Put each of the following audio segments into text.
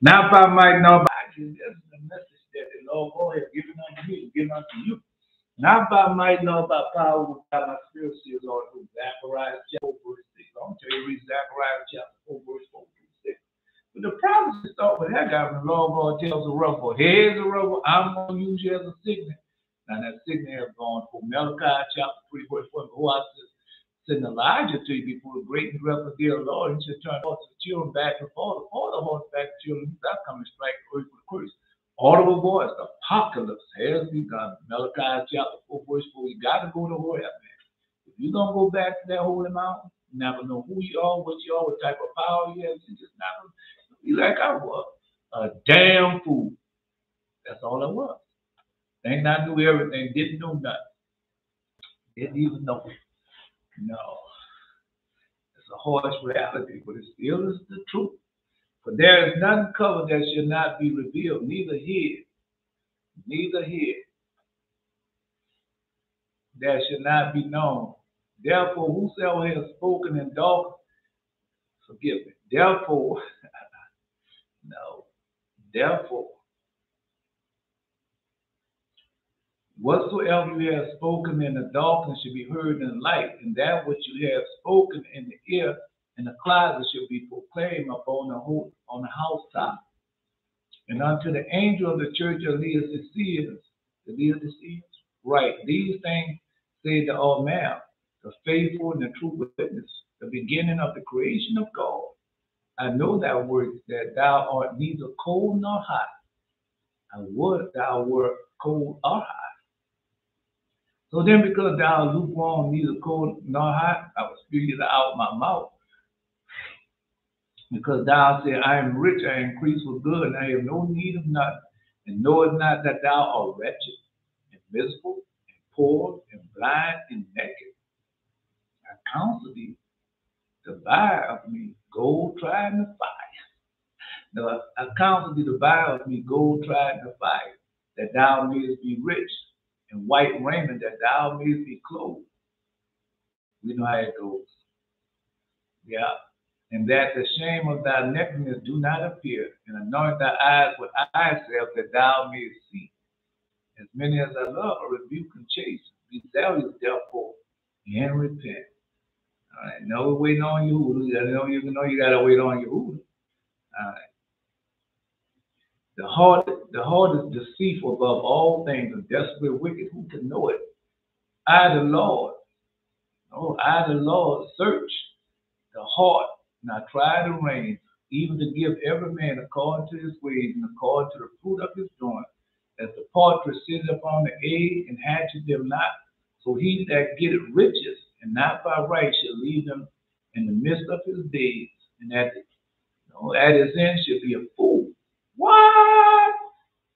Not by might, nor by this is the message that the Lord God has given unto me, given unto you. Not by might, nor by power, but by my spirit, says the Lord. Zechariah chapter 4, verse 6. I'm going to tell you, read Zechariah chapter 4, verse 4 through 6. But the prophecy start with Hagar when the Lord God tells the rebel, here's the rebel, I'm going to use you as a signet. Now that signet has gone for Malachi chapter 3, verse 1. Who I send Elijah to you before the great and dreadful day of the Lord, and shall turn the hearts of the children back and forth, all the hearts back to children, without coming strike the earth with a curse. Audible voice, the apocalypse has begun. Malachi chapter 4, verse 4. You got to go to Horeb, man. If you're going to go back to that holy mountain, you never know who you are, what you are, what type of power you have. You just not going to be like I was. A damn fool. That's all I was. Think I knew everything, didn't know nothing. Didn't even know. No. It's a harsh reality, but it still is the truth. For there is none covered that shall not be revealed, neither hid that shall not be known. Therefore, whosoever has spoken in dark, forgive me. Therefore, whatsoever you have spoken in the darkness shall be heard in the light, and that which you have spoken in the ear in the closet shall be proclaimed upon the housetop. And unto the angel of the church of Laodiceans, write, these things say the Amen, the faithful and the true witness, the beginning of the creation of God. I know thy works, that thou art neither cold nor hot. I would thou wert cold or hot. So then, because thou art lukewarm, neither cold nor hot, I will spew you out of my mouth. Because thou said, I am rich, I increase with good, and I have no need of nothing, and knowest not that thou art wretched, and miserable, and poor, and blind, and naked. I counsel thee to buy of me gold tried in the fire. No, I counsel thee to buy of me gold tried in the fire, that thou mayest be rich, and white raiment, that thou mayest be clothed. We know how it goes. Yeah. And that the shame of thy nakedness do not appear, and anoint thy eyes with eye salve, that thou mayest see. As many as I love, I rebuke and chasten. Be zealous, therefore, and repent. All right. Now we're waiting on you. I know you got to wait on you. All right. The heart is deceitful above all things, and desperately wicked. Who can know it? I, the Lord, search the heart, and I try the reins, even to give every man according to his ways and according to the fruit of his doing. As the partridge sitteth upon the egg and hatcheth them not, so he that getteth riches and not by right shall leave them in the midst of his days, and at his end shall be a fool. What?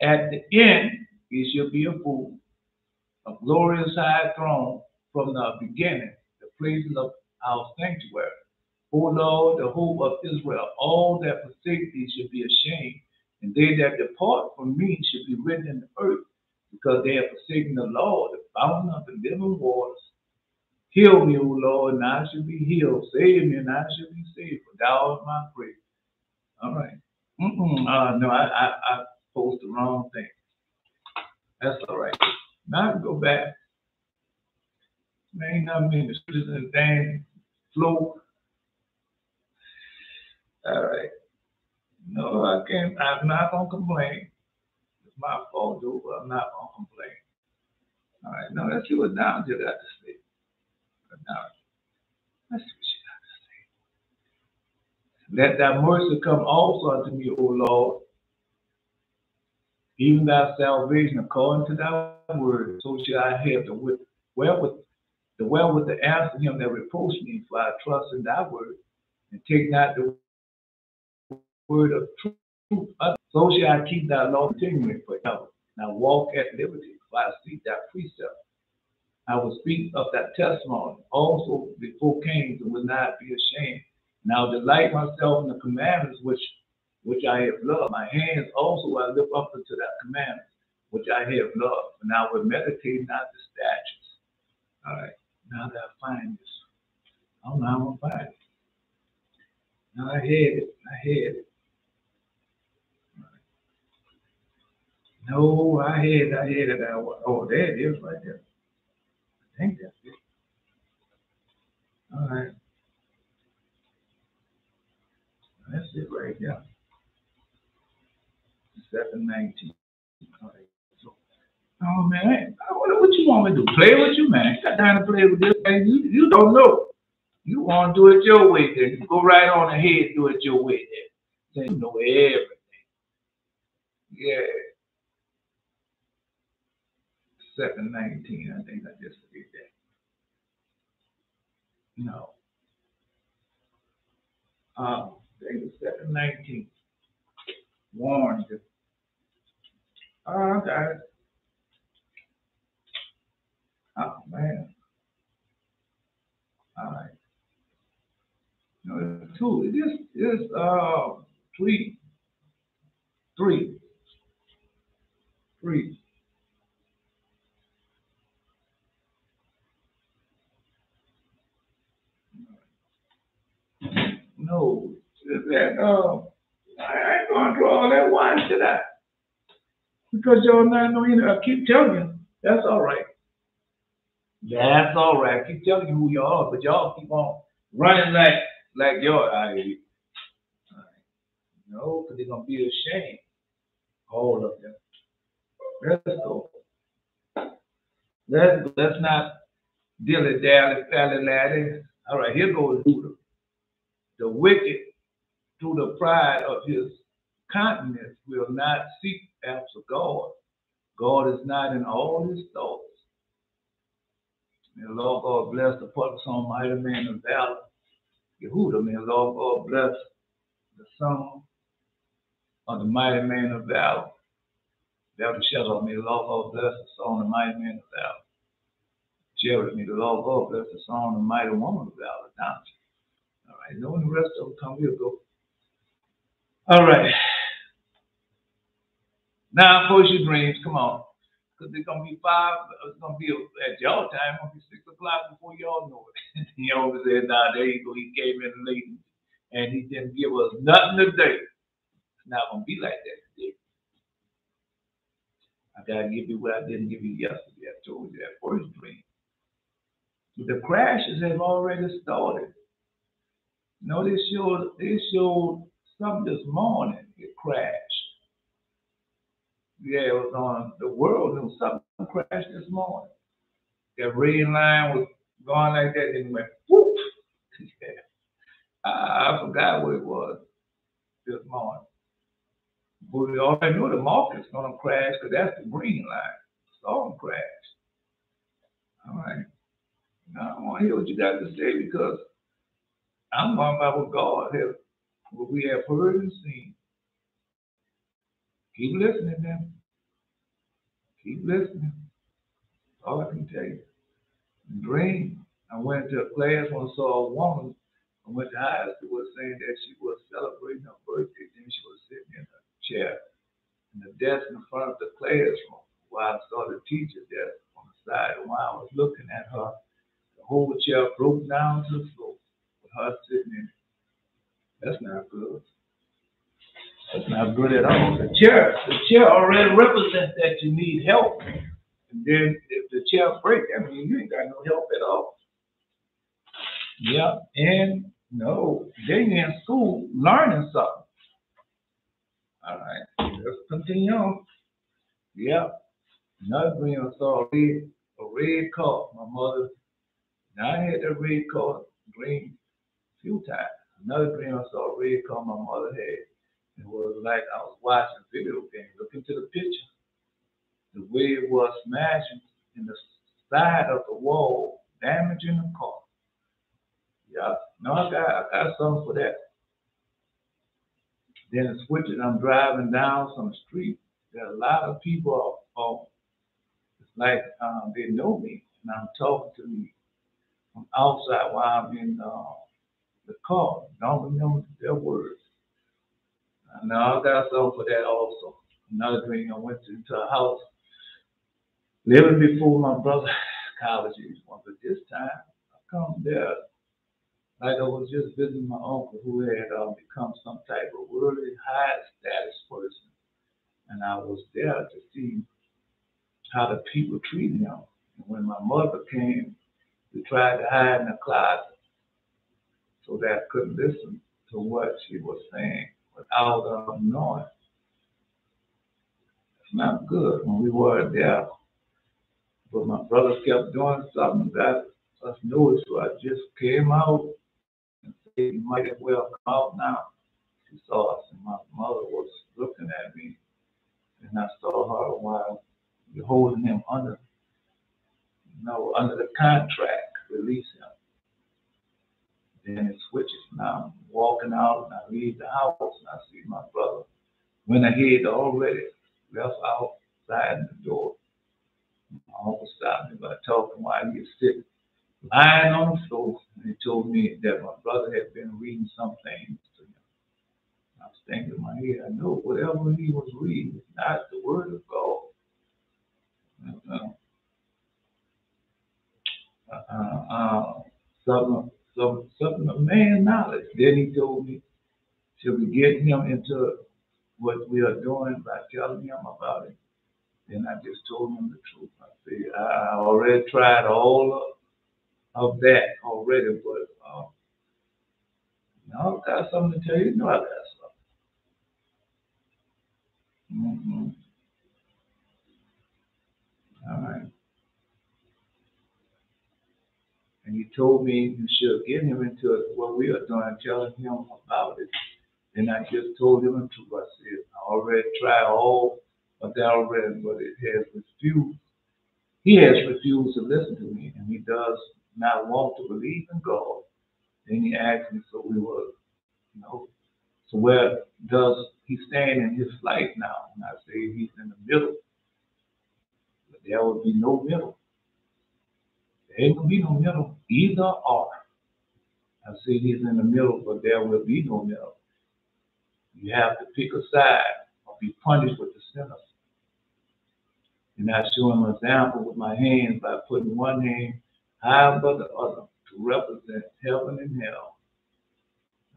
At the end he shall be a fool. A glorious high throne from the beginning, the places of our sanctuary. O Lord, the hope of Israel, all that forsake thee shall be ashamed, and they that depart from me shall be written in the earth, because they have forsaken the Lord, the fountain of the living waters. Heal me, O Lord, and I shall be healed. Save me, and I shall be saved, for thou art my praise. All right. No, I posted the wrong thing. That's all right. Now I can go back. Ain't nothing in the scriptures and things flow. All right. No, I can't. I'm not gonna complain. It's my fault, though, but I'm not gonna complain. All right. Now let's see what down to got to say. Now, let's see what she got to say. Let thy mercy come also unto me, O Lord, even thy salvation according to thy word. So shall I have the wherewith to answer him that reproach me, for I trust in thy word, and take not the word of truth. So shall I keep thy law continually forever. And I walk at liberty, for I seek thy precept. I will speak of thy testimony also before kings, and will not be ashamed. And I will delight myself in the commandments which I have loved. My hands also I lift up unto thy commandments, which I have loved. And I will meditate not the statutes. All right. Now that I find this, I don't know how I'm gonna find it. Now I had it. No, I had it. Oh, there it is right there. I think that's it. All right. That's it right there. 719. All right. So, oh man, what you want me to do? Play with you, man? You got time to play with this thing? You don't know. You want to do it your way, then you go right on ahead, do it your way. Then you know everything. Yeah, 719. I think I just did that. No. I think it's 719. Warned you. Oh, okay. Oh man. All right. No, it's two. It's three, three, three. No, that I ain't going through all that. Why should I? Because y'all not know. I keep telling you. That's all right. That's all right. I keep telling you who you are, but y'all keep on running like y'all out here. All right. No, because they're gonna be ashamed. All of them. Let's go. Let's not dilly dally, fally laddy. All right, here goes Judah. The wicked, through the pride of his countenance, will not seek after God. God is not in all his thoughts. May the Lord God bless the purpose on mighty man of valor. Yehuda, may the Lord God bless the son of the mighty man of valor. Elder Shadow, may the Lord God bless the son of the mighty man of valor. Jared, may the Lord God bless the son of the mighty woman of valor. All right, knowing the rest of them come here, go. All right. Now, post your dreams. Come on. Because it's going to be it's going to be at y'all time, it's going to be 6 o'clock before y'all know it. He always said, nah, there you go. He came in late and he didn't give us nothing today. It's not going to be like that today. I got to give you what I didn't give you yesterday. I told you that first dream. The crashes have already started. No, they showed something this morning. It crashed. Yeah, it was on the world news. Something crashed this morning. That red line was going like that, and it went whoop. Yeah. I forgot what it was this morning. But we already knew the market's gonna crash because that's the green line. It's all gonna crash. All right. Now I want to hear what you got to say because I'm going by what God has, what we have heard and seen. Keep listening, man. Keep listening. That's all I can tell you. Dream. I went to a class when I saw a woman. I went to high school was saying that she was celebrating her birthday. Then she was sitting in a chair in the desk in front of the classroom while I saw the teacher desk on the side. And while I was looking at her, the whole chair broke down to the floor with her sitting in it. That's not good. That's not good at all. The chair already represents that you need help. And then if the chair breaks, I mean you ain't got no help at all. Yeah, and no, they in school learning something. All right, let's continue on. Yeah, another dream I saw a red car. My mother, now I had that red car dream a few times. Another dream I saw a red car my mother had. It was like I was watching a video game. Look into the picture. The way it was smashing in the side of the wall, damaging the car. Yeah, no, I got something for that. Then it switches. I'm driving down some street. There are a lot of people it's like they know me, and I'm talking to me from outside while I'm in the car. Don't remember their words. Now I got something for that also. Another dream, I went into a house living before my brother college age one, but this time I come there like I was just visiting my uncle who had become some type of really high status person. And I was there to see how the people treated him. And when my mother came, we tried to hide in the closet so that I couldn't listen to what she was saying without knowing. It's not good when we were there. But my brother kept doing something that us noticed, so I just came out and said, you might as well come out now. She saw us, and my mother was looking at me, and I saw her while you're holding him under, under the contract, release him. Then it switches. Now I'm walking out, and I leave the house, and I see my brother went ahead already, left outside the door. My uncle stopped me by talking while he was sitting, lying on the floor, and he told me that my brother had been reading some things to him. I was thinking in my head, I know whatever he was reading is not the word of God. Something of man knowledge. Then he told me, should we get him into what we are doing by telling him about it? Then I just told him the truth. I said, I already tried all of that already, but I got something to tell you. I got something. All right. And he told me you should get him into what we are doing, telling him about it. And I just told him the truth. I said, I already tried all of that already, but it has refused. He has refused to listen to me, and he does not want to believe in God. Then he asked me, so we were, so where does he stand in his life now? And I say he's in the middle. But there will be no middle. There ain't going to be no middle, either or. I say he's in the middle, but there will be no middle. You have to pick a side or be punished with the sinners. And I show him an example with my hands by putting one hand high above the other to represent heaven and hell.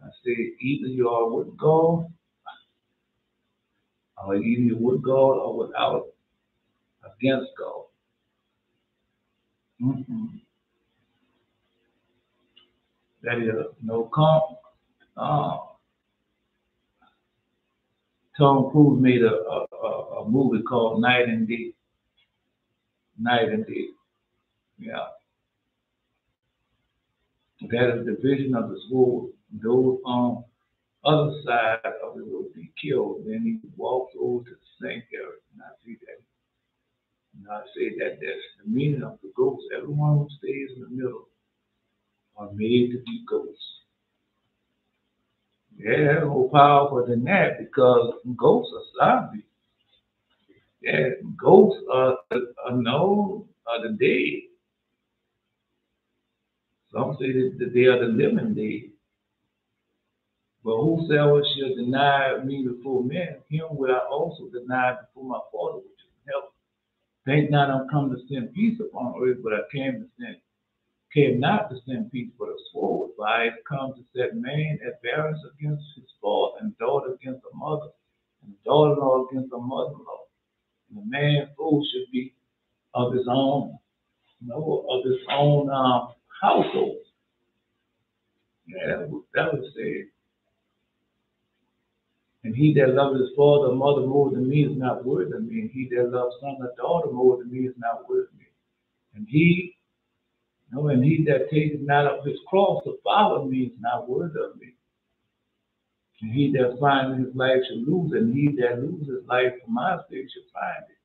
I say either you are with God, or either you're with God or without, against God. That is no Tom Cruise made a movie called Night and Day. Night and Day. Yeah. That is the vision of the sword. Those on other side of it will be killed. Then he walks over to the sanctuary. And I see that. And I say that that's the meaning of the ghost. Everyone who stays in the middle are made to be ghosts. Yeah, that's more powerful than that because ghosts are zombies. Yeah, ghosts are the dead. Some say that they are the living dead. But whosoever shall deny me before men, him will I also deny before my Father which is in heaven. Think not I'm come to send peace upon earth, but I came not to send peace, but a sword. For I have come to set man at variance against his father, and daughter against her mother, and daughter-in-law against her mother-in-law. And a man's foe should be of his own, household. Yeah, that was said. And he that loves his father or mother more than me is not worthy of me. And he that loves son or daughter more than me is not worthy of me. And he that taketh not up his cross to follow me is not worthy of me. And he that finds his life shall lose it, and he that loses his life for my sake shall find it.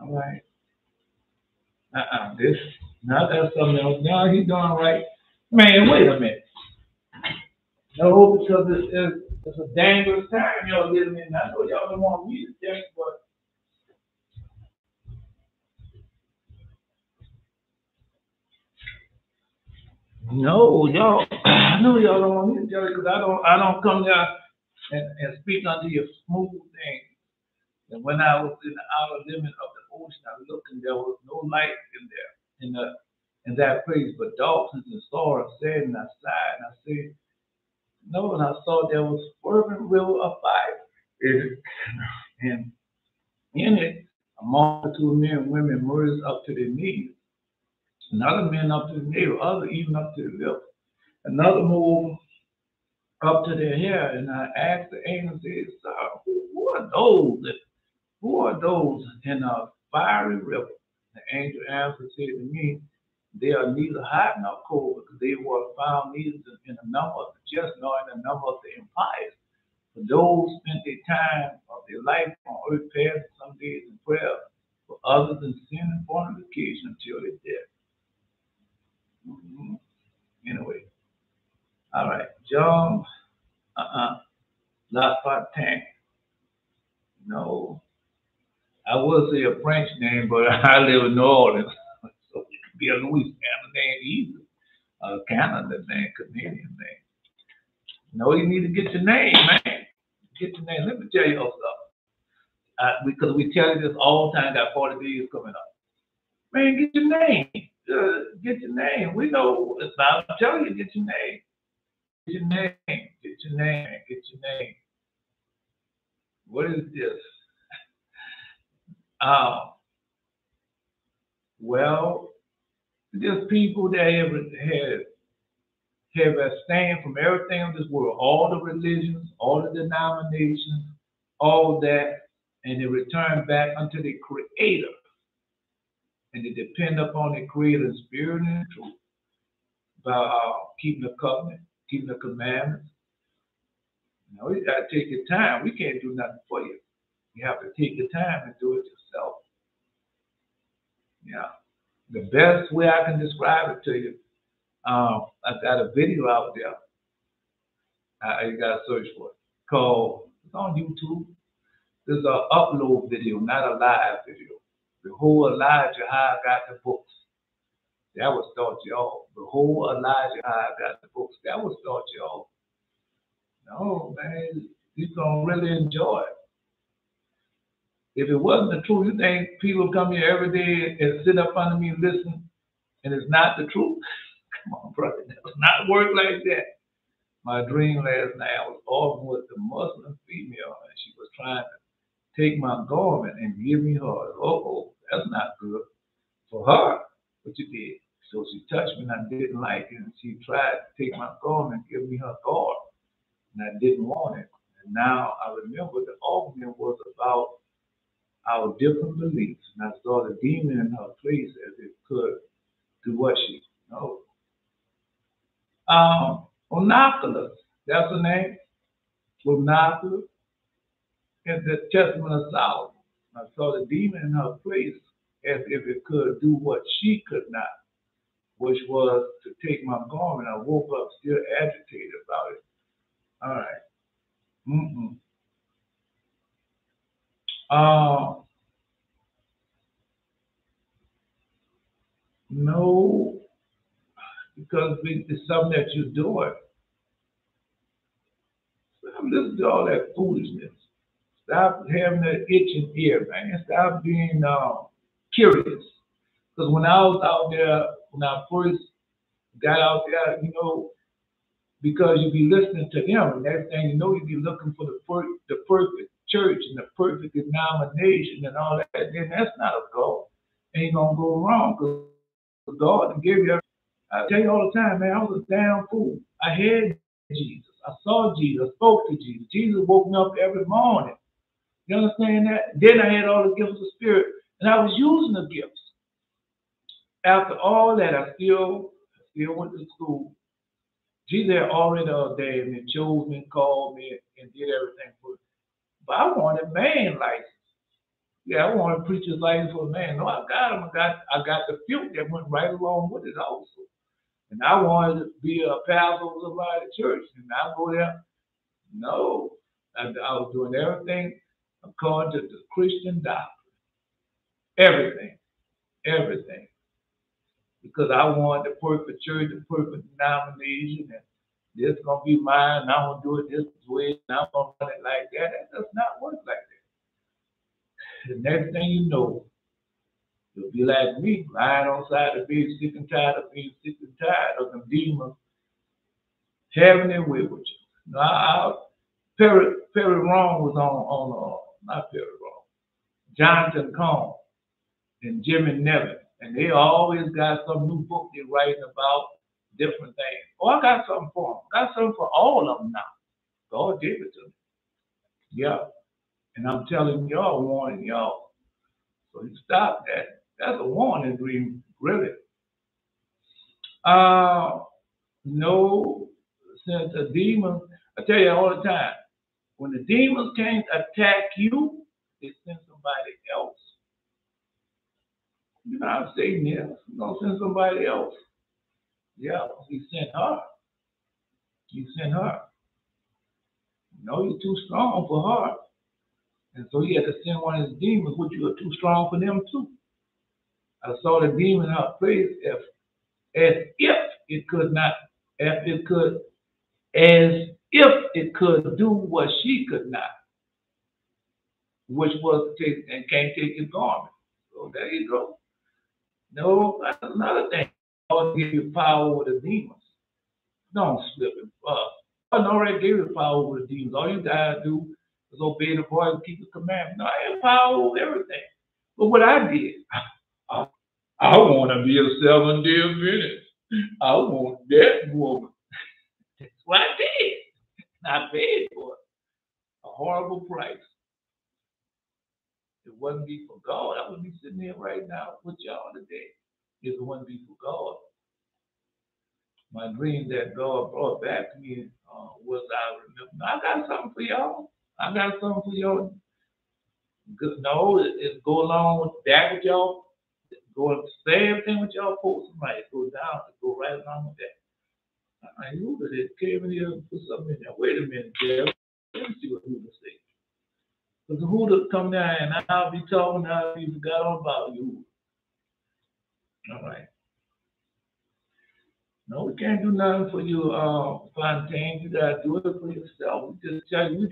All right. Now that's something else. Now he's doing right. Man, wait a minute. No, because it's a dangerous time y'all living in. I know y'all don't want me to think, but no, y'all. I know y'all don't want me to tell you because I don't come there and speak unto your smooth things. And when I was in the outer limit of the ocean, I looked and there was no light in there, in that place, but darkness and sorrow sadness. I sighed and I said, no, and I saw there was fervent river of fire. It, and in it, a multitude of men and women murders up to their knees. Another man up to the navel, other even up to the lips. Another more up to their hair. And I asked the angel, said, "Sir, who are those? Who are those in a fiery river?" The angel answered, said to me, "They are neither hot nor cold, because they were found neither in the number of the just nor in the number of the impious. For those spent their time of their life on earth passing some days in prayer, for others in sin and fornication until their death." Mm-hmm. Anyway, all right, John, La Fontaine. No, I would say a French name, but I live in New Orleans, so it could be a Louisiana name either, a Canada name, Canadian name. No, you need to get your name, man. Get your name. Let me tell you something. Because we tell you this all the time. Got 40 days coming up. Man, get your name. Get your name. We know. I'm telling you, get your name. Get your name. Get your name. Get your name. What is this? Well, there's people that have abstained from everything of this world, all the religions, all the denominations, all that, and they return back unto the Creator. And they depend upon the Creator's spirit and truth by keeping the covenant, keeping the commandments. You know, you got to take your time. We can't do nothing for you. You have to take your time and do it yourself. Yeah. The best way I can describe it to you, I got a video out there. You got to search for it. It's on YouTube. There's an upload video, not a live video. Behold, Elijah, how I got the books. That will start you off. Behold, Elijah, how I got the books. That will start you off. No, man, you're going to really enjoy it. If it wasn't the truth, you think people come here every day and sit up under me and listen, and it's not the truth? Come on, brother. That does not work like that. My dream last night, I was arguing with a Muslim female, and she was trying to take my garment and give me hers. Oh, that's not good for her. What you did? So she touched me, and I didn't like it, and she tried to take my garment and give me her garment, and I didn't want it. And now I remember the argument was about our different beliefs, and I saw the demon in her place as it could do what she knows. Onoculus, that's her name. Onoculus in the Testament of Solomon. I saw the demon in her place as if it could do what she could not, which was to take my garment. I woke up still agitated about it. All right. No, because it's something that you're doing. Stop listening to all that foolishness. Stop having that itching ear, man. Stop being curious. Because when I was out there, when I first got out there, you know, because you be listening to them, and next thing you know, you be looking for the perfect church and the perfect denomination and all that. Then that's not a goal. Ain't gonna go wrong because God will give you. I tell you all the time, man, I was a damn fool. I had Jesus. I saw Jesus. I spoke to Jesus. Jesus woke me up every morning. You understand that? Then I had all the gifts of the Spirit, and I was using the gifts. After all that, I still went to school. Jesus had already ordained me, chose me, called me, and did everything for me. But I wanted man license. Yeah, I wanted preacher's license for a man. No, I got him. I got the filth that went right along with it also. And I wanted to be a pastor of somebody's church. And I go there. No, I was doing everything according to the Christian doctrine. Everything. Because I wanted the perfect church, the perfect denomination, and this is going to be mine, and I'm going to do it this way, and I'm going to run it like that. That does not work like that. The next thing you know, you'll be like me, lying on the side of the bed, sick and tired of being sick and tired of them demons having their way with you. Now, Perry Wrong was on not Perry Wrong, Jonathan Cohn and Jimmy Nevin, and they always got some new book they're writing about different things. Oh, I got something for them. I got something for all of them now. God gave it to me. Yeah, and I'm telling y'all, warning y'all. So you stop that. That's a warning dream, really. No, since a demon, I tell you all the time, when the demons can't attack you, they send somebody else. You know, I'm saying yes. You're going to send somebody else. Yeah, he sent her. He sent her. You know, you're too strong for her. And so he had to send one of his demons, which you are too strong for them too. I saw the demon in her place as if it could not, as if it could do what she could not, which was to take and can't take his garment. So there you go. No, that's another thing. God give you power over the demons. Don't slip and fall. God already gave you power over the demons. All you gotta do is obey the voice and keep the commandments. No, I have power over everything. But what I did, I want to be a 7-day Adventist. I want that woman. That's what I did. I paid for it. A horrible price. If it wasn't be for God, I wouldn't be sitting here right now with y'all today. If it wasn't be for God. My dream that God brought back to me was I remember. I got something for y'all. I got something for y'all. No, it's go along with that with y'all. Go and say everything with y'all post tonight. Go down, go right along with that. Hoover came in here and put something in there. Wait a minute, Jeff. Let me see what Hoover said. Because Hoover come down and I'll be talking, I'll be forgot all about you. All right. No, we can't do nothing for you, Fontaine. You gotta do it for yourself. We just tell you,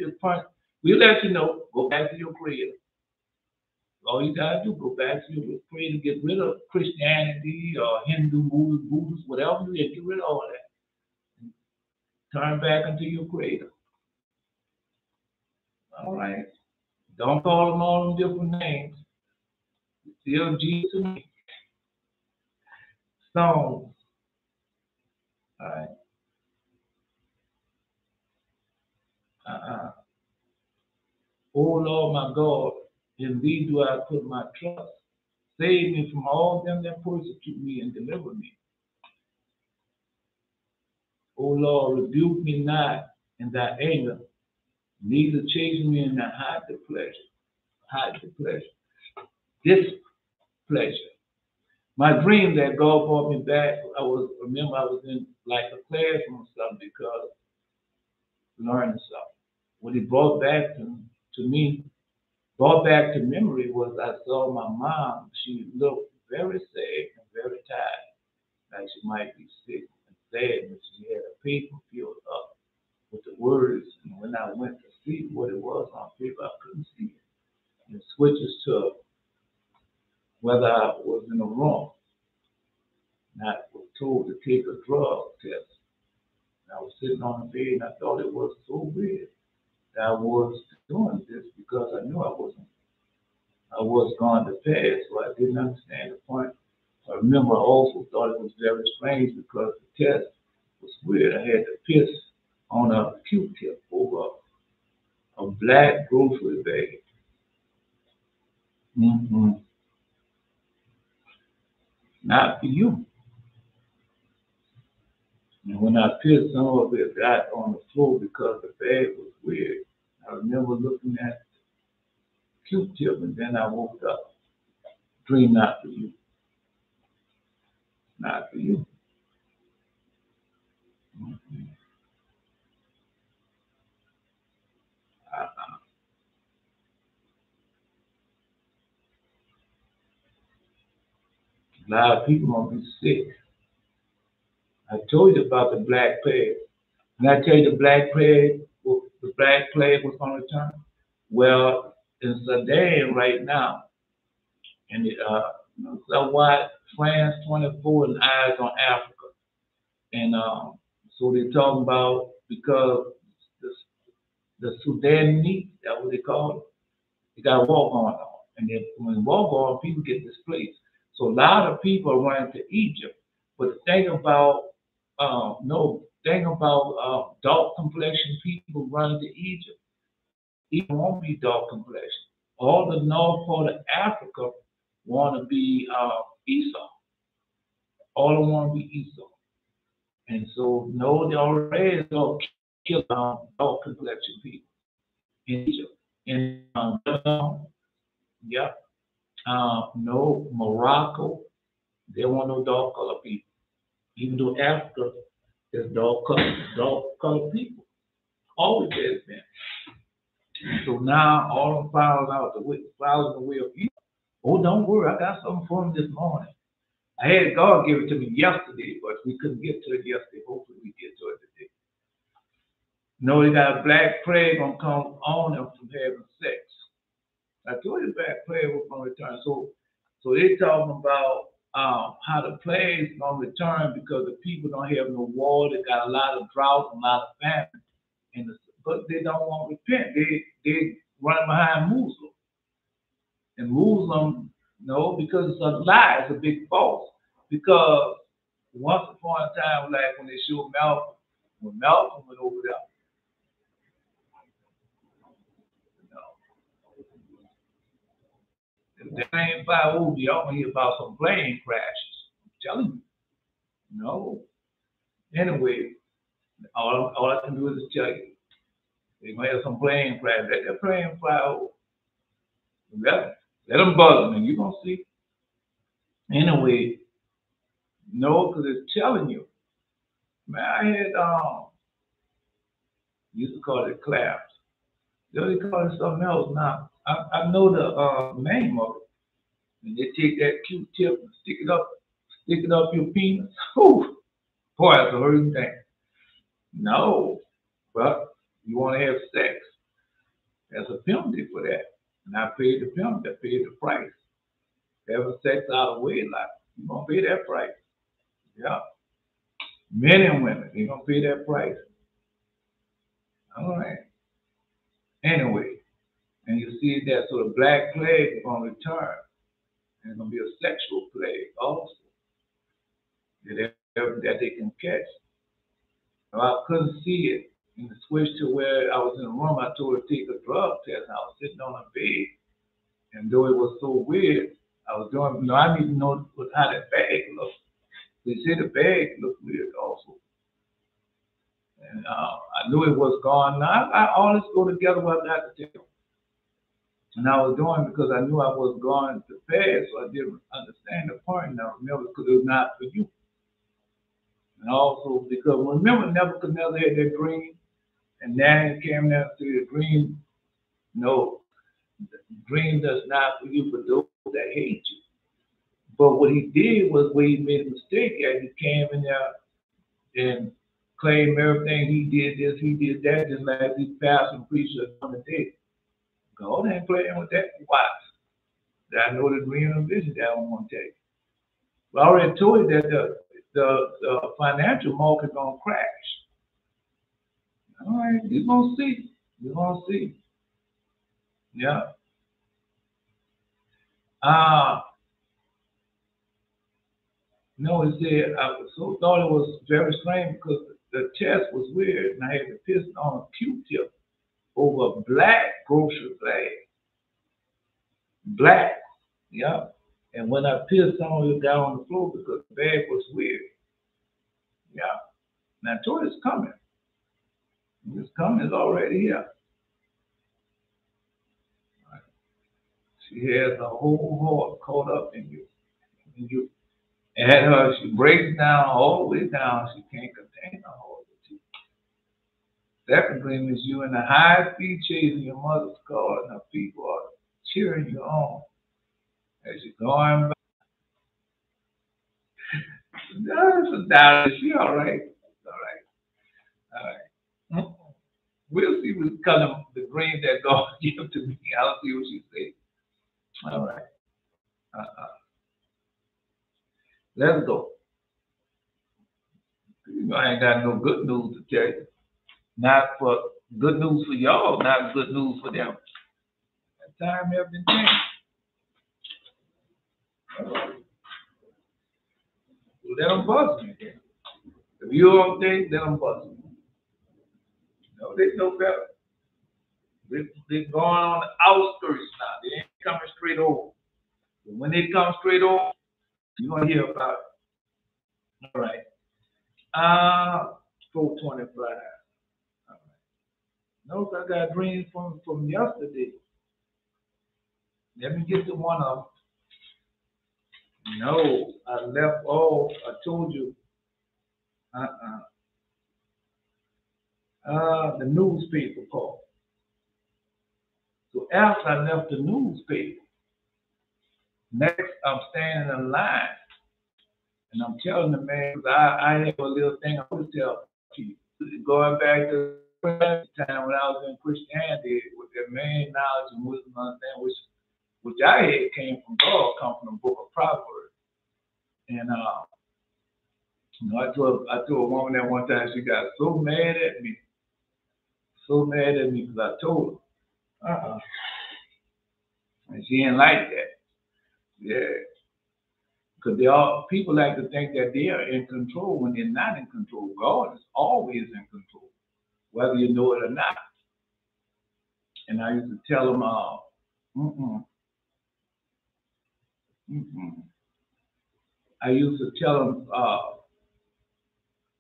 we let you know, go back to your creator. All you gotta do, go back to your creator, get rid of Christianity or Hindu, Buddhist, whatever you get rid of all that. Turn back into your creator. All right. Don't call them all them different names. Still Jesus and me. Stones. All right. Oh Lord my God, in thee do I put my trust. Save me from all them that persecute me and deliver me. O Lord, rebuke me not in thy anger, neither chasten me in thy high displeasure. Displeasure. My dream that God brought me back, I was in like a classroom or something because learning something. What he brought back to memory was I saw my mom. She looked very sad and very tired, like she might be sick and sad, but she had a paper filled up with the words. And when I went to see what it was on paper, I couldn't see it. It switches to whether I was in the wrong. And I was told to take a drug test. And I was sitting on the bed and I thought it was so weird that I was doing this because I knew I was going to pass, so I didn't understand the point. I remember I also thought it was very strange because the test was weird. I had to piss on a Q-tip over a black grocery bag. Not for you. And when I pissed, some of it got on the floor because the bag was weird. I remember looking at Q-tip and then I woke up. Dream not for you. Not for you. A lot of people gonna be sick. I told you about the Black Plague. And I tell you the Black Plague was gonna return. Well, in Sudan right now, and so why France 24 and eyes on Africa. And so they're talking about because the Sudanese, that's what they call it. You got a war going on. And then when war going on, people get displaced. So a lot of people are running to Egypt. But the thing about dark complexion people running to Egypt, Egypt won't be dark complexion. All the north part of Africa want to be Esau. All of them want to be Esau. And so no, they already don't kill dark complexion people in Egypt. In yeah, no, Morocco, they want no dark colored people. Even though Africa is dark colored people. Always has been. So now all of them files the way of evil. Oh, don't worry, I got something for them this morning. I had God give it to me yesterday, but we couldn't get to it yesterday. Hopefully we get to it today. No, they got a black plague gonna come on them from having sex. I told you black plague was gonna return. So they talking about how the plague's gonna return because the people don't have no water. They got a lot of drought and a lot of famine, but they don't want to repent. They running behind Muslim, and Muslim because it's a lie. It's a big false. Because once upon a time, like when they showed Malcolm, when Malcolm went over there, the plane fly over, y'all gonna hear about some plane crashes. I'm telling you. No. Anyway, all I can do is tell you. They're gonna have some plane crash. Let that plane fly over. Let them buzz me. You're gonna see. Anyway, no, because it's telling you. Man, I had used to call it claps. They call it something else now. I know the name of it. And they take that Q-tip and stick it up your penis. Whew. Boy, that's a hurting thing. No, but you want to have sex. There's a penalty for that. And I paid the penalty. I paid the price. Having sex out of wedlock, you're going to pay that price. Yeah. Men and women, you're going to pay that price. All right. Anyway, and you see that, so the black plague is going to return. And it's going to be a sexual plague also that they can catch. So I couldn't see it. And switched to where I was in a room, I told her to take a drug test. And I was sitting on a bed. And though it was so weird, I was doing, I didn't even know how that bag looked. They said the bag looked weird also. And I knew it was gone. Now, I always go together what I got to tell. And I was doing because I knew I was going to fast, so I didn't understand the point. Now, remember, because it was not for you. And also because, remember, Nebuchadnezzar had that dream, and Daniel came down to the dream. No, the dream does not for you, but those that hate you. But what he did was where he made a mistake at, he came in there and claimed everything. He did this, he did that, just like these pastors and preachers on the day. God ain't playing with that. Watch. I know the dream and vision that I don't want to take. But I already told you that the financial market gonna crash. All right, you're gonna see. You're gonna see. Yeah. No, it said I so thought it was very strange because the test was weird, and I had to piss on a Q-tip over a black grocery bag. Black, yeah. And when I pissed on it, got on the floor because the bag was weird. Yeah. Now, I told you it's coming. It's coming. It's already here. Right. She has the whole heart caught up in you. And she breaks down all the way down. She can't contain the heart with you. Second dream is you in the high speed chasing your mother's car, and her people are cheering you on as you're going by. She all right. All right. We'll see what's coming, the dream that God gave to me. I'll see what she says. All right. Let's go. I ain't got no good news to tell you. Not for Good news for y'all, not good news for them. That time has been changed. Let them bust me. If you don't think, let them bust me. No, they know better. They're going on the outskirts now. They ain't coming straight over. But when they come straight over, you're going to hear about it. All right. 425. All right. Notice I got dreams from yesterday. Let me get to one of them. No, I left off. I told you. The newspaper call. So after I left the newspaper, next I'm standing in line, and I'm telling the man, I have a little thing I want to tell people. Going back to the time when I was in Christianity, with their main knowledge and wisdom and understanding, which I had came from God, come from the book of Proverbs. And I told a woman that one time, she got so mad at me because I told her, and she didn't like that. Yeah, because people like to think that they are in control when they're not in control. God is always in control, whether you know it or not. And I used to tell them, I used to tell them,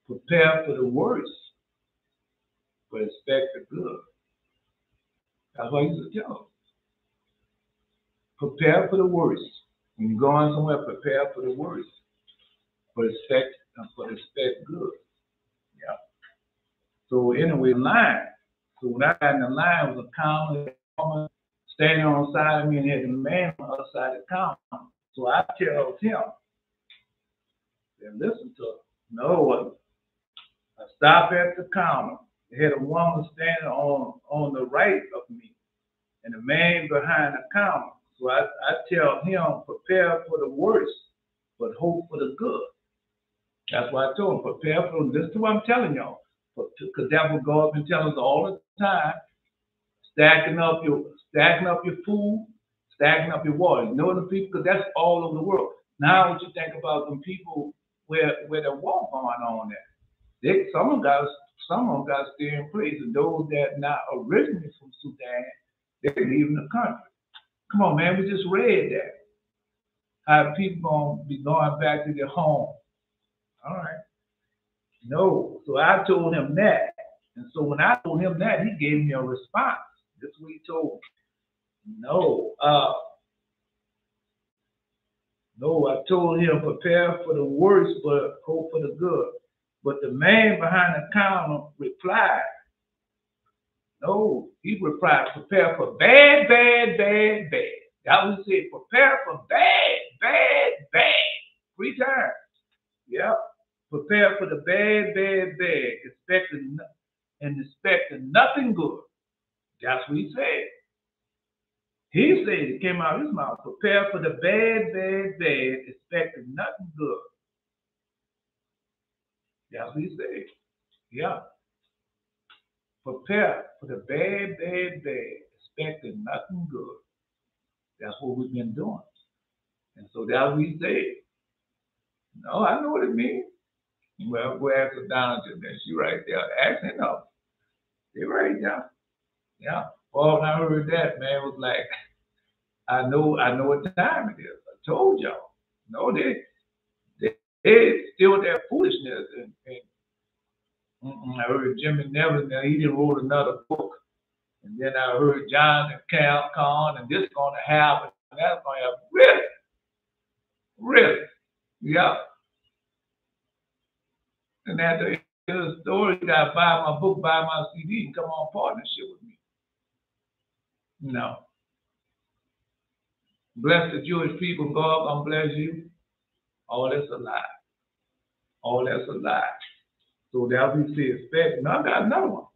prepare for the worst, but expect the good. That's what I used to tell them. Prepare for the worst. When you're going somewhere, prepare for the worst, but expect good. Yeah. So anyway, line. So when I got in the line, it was a counter standing on the side of me and had the man on the other side of the counter. So I tell him, and listen to him. No, I stop at the counter. They had a woman standing on the right of me and a man behind the counter. So I tell him, prepare for the worst, but hope for the good. That's why I told him, prepare for this. Is what I'm telling y'all. Because that's what God's been telling us all the time. Stacking up your food, stacking up your water. You know the people, because that's all over the world. Now what you think about some people where the war going on there? Some of them got to stay in place, and those that not originally from Sudan, they're leaving the country. Come on, man, we just read that. How people gonna be going back to their home. All right. No. So I told him that. And so when I told him that, he gave me a response. This is what he told me. No, I told him prepare for the worst, but hope for the good. But the man behind the counter replied, no, he replied, prepare for bad, bad, bad, bad. That was it. Prepare for bad, bad, bad. 3 times. Yeah. Prepare for the bad, bad, bad. Expecting nothing good. That's what he said. He said, it came out of his mouth, prepare for the bad, bad, bad, expecting nothing good. That's what he said. Yeah. Prepare for the bad, bad, bad, expecting nothing good. That's what we've been doing. And so that's what he said. No, I know what it means. Well, go ask her down to that. She right there. Actually, no. They right there. Yeah. Well, when I heard that, man, it was like, I know what time it is. I told y'all. No, they still that foolishness. And I heard Jimmy Neville, he didn't wrote another book. And then I heard John and Cal Con, and this is going to happen. And that's going to happen. Really? Yeah. And at the end of the story, you got to buy my book, buy my CD, and come on partnership with me. No. Bless the Jewish people, God gonna bless you. All that's a lie. All that's a lie. So that we say expect. Now I got another one.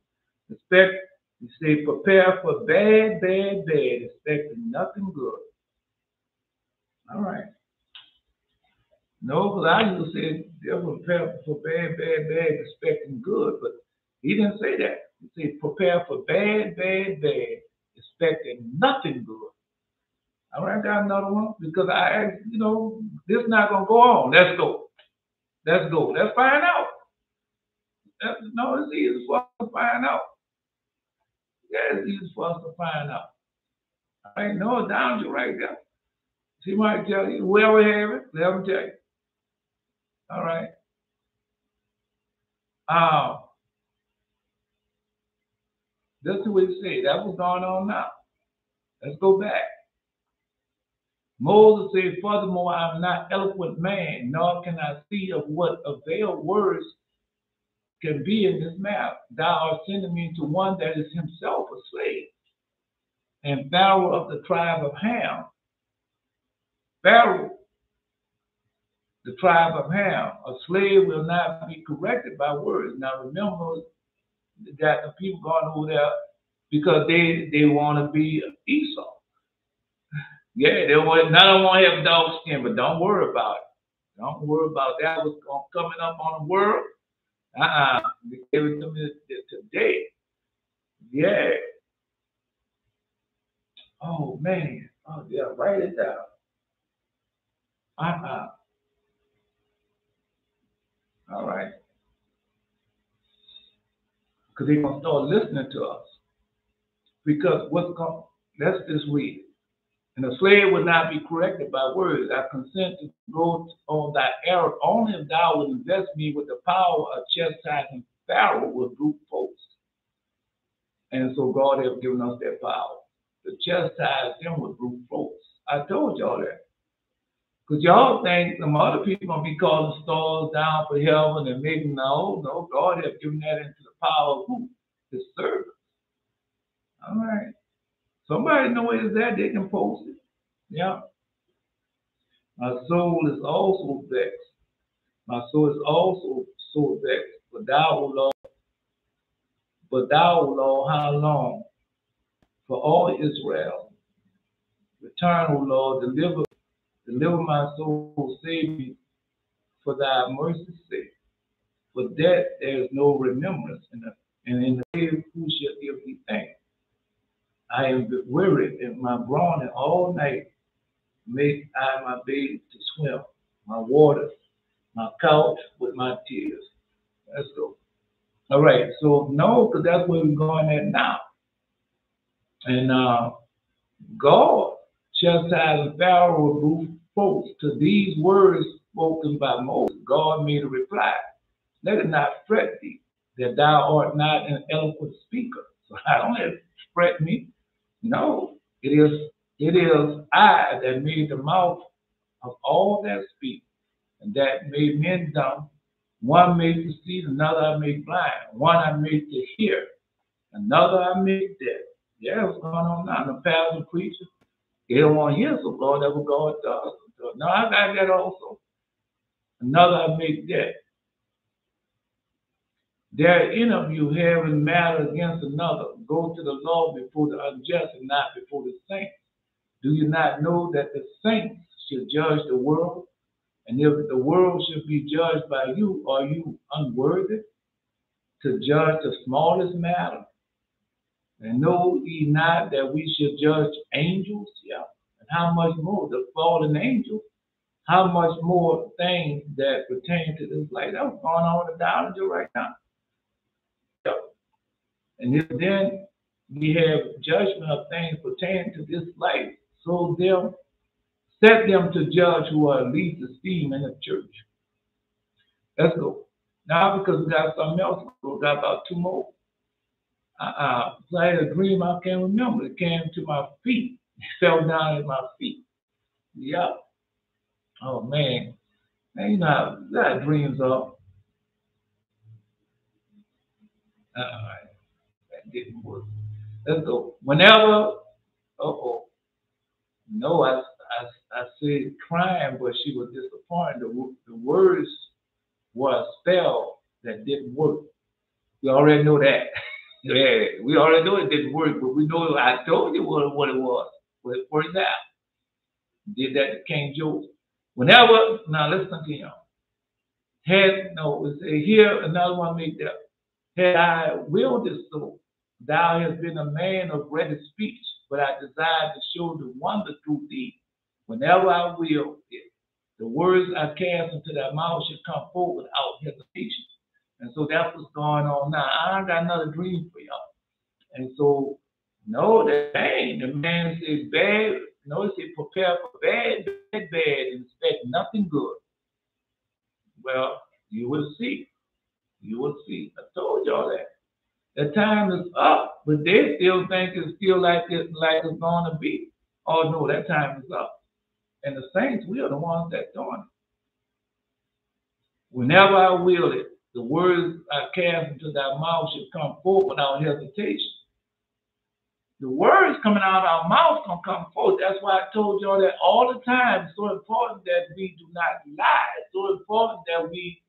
Expect, you say prepare for bad, bad, bad, expecting nothing good. All right. No, because I used to say they'll prepare for bad, bad, bad, expecting good, but he didn't say that. It says, prepare for bad, bad, bad, expecting nothing good. All right, I got another one because this is not going to go on. Let's go. Let's go. Let's find out. It's easy for us to find out. Yeah, it's easy for us to find out. All right, no, down you right there. She might tell you, whoever have it, let them tell you. All right. This is what he said. That's what's going on now. Let's go back. Moses said, furthermore, I am not eloquent man, nor can I see of what avail words can be in this matter. Thou art sending me to one that is himself a slave, and Pharaoh of the tribe of Ham. Pharaoh, the tribe of Ham, a slave will not be corrected by words. Now remember that the people going over there because they want to be Esau. Yeah, they want. Not only want to have dog skin, but don't worry about it. Don't worry about that. What's coming up on the world? They gave it to me today. Yeah. Oh man. Oh yeah. Write it down. All right. Because they're gonna start listening to us. Because what's going? Let's just read it. And a slave will not be corrected by words. I consent to go on thy error only if thou would invest me with the power of chastising Pharaoh with brute force. And so God has given us that power to chastise him with brute force. I told y'all that. Because y'all think some other people going to be calling stars down for heaven and making no, God has given that into the power of who? His servants. All right. Somebody know where it's at, they can post it. Yeah. My soul is also vexed. My soul is also so vexed. But thou, O Lord, how long? For all Israel. Return, O Lord, deliver my soul, save me for thy mercy's sake. For that there is no remembrance, and in the grave who shall give thee thanks? I am wearied in my groaning all night. Make I my bed to swim, my water, my couch with my tears. Let's go. All right, so no, because that's where we're going at now. And God chastised Pharaoh with brute force. To these words spoken by Moses, God made a reply. Let it not fret thee, that thou art not an eloquent speaker. So I don't let it fret me. No, it is I that made the mouth of all that speak, and that made men dumb. One made to see, another I made blind. One I made to hear, another I made deaf. Yeah, what's going on now? The pastor preacher, they don't want to hear, so God, that's what God does. No, I got that also. Another I made deaf. There in of you having matter against another, go to the law before the unjust and not before the saints. Do you not know that the saints should judge the world? And if the world should be judged by you, are you unworthy to judge the smallest matter? And know ye not that we should judge angels? Yeah. And how much more the fallen angels? How much more things that pertain to this life? That's going on in the downhill right now. And if then we have judgment of things pertaining to this life, so set them to judge who are least esteemed in the church. Let's go. Now, because we got something else, we got about two more. So I had a dream I can't remember. It came to my feet. It fell down at my feet. Yeah. Oh, man. Man, you know how that dreams are. All right. That didn't work. Let's go. Whenever, no, I said crying, but she was disappointed. The words were a spell that didn't work. We already know that. Yeah, we already know it didn't work, but we know I told you what it was. Well, it worked out. Did that to King Joseph. Now let's continue. It say here, another one make that. Had I willed it so, thou hast been a man of ready speech, but I desire to show the wonder through thee. Whenever I will it, the words I cast into thy mouth should come forth without hesitation. And so that's what's going on now. I got another dream for y'all. And so, no, that ain't. The man said bad. No, he said prepare for bad, bad, bad, and expect nothing good. Well, you will see. You will see. I told y'all that. The time is up, but they still think it's still like it's going to be. Oh no, that time is up. And the saints, we are the ones that doing it. Whenever I will it, the words I cast into thy mouth should come forth without hesitation. The words coming out of our mouth gonna come forth. That's why I told y'all that all the time. It's so important that we do not lie. It's so important that we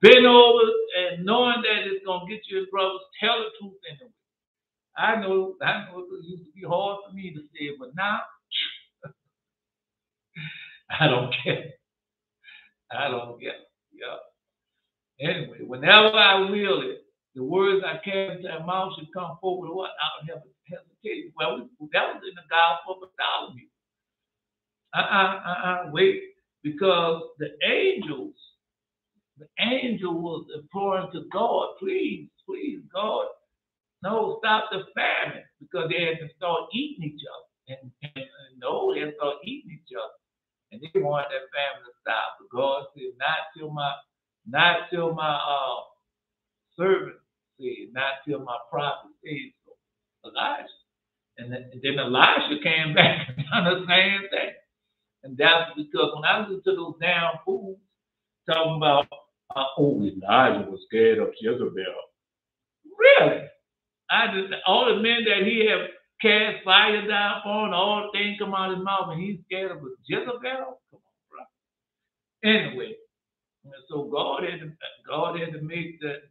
bend over and knowing that it's gonna get you, brothers, tell the truth anyway. I know it used to be hard for me to say it, but now I don't care. I don't care. Yeah. Anyway, whenever I will it, the words I cast into thy mouth should come forward without hesitation. Well, that was in the Gospel of Bartholomew. Wait, because the angel was imploring to God, please, God, no, stop the famine, because they had to start eating each other. And no, they had to start eating each other. And they wanted that famine to stop. But God said, not till my servant said, not till my prophet said so. Elijah. And then Elisha came back and done the same thing. And that's because when I listen to those damn fools talking about, Elijah was scared of Jezebel. Really? All the men that he had cast fire down on, all the things come out of his mouth, and he's scared of Jezebel? Come on, bro. Anyway, so God had to make that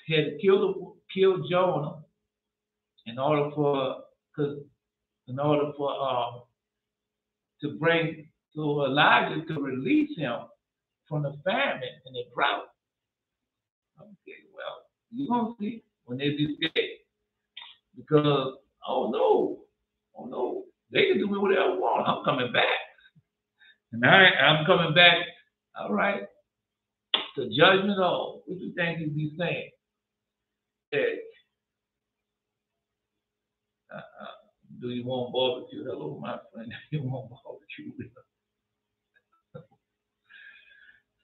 he had to kill Jonah in order for so Elijah to release him from the famine and the drought. Okay, well, you're gonna see when they be scared. Because oh no, they can do me whatever I want. I'm coming back. And I'm coming back, all right, to judgment all. What do you think he'd be saying? Do you want barbecue? Hello, my friend. You want barbecue?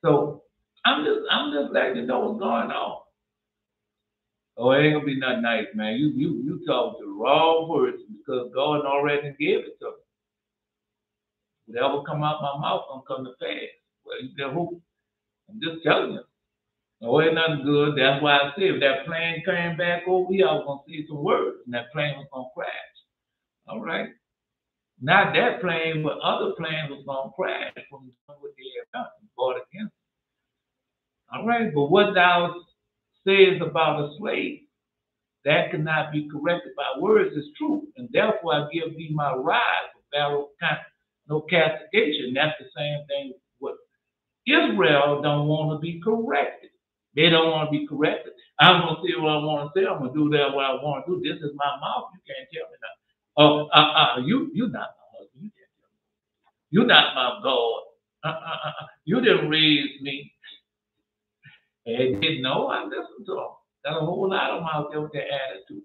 So I'm just letting you know what's going on. Oh, it ain't gonna be nothing nice, man. You talk the wrong words because God already gave it to me. Whatever come out my mouth gonna come to pass. Well, you can hope. I'm just telling you. No, it ain't nothing good. That's why I said if that plane came back over here, I was gonna say some words, and that plane was gonna crash. All right. Not that plane, but other planes was gonna crash from what they had done and fought against it. All right, but what thou says about a slave, that cannot be corrected by words is true, and therefore I give thee my rod for Pharaoh, no castigation. That's the same thing with Israel don't want to be corrected. They don't want to be corrected. I'm gonna say what I want to say. I'm gonna do that what I want to do. This is my mouth. You can't tell me nothing. You're not my husband. You can't tell me. You're not my God. You didn't raise me. And didn't know. I listened to them. Got a whole lot of them out there with their attitude.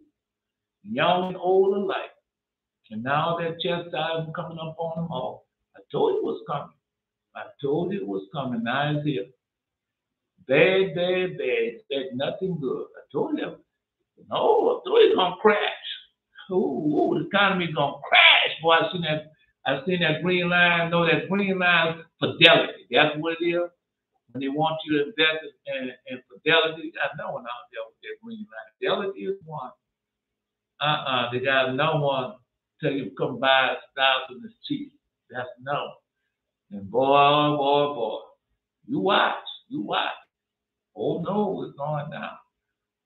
Young and old alike. And now that chastisement coming up on them all. I told you it was coming. I told you it was coming. Now it's here. Bad, bad, bad. Expect nothing good. I told you. No, I told you it's going to crash. Ooh, the economy's going to crash. Boy, I seen that green line. No, that green line is fidelity. That's what it is. When they want you to invest in fidelity, I know when I'm there with that green line. Fidelity is one. They got another one tell you to come buy stocks and it's cheap. That's no. And boy, you watch. Oh no, it's going down.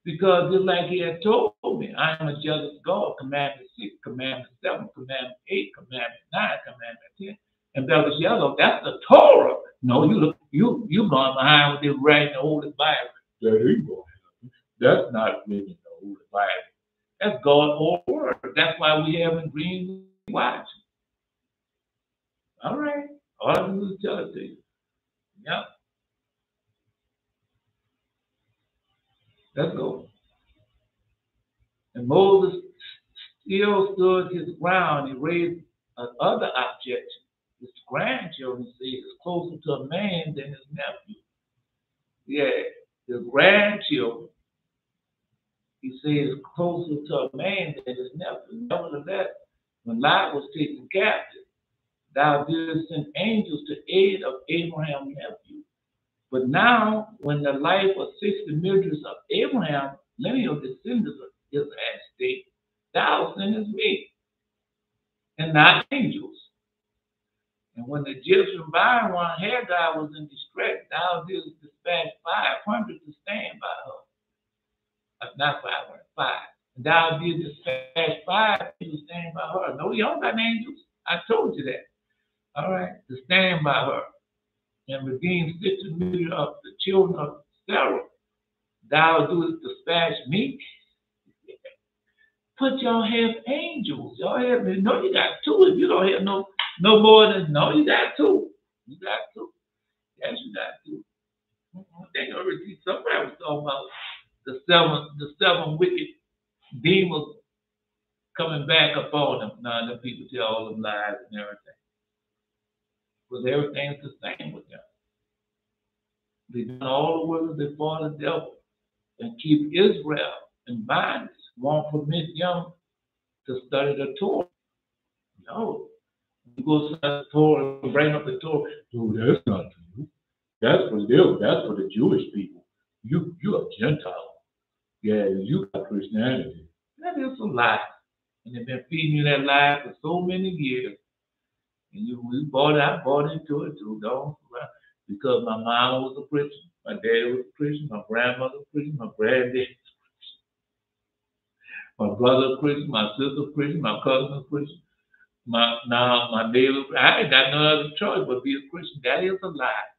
Because just like he had told me, I am a jealous God, commandment 6, commandment 7, commandment 8, commandment 9, commandment 10. And that was yellow. That's the Torah. No, you going behind with this writing the Holy Bible. That ain't going to happen. That's not written in the Holy Bible. That's God's whole word. That's why we have in green watch. All right. All I do is tell it to you. Yep. Let's go. And Moses still stood his ground. He raised another objection. His grandchildren say is closer to a man than his nephew. Yeah, his grandchildren, he says, closer to a man than his nephew. Nevertheless, when Lot was taken captive, thou didst send angels to aid of Abraham's nephew. But now, when the life of 60 myriads of Abraham, lineal descendants is at stake, thou sendest me, and not angels. And when the Egyptian bondwoman Hagar was in distress, thou didst dispatch 500 to stand by her. Not 500, 5. And thou didst dispatch 5 to stand by her. No, you don't got angels. I told you that. All right, to stand by her. And redeem 60 million of the children of Pharaoh. Thou doest dispatch me. But y'all have angels. Y'all have, no, you got 2. If you don't have no more than, no, you got 2. You got 2. Yes, you got 2. They already, somebody was talking about the seven wicked demons coming back upon them. Now, the people tell all them lies and everything. Because everything's the same with them. They done all the work before the devil and keep Israel in bondage. Won't permit them to study the Torah. No. You go study the Torah and bring up the Torah. No, that's not true. That's for them. That's for the Jewish people. You're a Gentile. Yeah, you got Christianity. That is a lie. And they've been feeding you that lie for so many years. And I bought into it too, though. Because my mom was a Christian, my dad was a Christian, my grandmother was a Christian, my granddad was a Christian, my brother was a Christian, my sister was a Christian, my cousin was a Christian, my neighbor. I ain't got no other choice but be a Christian. That is a lie.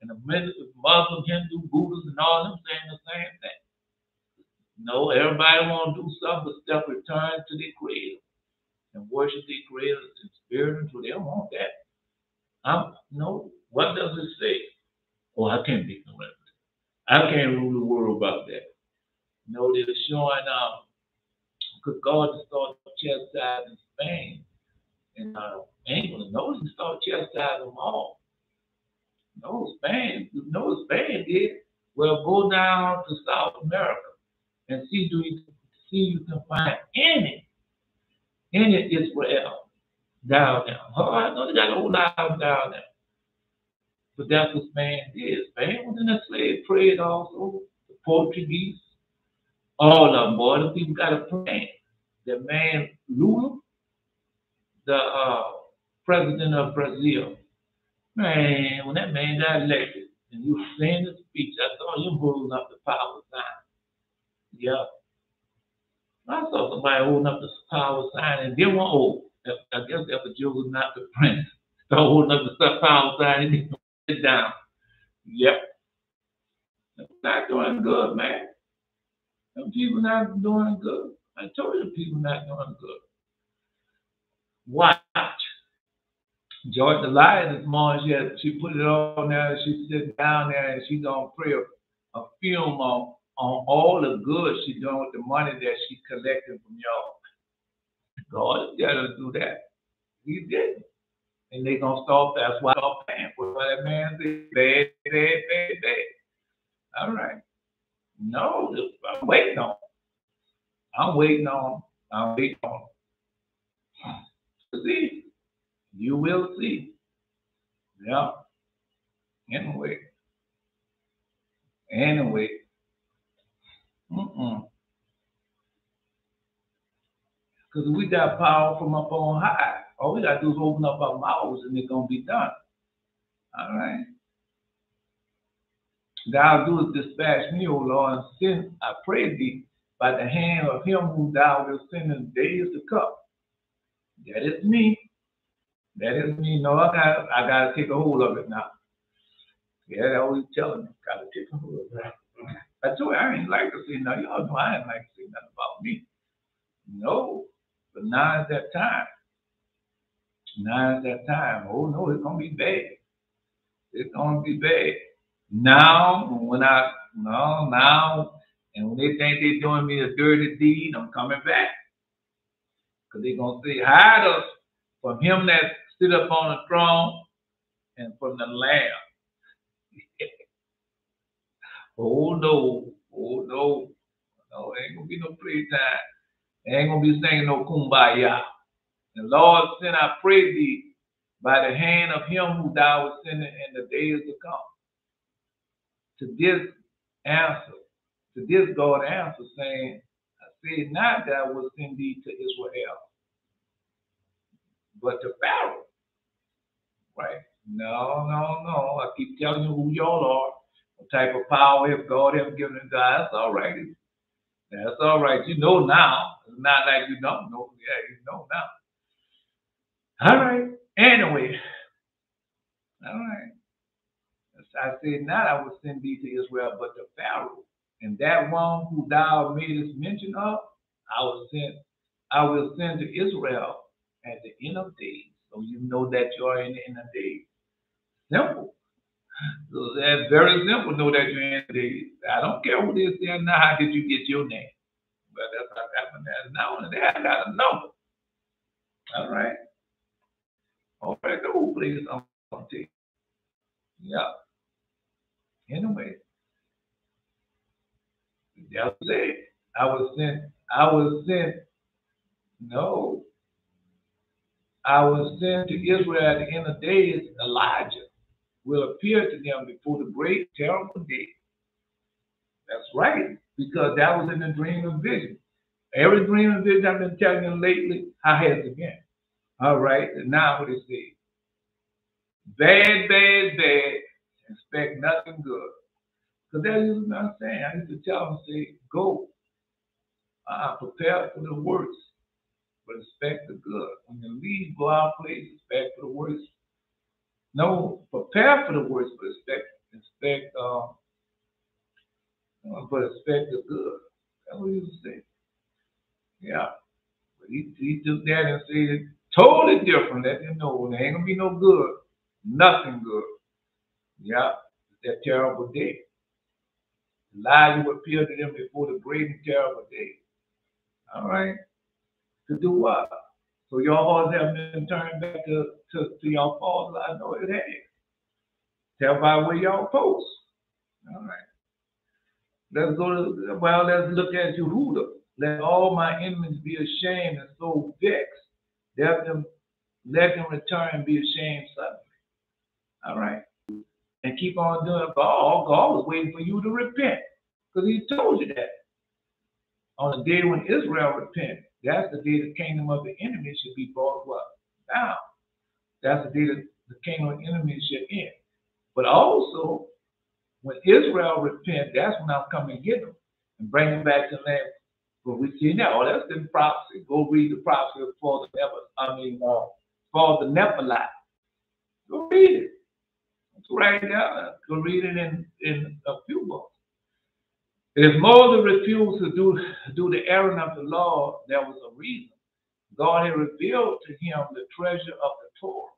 And the Muslim, Hindu, Buddhists, and all them saying the same thing. No, everybody want to do something but step return to their Creator and worship their Creator in spirit and truth. They don't want that. No. What does it say? Oh, I can't be ignorant. I can't rule the world about that. No, they're showing because God started chastising Spain and England. No, he started chastising them all. No, Spain did. Well, go down to South America and see you can find any Israel down there. Oh, I know they got a whole lot down there. But that's what Spain did. Spain was in a slave trade also. The Portuguese, all of them, boy. The people got a plan. The man Lula, the president of Brazil, man, when that man got elected, and you were saying the speech, I saw him holding up the power sign. Yeah. I saw somebody holding up the power sign, and they were old. I guess that was Joe was not the prince. Start holding up the power sign, and he it down. Yep. Not doing good, man. Some people not doing good. I told you people not doing good. Watch. George the Lion this morning, she put it on there, she sit down there and she's gonna play a film on all the good she's doing with the money that she collected from y'all. God is going to do that. He didn't. And they're going to start, that's why I'm paying for what that man said. Bad. All right. No, I'm waiting on. See, you will see. Yeah. Anyway. Because we got power from up on high. All we got to do is open up our mouths and it's going to be done. All right. Thou doest dispatch me, O Lord, and send, I pray thee, by the hand of him whom thou wilt send in days to come. That is me. No, I got to take a hold of it now. Yeah, they always telling me, got to take a hold of it. I told you I ain't like to say nothing. Y'all know I ain't like to say nothing about me. No. But now is that time. Now is that time. Oh no, it's gonna be bad. It's gonna be bad. Now, and when they think they're doing me a dirty deed, I'm coming back. Because they're gonna say, hide us from him that sit up on the throne and from the Lamb. Oh no, oh no. No, it ain't gonna be no playtime. It ain't gonna be singing no kumbaya. The Lord sent, I pray thee, by the hand of him who thou was sending in the days to come. To this God answer, saying, I said not that I will send thee to Israel, but to Pharaoh. Right? No. I keep telling you who y'all are, what type of power if God has given to God. That's all right. That's all right. You know now. It's not like you don't know. Yeah, you know now. All right. Anyway. All right. I said not I will send thee to Israel, but to Pharaoh. And that one who thou madest mention of, I will send to Israel at the end of days. So you know that you are in the end of days. Simple. So that's very simple. Know that you're in the days. I don't care who this is now. How did you get your name? But that's not happening. Now and that I got a number. All right. All right. Go please. I'm gonna take. Yeah. Anyway, that was it. I was sent. No. I was sent to Israel at the end of days. Elijah will appear to them before the great terrible day. That's right, because that was in the dream and vision. Every dream and vision I've been telling you lately, how has it been? All right, and now what it says. Bad. Expect nothing good. Because that's what I'm saying. I used to tell them, say, go. Prepare for the worst, but expect the good. When you leave, go out place, expect for the worst. No, prepare for the worst, but expect the good. That's what he was saying. Yeah. But he took that and said it totally different. Let them know there ain't gonna be no good. Nothing good. Yeah. That terrible day. Elijah will appear to them before the great and terrible day. All right. To do what? So your hearts have been turned back to your fathers. I know it has. Tell by where y'all post. All right. Let's look at Yehuda. Let all my enemies be ashamed and so vexed. Let them return and be ashamed suddenly. All right. And keep on doing it. God was waiting for you to repent. Because he told you that. On the day when Israel repented, that's the day the kingdom of the enemy should be brought up. Now, that's the day that the kingdom of the enemy should end. But also, when Israel repent, that's when I'll come and get them and bring them back to the land. But we see now, that's in prophecy. Go read the prophecy for the Nephilim. Go read it. It's right there. Go read it in a few books. If Moses refused to do the errand of the Lord, there was a reason. God had revealed to him the treasure of the Torah,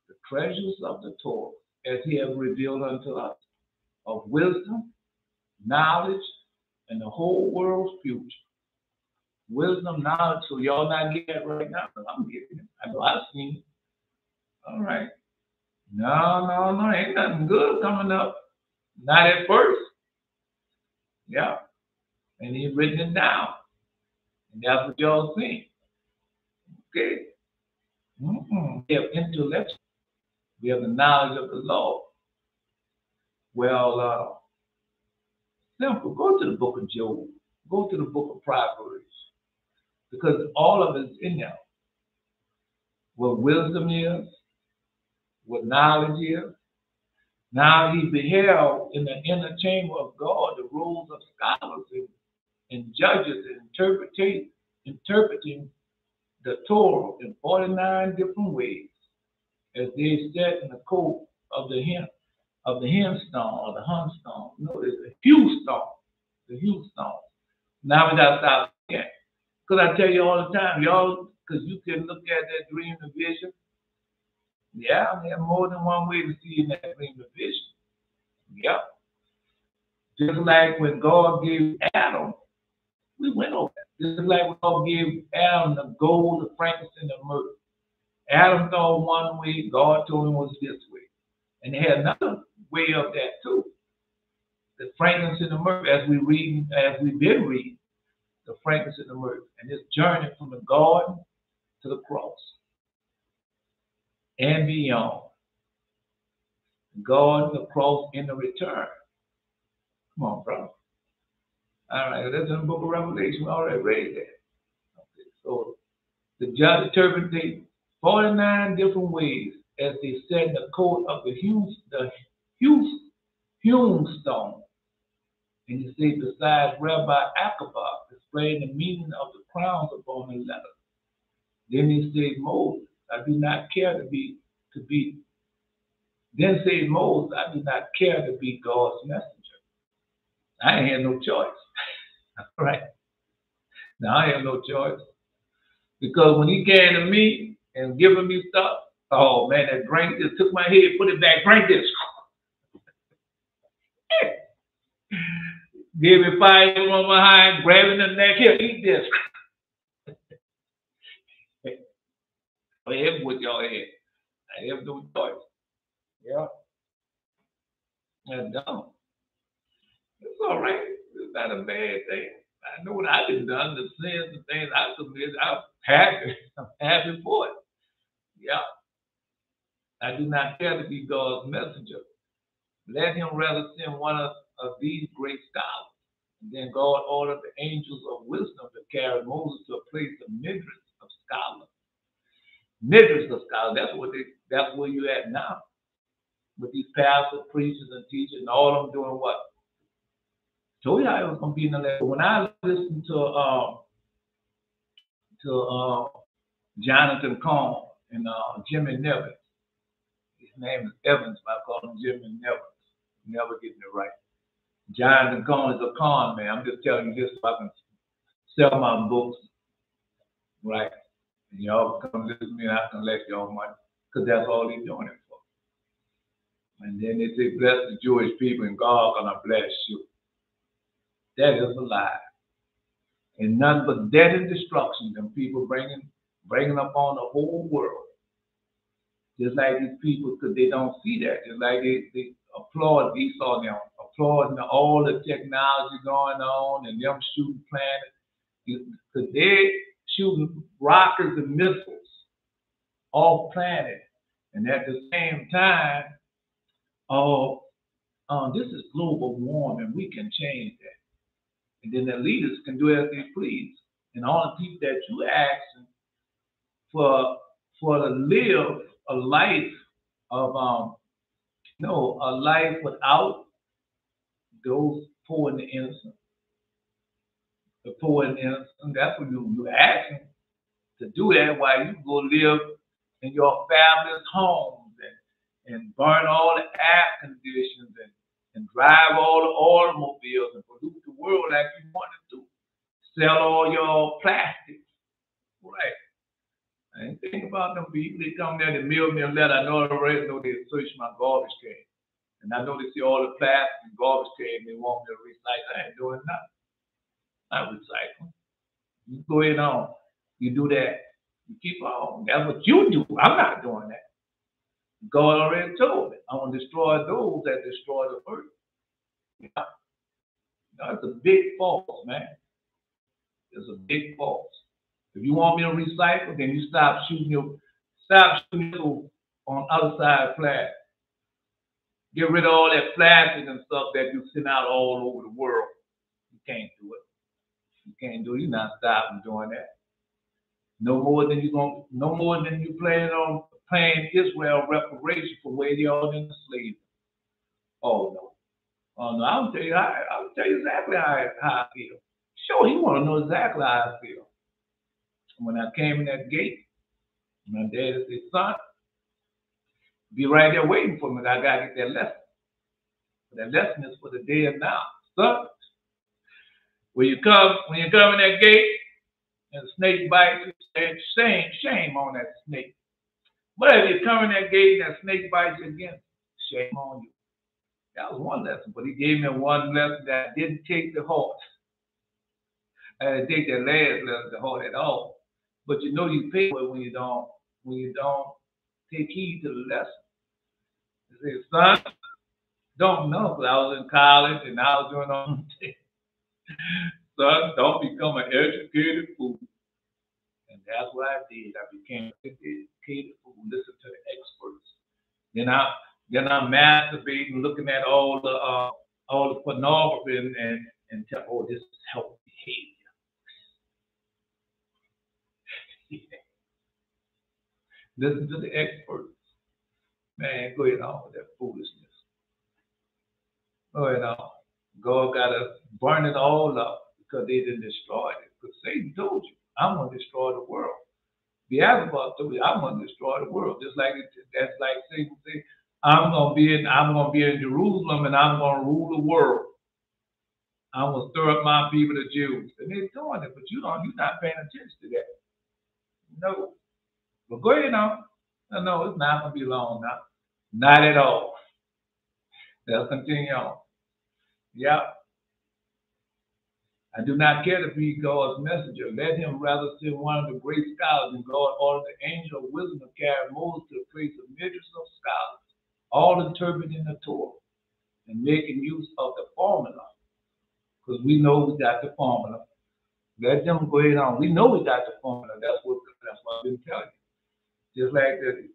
the treasures of the Torah, as he has revealed unto us, of wisdom, knowledge, and the whole world's future. Wisdom, knowledge, so y'all not getting it right now, but I'm getting it. I know I've seen it. All right. No, ain't nothing good coming up. Not at first. Yeah. And he's written it down. And that's what y'all seen. Okay. We have intellect. We have the knowledge of the Lord. Well, simple. Go to the book of Job. Go to the book of Proverbs. Because all of it is in there. What wisdom is, what knowledge is. Now he beheld in the inner chamber of God the rows of scholars and judges interpreting the Torah in 49 different ways as they sat in the court of the hem of the hemstone or the hunstone. No, it's a hew stone. The hew stone. Now we got to stop again. Because I tell you all the time, y'all, because you can look at that dream and vision. Yeah, there's more than one way to see in that dream and vision. Yeah. Just like when God gave Adam, we went over that. Just like when God gave Adam the gold, the frankincense, and the myrrh. Adam thought one way, God told him was this way. And they had another way of that too. The frankincense and the myrrh, as we've been reading, the frankincense and the myrrh. And this journey from the garden to the cross and beyond. God, the cross, and the return. Come on, brother. All right, that's in the book of Revelation. We already read that. Okay, so the judge interpreted 49 different ways as they said in the code of the hewn stone. And you see, besides Rabbi Akabah explained the meaning of the crowns upon the letter. Then he said, Moses, I do not care to be. Then said Moses, I do not care to be God's messenger. I ain't had no choice. Right? Now I have no choice. Because when he came to me and giving me stuff, oh man, that drink just took my head, put it back, drink this. Give me 5 on my behind, grabbing the neck, here, eat this. Whatever with y'all head. I have no choice. Yeah. I don't. It's all right. It's not a bad thing. I know what I've done, the sins and things I committed. I'm happy. I'm happy for it. Yeah. I do not care to be God's messenger. Let him rather send one of these great scholars. And then God ordered the angels of wisdom to carry Moses to a place of myriads of scholars. Myriads of scholars. That's where you're at now. With these pastors, preachers, and teachers, and all of them doing what? Told you how it was going to be in the last. When I listened to Jonathan Cohn and Jimmy Nevins, his name is Evans, but I call him Jimmy Nevins. Never getting it right. Jonathan Cohn is a con man. I'm just telling you this so I can sell my books, right? And y'all come listen to me and I can collect y'all money because that's all he's doing it for. And then they say, bless the Jewish people and God gonna bless you. That is a lie. And none but death and destruction and people bringing upon the whole world. Just like these people, because they don't see that. Just like they applaud Esau now, applauding all the technology going on and them shooting planets. Because they're shooting rockets and missiles off planet. And at the same time, this is global warming. We can change that. And then the leaders can do as they please. And all the people that you asking for to live a life of a life without those poor and the innocent. The poor and the innocent, that's what you're asking to do that while you go live in your fabulous homes and burn all the air conditions and drive all the automobiles and pollute the world like you want to do. Sell all your plastics. Right. I ain't think about them people. They come there and mail me a letter. I know already know they search my garbage can. And I know they see all the plastic and garbage can. They want me to recycle. I ain't doing nothing. I recycle. You go ahead on. You do that. You keep on. That's what you do. I'm not doing that. God already told me. I'm going to destroy those that destroy the earth. Yeah. That's a big false, man. It's a big false. If you want me to recycle, then you stop shooting on other side of plastic. Get rid of all that plastic and stuff that you send out all over the world. You can't do it. You can't do it. You're not stopping doing that. No more than you plan on paying Israel reparation for where they are in the slavery. Oh no. Oh no, I'll tell you exactly how I feel. Sure, you want to know exactly how I feel. When I came in that gate, my dad said, son, be right there waiting for me. I got to get that lesson. The lesson is for the day and now. Son, when you come in that gate and the snake bites you, shame on that snake. But if you come in that gate and that snake bites you again, shame on you. That was one lesson, but he gave me one lesson that I didn't take the horse. I didn't take that last lesson, the horse at all. But you know you pay for it when you don't take heed to the lesson. You say, son, don't know, because I was in college and I was doing all things. Son, don't become an educated fool. And that's what I did. I became an educated fool, listen to the experts. Then I'm masturbating, looking at all the pornography and tell, oh, this is healthy behavior. Listen to the experts. Man, go ahead on with that foolishness. Go ahead on. God got to burn it all up because they didn't destroy it. Because Satan told you, I'm going to destroy the world. Beelzebub told you, I'm going to destroy the world. Just like that's like Satan said, I'm going to be in Jerusalem and I'm going to rule the world. I'm going to stir up my people, the Jews. And they're doing it, but you're not paying attention to that. No. But go ahead now. No, it's not going to be long now. Not at all. Let's continue on. Yeah. I do not care to be God's messenger. Let him rather send one of the great scholars, and God ordered the angel of wisdom to carry Moses to the place of myriads of scholars, all interpreting the Torah and making use of the formula. Because we know we got the formula. Let them go ahead on. We know we got the formula. That's what I've been telling you. Just like the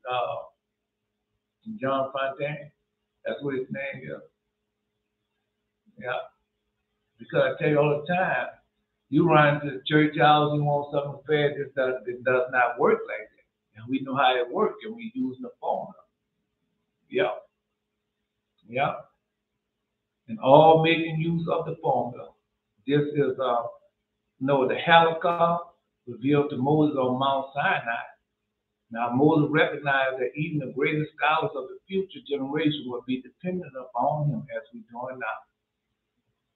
John Fontaine. That's what his name is. Yeah. Because I tell you all the time, you run to the church house, you want something fair, it does not work like that. And we know how it works, and we use the formula. Yeah. Yeah. And all making use of the formula. This is the Hagar revealed to Moses on Mount Sinai. Now Moses recognized that even the greatest scholars of the future generation would be dependent upon him as we doing now.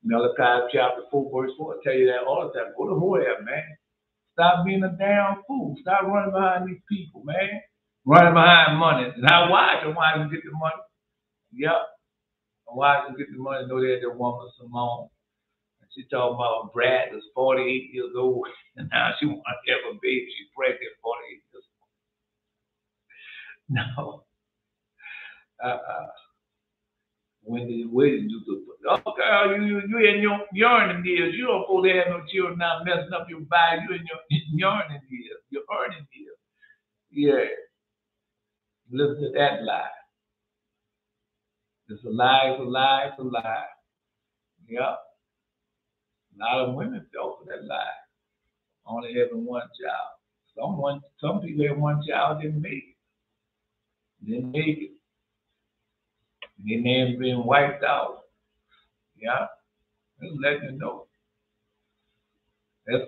Malachi chapter 4, verse 4, I tell you that all the time. Go to Horeb, man. Stop being a damn fool. Stop running behind these people, man. Running behind money. Now why can get the money? Yep. And why can get the money? Know that the woman Simone. And she talking about Brad was 48 years old, and now she wants to have a baby. She's pregnant at 48 years old. No. When the way you do oh girl, you in your yearning years. You don't supposed to have no children now messing up your body. You in your yearning years, your earning years. Yeah. Listen to that lie. It's a lie, it's a lie, it's a lie. Yeah. A lot of women fell for that lie. Only having one child. Some people have one child, didn't make it. Didn't make it. Their name's been wiped out. Yeah? Just letting you know. Let's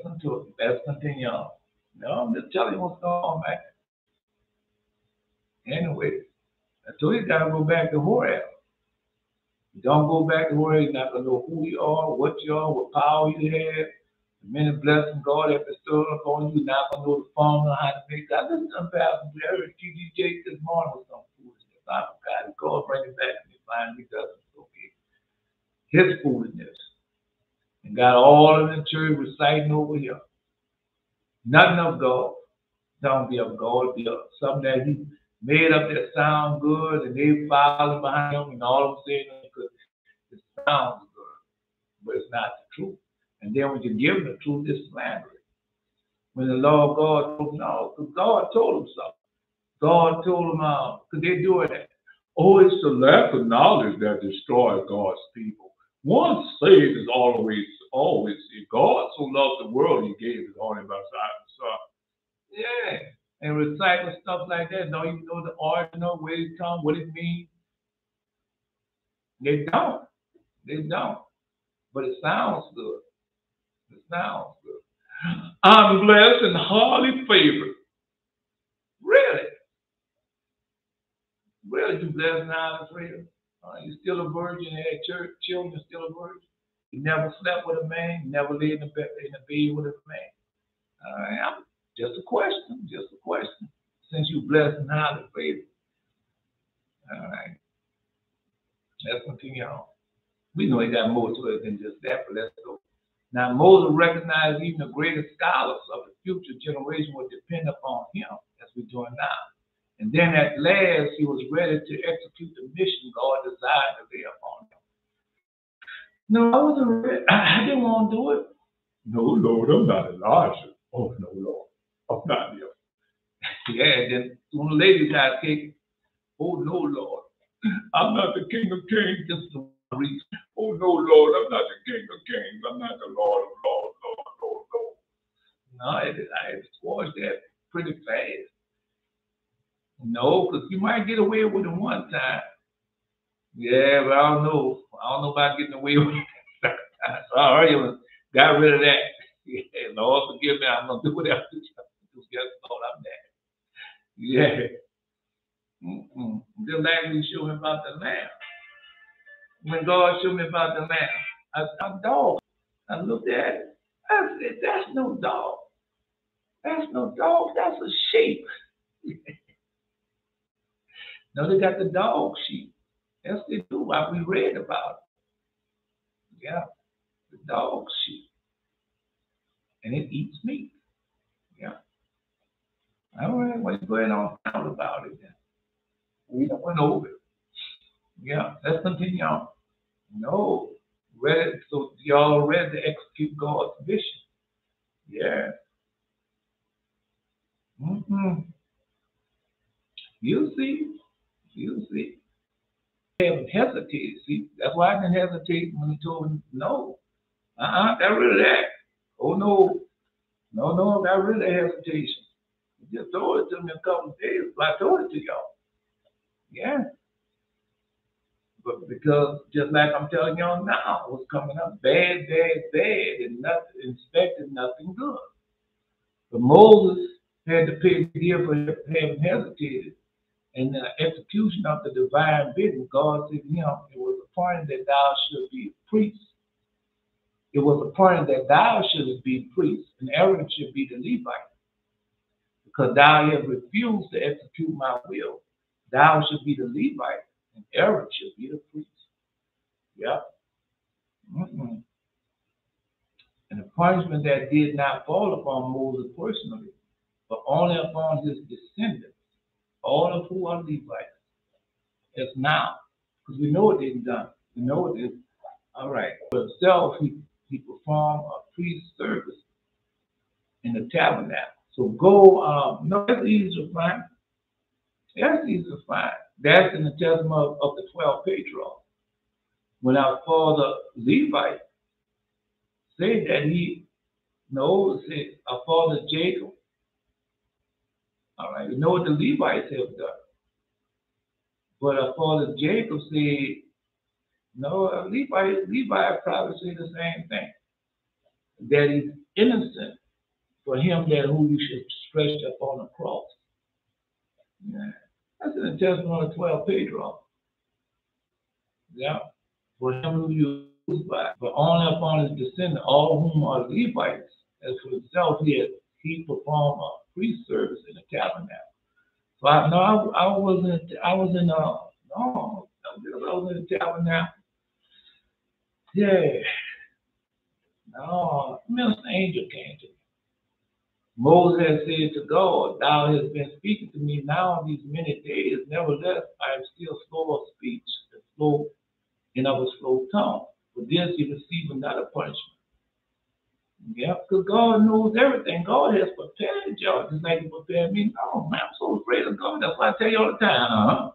continue on. No, I'm just telling you what's going on, man. Anyway, I told you gotta go back to Horeb. You don't go back to Horeb, you're not gonna know who you are, what you are, what power you have, the many blessings God has bestowed upon you. You're not gonna know the formula, how to make it. I listened to Pastor Jerry TDJ this morning with some foolishness. I forgot. God bring it back to me finally. Does it. Okay. His foolishness. And got all in the church reciting over here. Nothing of God. Don't be of God. Be of something that he made up that sound good and they follow behind him and all of them saying because it sounds good. But it's not the truth. And then when you give them the truth, it's slandering. When the Lord God told them, no, because God told them something. God told them, because they're doing that. Oh, it's the lack of knowledge that destroys God's people. Once saved is always. God so loved the world, he gave his only begotten Son. Yeah. And reciting stuff like that. Don't even know the origin of where it comes, what it means. They don't. But it sounds good. I'm blessed and highly favored. Really? Really, you blessed and highly favored? You still a virgin, had church children, still a virgin. You never slept with a man, you never laid in the bed with a man. Just a question, just a question. Since you blessed and highly favored. All right. Let's continue on. We know he got more to it than just that, but let's go. Now, Moses recognized even the greatest scholars of the future generation would depend upon him, as we're doing now. And then at last, he was ready to execute the mission God desired to lay upon him. No, I wasn't ready. I didn't want to do it. No, Lord, I'm not Elijah. Oh, no, Lord, I'm not him. Yeah, then when the lady got kicked, oh, no, Lord, I'm not the King of Kings. This is the reason. Oh, no, Lord, I'm not the King of Kings. I'm not the Lord of Lords, Lord. No, I squashed that pretty fast. No, because you might get away with it one time. Yeah, but I don't know. I don't know about getting away with it second time. So I already got rid of that. Yeah, Lord, forgive me. I'm going to do whatever. Just Lord, I'm that. Yeah. Just like he showed me about the lamb. When God showed me about the lamb, a dog. I looked at it. I said, that's no dog. That's no dog. That's a sheep. No, they got the dog sheep. Yes, they do. We read about it. Yeah, the dog sheep. And it eats meat. Yeah. All right, well, go ahead on out about it then. We don't went over it. Yeah, let's continue on. No. Ready, so y'all ready to execute God's mission. Yeah. You see. They haven't hesitated. See, that's why I didn't hesitate when he told me no. Got rid of that. Oh no. No, got rid of that hesitation. He just told it to me a couple of days, but I told it to y'all. Yeah. But because just like I'm telling y'all now, what's coming up bad, and nothing expected nothing good. But Moses had to pay the deal for having hesitated. And the execution of the divine bidding, God said to him, it was appointed that thou should be a priest. It was appointed that thou shouldst be a priest, and Aaron should be the Levite. Because thou hast refused to execute my will, thou should be the Levite, and Aaron should be the priest. Yeah. And the punishment that did not fall upon Moses personally, but only upon his descendants, all of who are Levites. As now, because we know it didn't done. We know it is. All right. For himself, he performed a priest service in the tabernacle. So go, no, that's easy to find. That's easy to find. That's in the testament of the 12 patriarchs. When our father Levi said that said our father Jacob. All right, we know what the Levites have done. But our father Jacob said, no, Levi probably said the same thing. That he's innocent for him that who you should stretch upon the cross. Yeah. That's in the testament of the 12 patriarchs. Yeah. For him who you use by, but only upon his descendants, all whom are Levites. As for himself, he performed a priest service in the tabernacle. So I was in the tabernacle. Yeah. No, minister angel came to me. Moses had said to God, thou hast been speaking to me now these many days. Nevertheless, I am still slow of speech and of a slow tongue. For this you receive another punishment. Yeah, because God knows everything. God has prepared y'all just like he prepared me. Oh man, I'm so afraid of God. That's why I tell you all the time.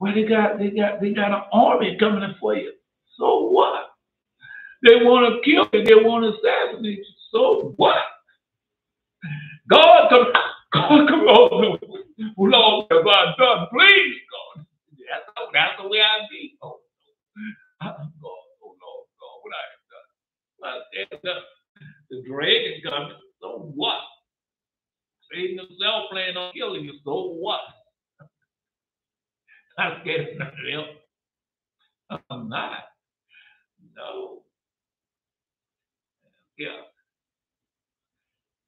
Well, they got an army coming in for you. So what? They want to kill you. They want to assassinate you. So what? God, come on. Lord, have I done? Please, God. That's the way I be. Oh, God, Lord, God, what I have done. The dragon coming. So what? Satan himself planning on killing you. So what? I'm scared of none of them. I'm not. No. Yeah.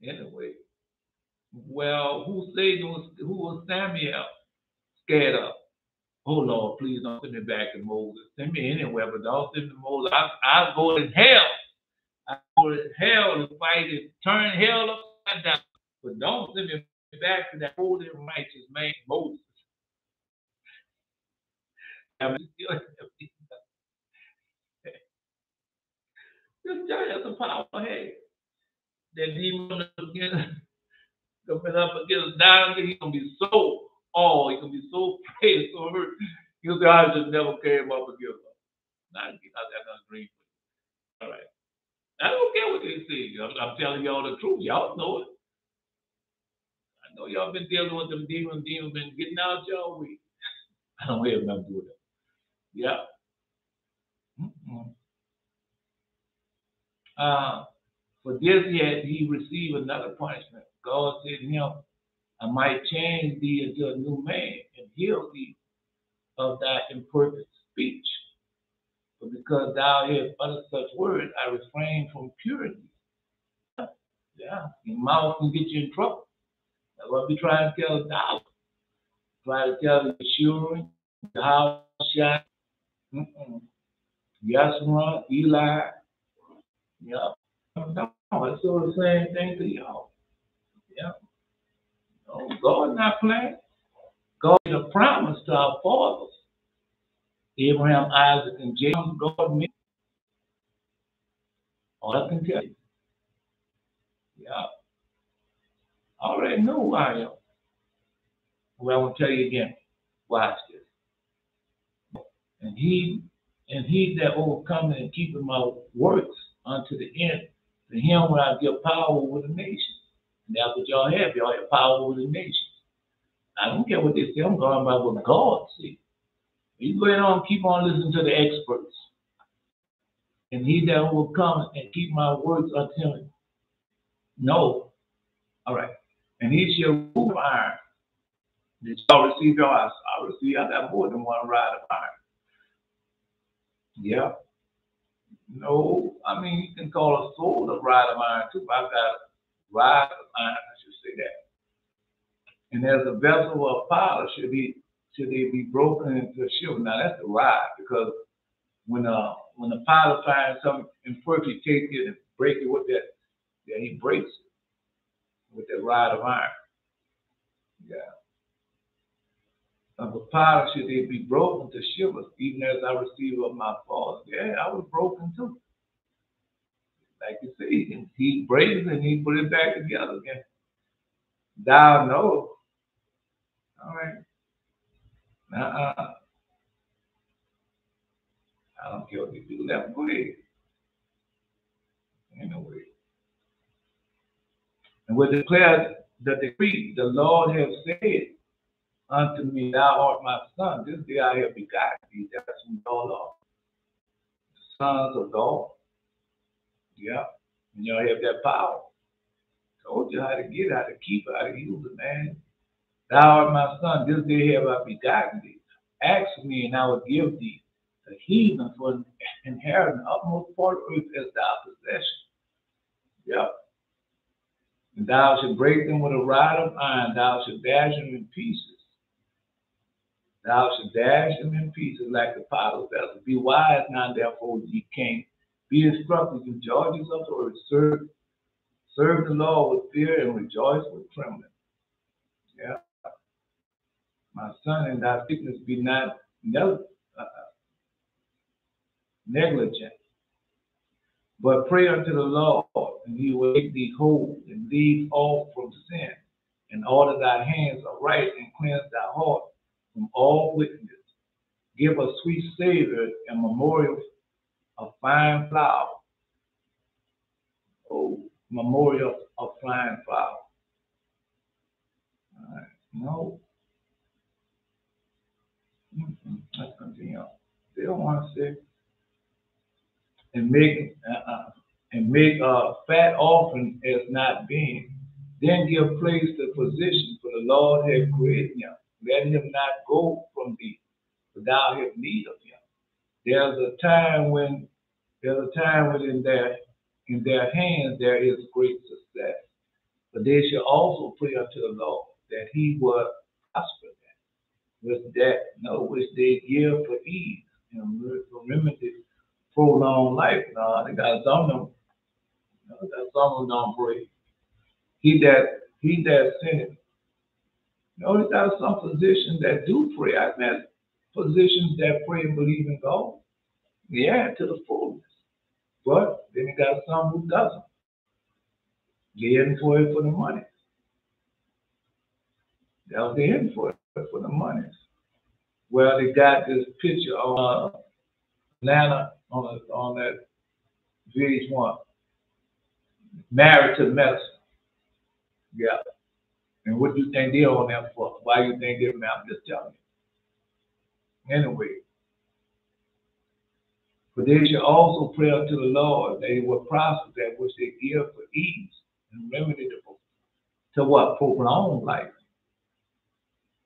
Anyway. Well, who was Samuel scared of? Oh Lord, please don't send me back to Moses. Send me anywhere, but don't send me to Moses. I'll go to hell. I'll go to hell to fight and turn hell upside down. But don't send me back to that holy and righteous man, Moses. I mean, this guy has a power head. That demon coming up against down, he's gonna be so he's gonna be so afraid, so hurt. He'll say, I just never came up against him. Not that's not green. All right. I don't care what they say. I'm telling y'all the truth. Y'all know it. I know y'all been dealing with them demons been getting out y'all way. I don't have nothing to do with it. Yeah. Mm-hmm. For this yet he received another punishment. God said to him, I might change thee into a new man and heal thee of thy imperfect speech. But because thou hast uttered such words, I refrain from purity. Yeah, your mouth can get you in trouble. That's what we try to tell thou. Try to tell the children, the house shot. Yes, run, Eli. Yeah. No, it's still the same thing to y'all. Yeah. No, God not playing. God made a promise to our fathers. Abraham, Isaac, and Jacob, God made. All I can tell you. Yeah. I already know who I am. Well, I will tell you again. Watch this. And he that overcometh and keepeth my works unto the end, to him will I give power over the nations. And that's what y'all have. Y'all have power over the nations. I don't care what they say. I'm going by what God says. You go ahead on, keep on listening to the experts. And he that will come and keep my words unto him. No. All right. And he shall rule iron. Did y'all receive your house? I receive. I got more than one rod of iron. Yeah. No. I mean, you can call a sword a rod of iron too. I've got a rod of iron. I should say that. And there's a vessel of powder should they be broken into a shield. Now that's the rod, because when the powder finds something imperfect, he takes it and break it with that. Yeah, he breaks it with that rod of iron. Yeah. Of the powder should they be broken to shivers, even as I receive of my father. Yeah, I was broken too. Like you see, he breaks it and he put it back together again. Thou know. All right. I don't care what you do. Let them go ahead. Anyway. And will declare the decree, the Lord has said unto me, thou art my son. This day I have begotten thee. That's who y'all are. The sons of God. Yeah. And y'all have that power. Told you how to get, how to keep, how to use it, man. Thou art my son. This day have I begotten thee. Ask me, and I will give thee the heathen for inheritance, the utmost part of earth as thy possession. Yep. And thou shalt break them with a rod of iron. Thou shalt dash them in pieces. Thou shalt dash them in pieces like the potter's vessel. Be wise now, therefore, ye king. Be instructed in judges of the earth. Serve the Lord with fear and rejoice with trembling. Yeah. My son, and thy sickness be not negligent, but pray unto the Lord, and he will make thee whole and lead off from sin, and order thy hands aright, and cleanse thy heart from all wickedness. Give a sweet savor and memorial of fine flour. Oh, memorial of fine flour. All right. No. Let's continue. They don't want to say. And make a fat offering as not being. Then give place to position, for the Lord hath created him. Let him not go from thee. but thou hast need of him. There's a time when in their hands there is great success. But they shall also pray unto the Lord that he would prosper them, which they give for ease and remedy prolonged life. No, they got some of them. Don't pray. He that sinneth. No, they got some physicians that do pray. I've met physicians that pray and believe in God. Yeah, to the fullness. But then you got some who doesn't. They're in for it for the money. They're in for it for the money. Well, they got this picture on Atlanta on that VH1. Married to medicine. Yeah. And what do you think they're on that for? Why do you think they're married? I'm just telling you. Anyway. But they shall also pray unto the Lord that he will prosper that which they give for ease and remedy to what? Prolonged life.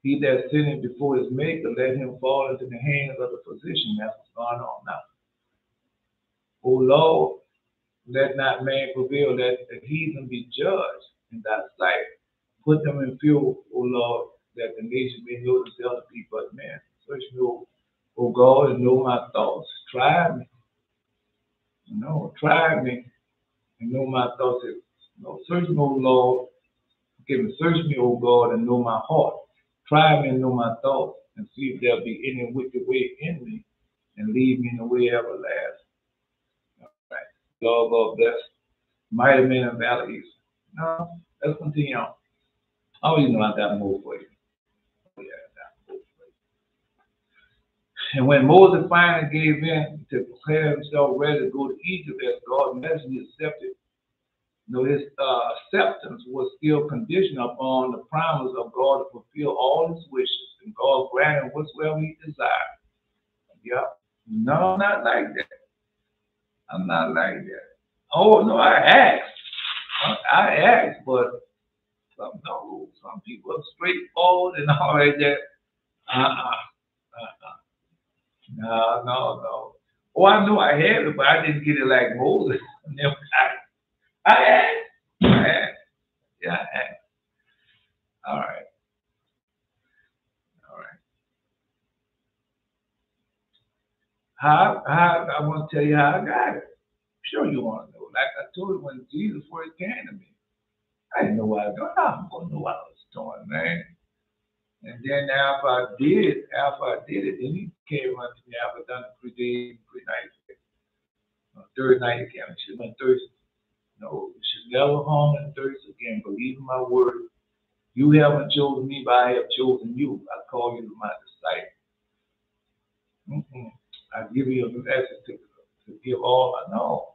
He that sinneth before his maker, let him fall into the hands of the physician. That's what's going on now. O Lord, let not man prevail, let the heathen be judged in thy sight. Put them in fear, O Lord, that the nation may know themselves to be but men. Search me, O God, and know my thoughts. Try me. Try me and know my thoughts. Search me, O Lord. Forgive me. Search me, O God, and know my heart. Try me and know my thoughts, and see if there be any wicked way in me, and lead me in the way everlasting. All right. Lord, God bless. Mighty men and valleys. No, let's continue on. Oh, you know I got more for you. Oh, yeah, I got more for you. And when Moses finally gave in to declare himself ready to go to Egypt as God's messenger accepted, his acceptance was still conditioned upon the promise of God to fulfill all his wishes, and God granted whatsoever he desired. Yeah. No, I'm not like that. I'm not like that. Oh, no, I asked, but some people are straightforward and all like that. No. Oh, I know I had it, but I didn't get it like Moses. I asked. Yeah, I asked. All right. I want to tell you how I got it. Sure you want to know. Like I told you when Jesus first came to me, I didn't know what I was doing. I'm going to know what I was doing, man. And then after I did it, then he came unto me after done it 3 days, 3 nights. Third night he came. She went thirsty. No, you should never hunger and thirst again. Believe in my word. You haven't chosen me, but I have chosen you. I call you my disciple. I give you a message to give all I know.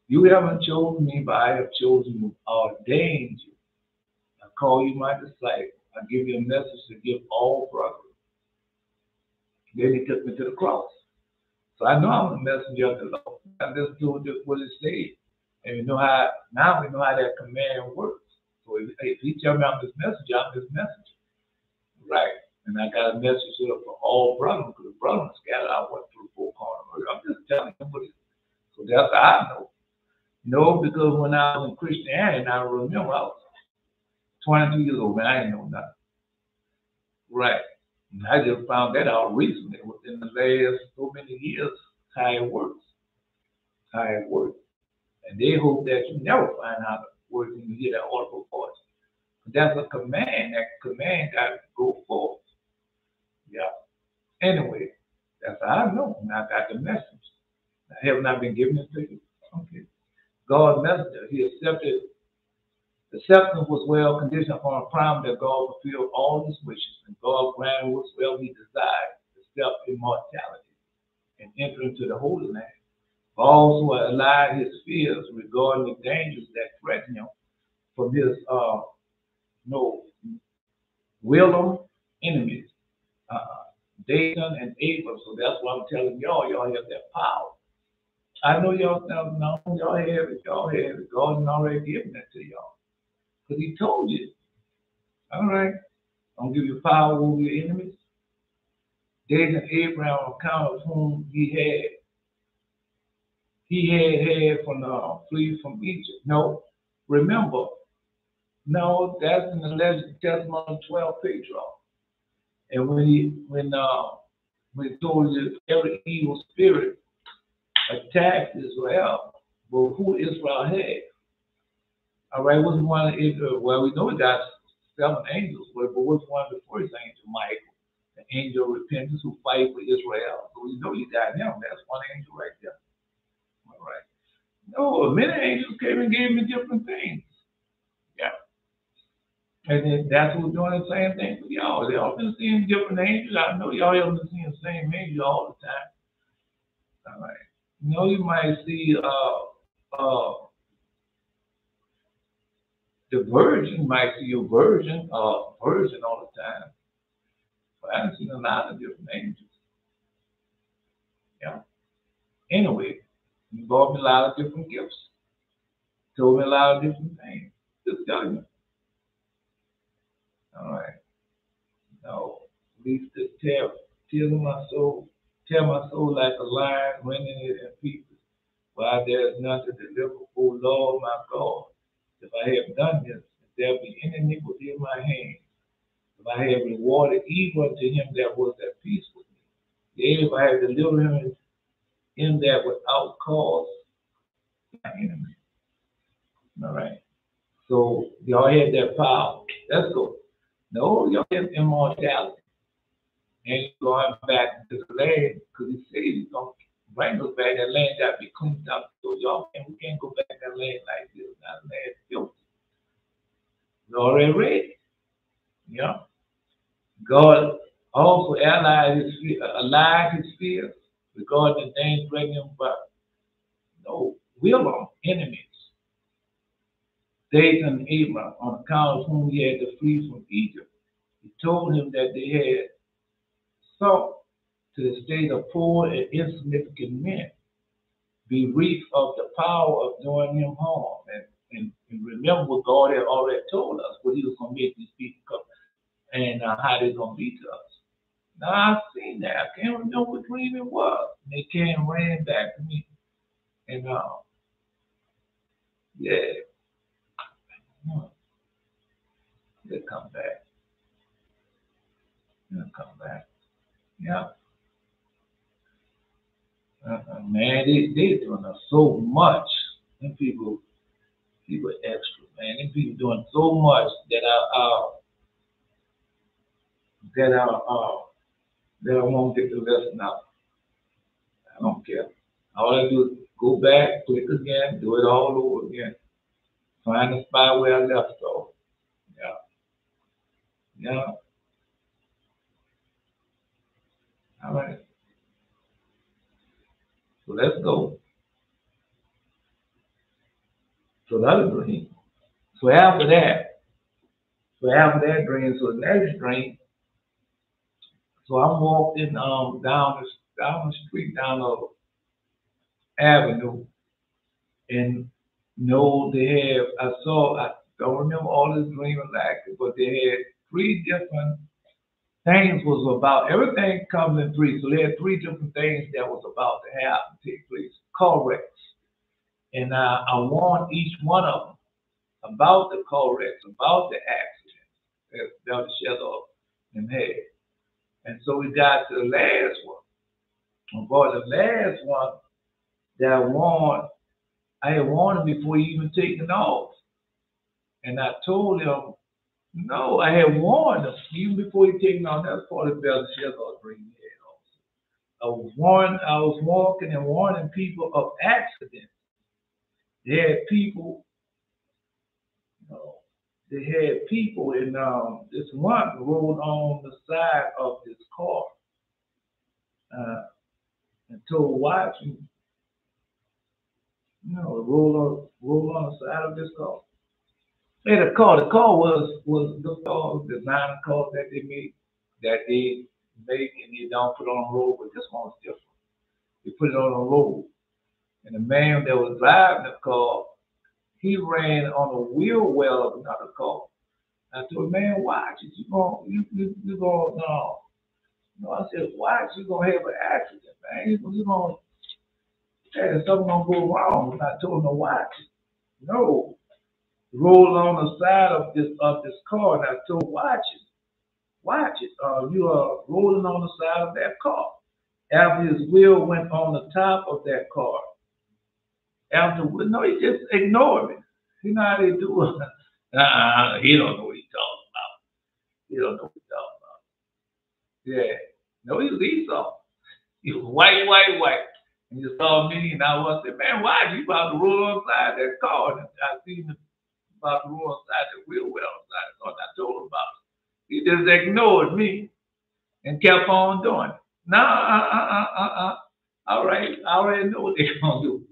You haven't chosen me, but I have chosen you, ordained you. I call you my disciple. I give you a message to give all brothers. Then he took me to the cross. So I know I'm a messenger of the Lord. I just do what it says. And now we know how that command works. So if he tells me I'm his messenger, I'm his messenger. Right. And I got a message here for all brothers, because the brothers scattered out what through 4 corners. I'm just telling them what it is. So that's how I know. No, because when I was in Christianity, I remember I was 22 years old, man, I didn't know nothing. Right. And I just found that out recently, within the last so many years, how it works. And they hope that you never find out it works when you hear that audible voice. But that's a command. That command got to go forth. Yeah. Anyway, that's how I know. And I got the message. Have not been given it to you? Okay. God's messenger, he accepted. The acceptance was well conditioned upon a promise that God fulfilled all his wishes, and God granted whatsoever he desired, except immortality, and enter into the Holy Land. Also allied his fears regarding the dangers that threaten him from his Willem enemies, Dathan and Abram. So that's why I'm telling y'all have that power. I know y'all have it. God has already given that to y'all. Because he told you. All right. I'm going to give you power over your enemies. dating Abraham on account of whom he had from flee from Egypt. No, remember, no, that's in the legend testimony 12 patriarch. And when he told you every evil spirit attacked Israel, well, who Israel had? All right, what's one of Israel? Well, we know it got 7 angels, but what's one of the first angel? Michael, the angel of repentance who fight for Israel. So we know you got him. That's one angel right there. All right. No, many angels came and gave me different things. Yeah. And then that's who's doing the same thing for y'all. They all been seeing different angels. I know y'all haven't been seeing the same angel all the time. All right. You know, you might see the virgin, might see your virgin all the time. But I've seen a lot of different angels. Yeah. Anyway, you brought me a lot of different gifts. Told me a lot of different things. Just telling you. All right. No. At least to tear my soul like a lion, rending it in pieces. While there is none to deliver, O Lord my God. If I have done this, if there be any iniquity in my hand, if I have rewarded evil to him that was at peace with me, yea, if I have delivered him in that without cause, my enemy. All right. So y'all had that power. Let's go. No, y'all have immortality. And going back to the land, because he said he's going to bring us back. That land got to be cleaned up. So y'all we can't go back to that land like this. That land is filthy. It's already ready. Yeah. God also allied his fears regarding the things bringing him back. No, will enemies. David and Abraham, on account of whom he had to flee from Egypt. He told him that they had sunk to the state of poor and insignificant men, bereft of the power of doing him harm. And remember what God had already told us, what he was going to make these people come and how they're going to be to us. Now, I've seen that. I can't remember what dream it was. They came and ran back to me. And, yeah, they'll come back. They'll come back. Yeah. Man, they're doing so much. And people extra, man. And people doing so much that I won't get the lesson out. I don't care. All I do is go back, click again, do it all over again. Find the spot where I left off. Yeah. Yeah. All right. So let's go. So the other dream. So after that dream, so the next dream, so I'm walking down the street, down the avenue, and I don't remember all this dream exactly, but they had 3 different things was about, everything comes in 3. So they had 3 different things that was about to happen, take place, corrects. And I warned each one of them about the corrects, about the accident that the shadow and had. And so we got to the last one. And for the last one that I had warned him before he even taken off. And I told him, no, I had warned him even before he taken off. That's part of the shadow dream he had also. I was walking and warning people of accidents. They had people, and this one rode on the side of this car and told watching, roll on the side of this car. And the car was the designer car that they make and they don't put on the road, but this one was different. They put it on the road. And the man that was driving the car, he ran on a wheel well of another car. I told him, man, watch it. You going You know, I said, watch, you're going to have an accident, man. You're going to, something going to go wrong. And I told him to watch it. No. Roll on the side of this car, and I told him, watch it. Watch it. You are rolling on the side of that car. After his wheel went on the top of that car. No, he just ignored me. You know how they do it. He don't know what he's talking about. He don't know what he's talking about. Yeah. No, he was Esau. He was white. And you saw me, and I was saying, man, why you about to roll on the side of that car? And I seen him about to roll on the side of the wheel well on the side of the car, and I told him about it. He just ignored me and kept on doing it. All right, I already know what they're going to do.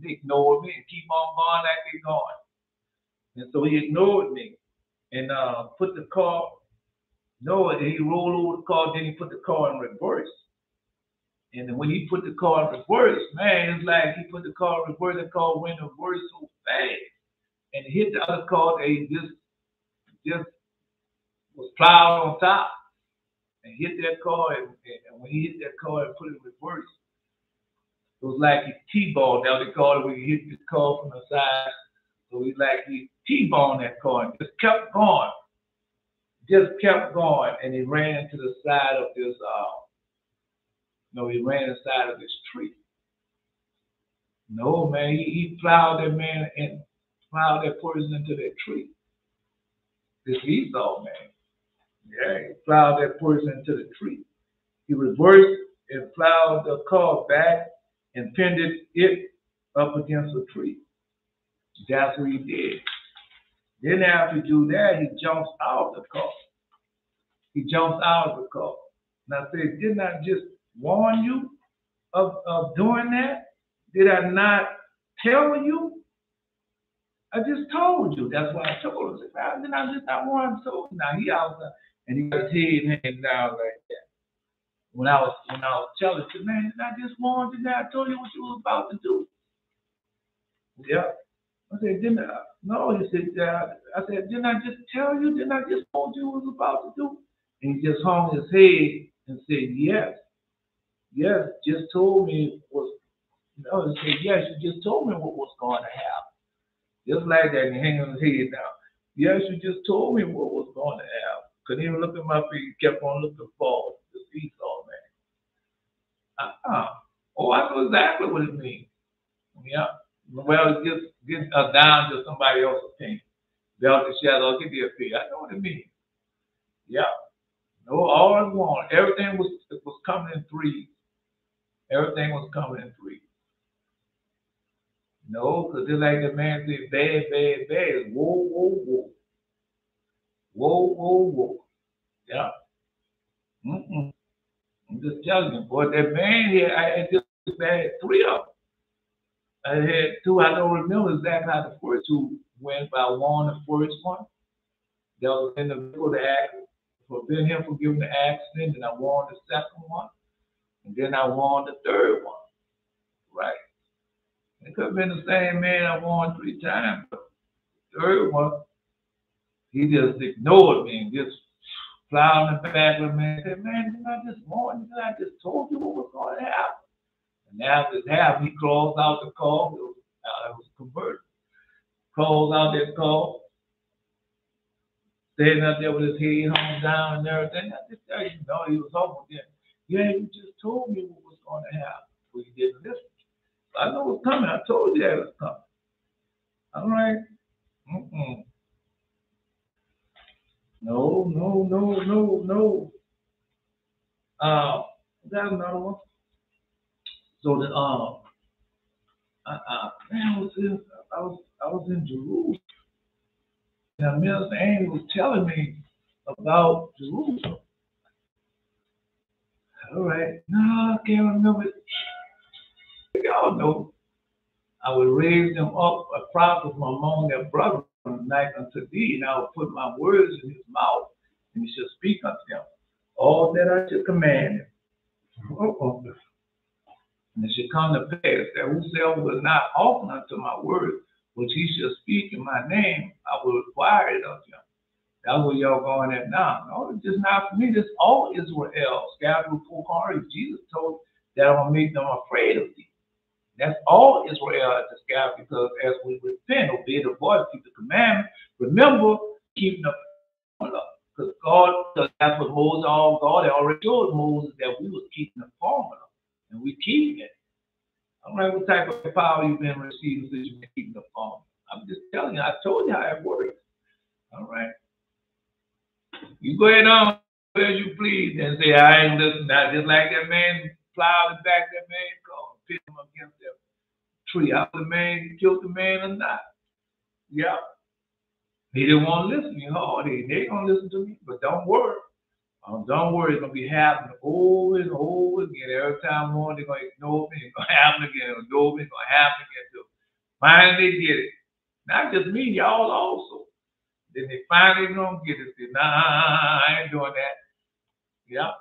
They ignored me and keep on going like they're going. And so he ignored me and put the car, he rolled over the car, then he put the car in reverse. And then when he put the car in reverse, man, it's like he put the car in reverse, the car went in reverse so fast. And hit the other car that he just was plowed on top. And hit that car, and when he hit that car and put it in reverse, it was like he T-boned. Now they call it when you hit the car from the side. So he's like he T-boned that car and just kept going. And he ran into the side of this, he ran inside of this tree. No, man, he plowed that man and plowed that person into that tree. This Esau, man. Yeah, he plowed that person into the tree. He reversed and plowed the car back and pinned it up against a tree. That's what he did. Then after he do that, he jumps out of the car. And I said, didn't I just warn you of doing that? Did I not tell you? I just told you. That's why I told him. Then I just not warn him. So now he outside. And he got his head hanging down like that. When I was telling him, man, I just warned you that I told you what you was about to do. Yeah. I said, didn't I? No, he said, I said, didn't I just tell you? Didn't I just told you what you was about to do? And he just hung his head and said, yes. Yes, just told me was, he said, yes, you just told me what was going to happen. Just like that, and he hanging his head down. Yes, you just told me what was going to happen. Couldn't even look at my feet, kept on looking forward. This Esau, man. Oh, I know exactly what it means. Yeah. Well, just get down to somebody else's opinion. Belt the shadow, give you a fee. I know what it means. Yeah. No, all I want. Everything was coming in threes. Everything was coming in threes. No, because it's like the man said, bad. Whoa. Whoa. Yeah. I'm just telling you, boy, that man here, I had three of them. I had two, I don't remember exactly how the first two went, but I won the first one. That was in the middle of the accident. Forbid him from giving the accident, and I won the second one. And then I won the third one. Right. It could have been the same man I won 3 times, but the third one, he just ignored me and just plowed in the back of me and said, man, didn't I just warn you? I just told you what was going to happen. And after it happened, he closed out the car. It was converted. Closed out that car. Standing up there with his head hung down and everything. I just tell you, he was over there. Yeah, you just told me what was going to happen. Well, you didn't listen. I know what's coming. I told you that it was coming. All right. No. That's another one. So the I was in Jerusalem. And Minister Amy was telling me about Jerusalem. All right. No, I can't remember. Y'all know I would raise them up a prophet from among their brethren like unto thee, and I would put my words in his mouth, and he shall speak unto them all that I should command him. And it shall come to pass that whosoever will not hearken unto my word, which he shall speak in my name, I will require it of him. That's where y'all going at now. No, it's just not for me. This all Israel scattered with full heart. Jesus told that I'm gonna make them afraid of thee. That's all Israel at the scatter because as we repent, obey the voice, keep the commandment, remember keeping the formula. Because that's what Moses, God had already told Moses that we was keeping the formula. And we keeping it. I'm like, what type of power you've been receiving since you've been keeping the formula? I'm just telling you, I told you how it works. All right. You go ahead on as you please and say, I ain't listening. Not just like that man plowed it back, that man called, pit him against that tree. How the man killed the man or not? Yeah. He didn't want to listen. You know, they ain't gonna listen to me. But don't worry. Don't worry, it's gonna be happening over and over again. Every time one, they're gonna ignore me, it's gonna happen again, ignore me, it's gonna happen again too. Finally they get it. Not just me, y'all also. Then they finally gonna get it. Say, nah, I ain't doing that. Yeah.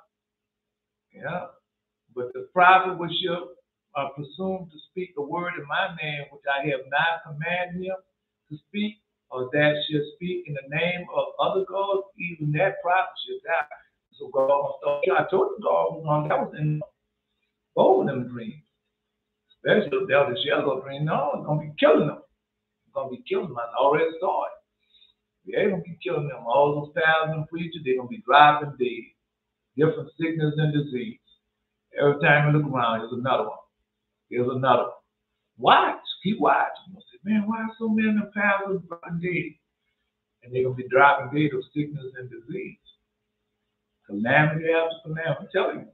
Yeah. But the prophet was presumed to speak a word in my name, which I have not commanded him to speak, or that should speak in the name of other gods, even that prophet should die. So God, I told the God that was in both of them dreams. Especially the elder Shell dream. No, it's gonna be killing them. It's gonna be killing them. I already saw it. They're gonna be killing them. All those thousand preachers, they're gonna be dropping dead. Different sickness and disease. Every time you look around, there's another one. There's another one. Watch, keep watching. You say, man, why are so many of the pastors dropping dead? And they're gonna be dropping dead of sickness and disease. Calamity after calamity, I'm telling you.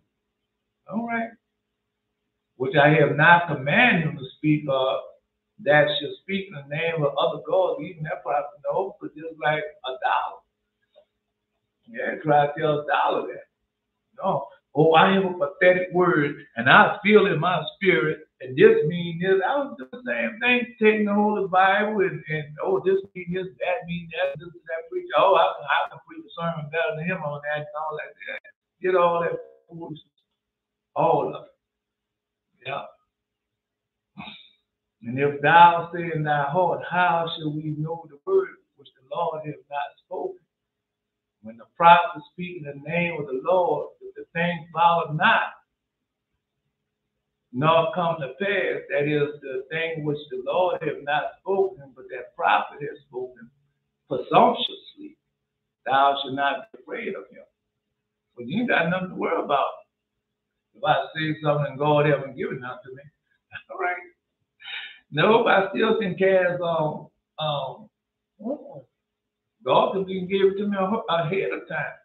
All right. Which I have not commanded him to speak of, that should speak in the name of other gods, even that prophet knows, but just like $1. Yeah, try to tell $1 that. No. Oh, I have a pathetic word, and I feel in my spirit, and this means this. I was doing the same thing, taking the Holy Bible, and oh, this means this, that means that, this is that preacher. Oh, I can preach a sermon better than him on that, and all that. Get all that foolishness. All of it. Yeah. And if thou say in thy heart, how shall we know the word which the Lord has not spoken? When the prophet speak in the name of the Lord, if the thing follow not, nor come to pass, that is the thing which the Lord has not spoken, but that prophet has spoken presumptuously, thou shalt not be afraid of him. But you ain't got nothing to worry about. If I say something, God haven't given nothing to me. All right. No, I still can cast God can give it to me ahead of time.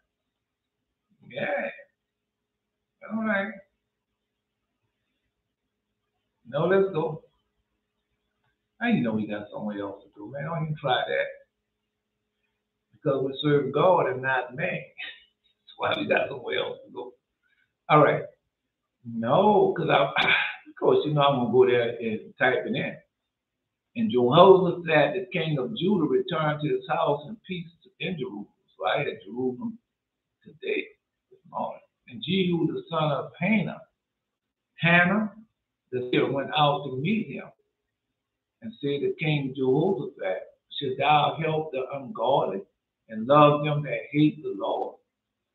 Yeah. All right. No, let's go. I know we got somewhere else to do, man. Don't even try that. Because we serve God and not man. That's why we got somewhere else to go. All right. No, because of course, you know, I'm going to go there and type it in. And Jehoshaphat, the king of Judah, returned to his house in peace in Jerusalem. So I at Jerusalem today, this morning. And Jehu, the son of Hannah, the seer, went out to meet him and said to King Jehoshaphat, should thou help the ungodly and love them that hate the Lord?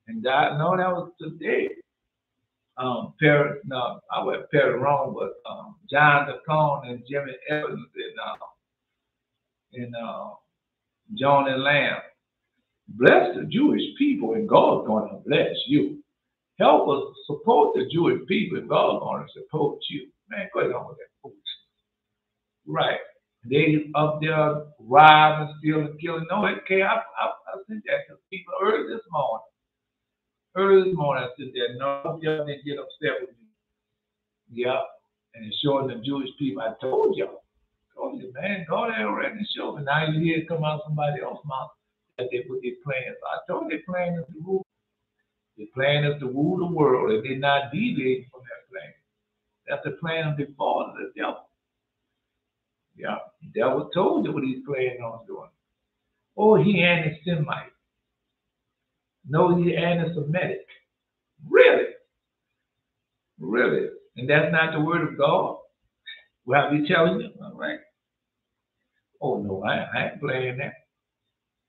And God, no, that was today. I went Perry wrong, but John the Cone and Jimmy Evans and John and Lamb. Bless the Jewish people, and God's going to bless you. Help us support the Jewish people, and God's going to support you. Man, go ahead on with that foolishness. Right. They up there robbing, stealing, killing. No, okay, I sent that to people early this morning. I said that. No, y'all didn't get upset with me. Yeah. And it's showing the Jewish people. I told y'all. Man, God ain't already showed me. Now you hear it come out somebody else's mouth that they put their plans. I told their plan is to rule. Their plan is to rule the world. They did not deviate from that plan. That's the plan of the father, the devil. Yeah, the devil told you what he's planning on doing. Oh, he anti-Semite. No, he anti-Semitic. Really? Really? And that's not the word of God? Well, I'll be telling you, all right? Oh, no, I ain't playing that.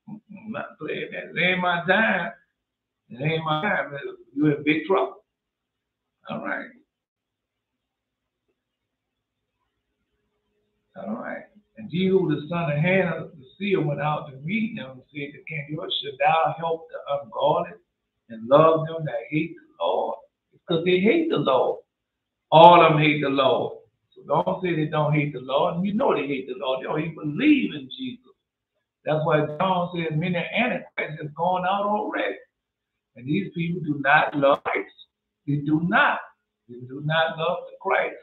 I'm not playing that. It ain't my time. It ain't my time. You're in big trouble. All right. All right. And Jehu, the son of Hannah, the seer, went out to meet them and said to King Yoshua, should thou help the ungodly and love them that hate the Lord? Because they hate the Lord. All of them hate the Lord. So don't say they don't hate the Lord. And you know they hate the Lord. They don't even believe in Jesus. That's why John says many antichrists have gone out already. And these people do not love Christ. They do not. They do not love the Christ,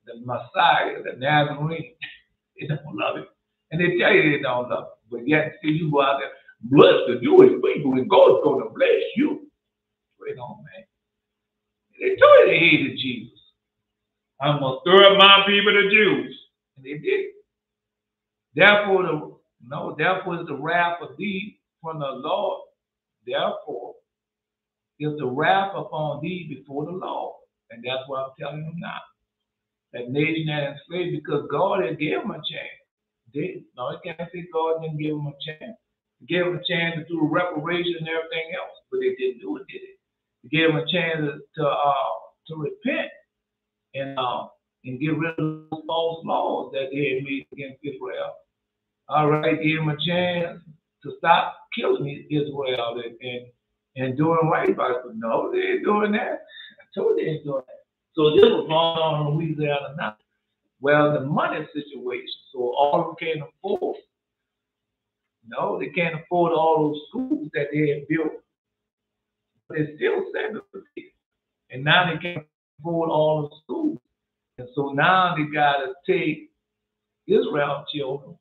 the Messiah, the Nazarene. They don't love it. And they tell you they don't love it. But yet, see, you go out there, bless the Jewish people, and God's going to bless you. Wait on, man. They told you they hated Jesus. I'm going to stir up my people, the Jews. And they did. Therefore, therefore is the wrath of thee from the Lord. Therefore is the wrath upon thee before the Lord. And that's what I'm telling them now. That nation that enslaved, because God had given them a chance. No, you can't say God didn't give them a chance. He gave them a chance to do reparation and everything else, but they didn't do it, did it? He gave them a chance to repent and get rid of those false laws that they had made against Israel. All right, gave them a chance to stop killing Israel and doing right by it. But no, they ain't doing that. I told you they ain't doing that. So this was going on in Louisiana now. Well, the money situation, so all of them can't afford. No, they can't afford all those schools that they had built. But they still send them to people. And now they can't afford all the schools. And so now they got to take Israel children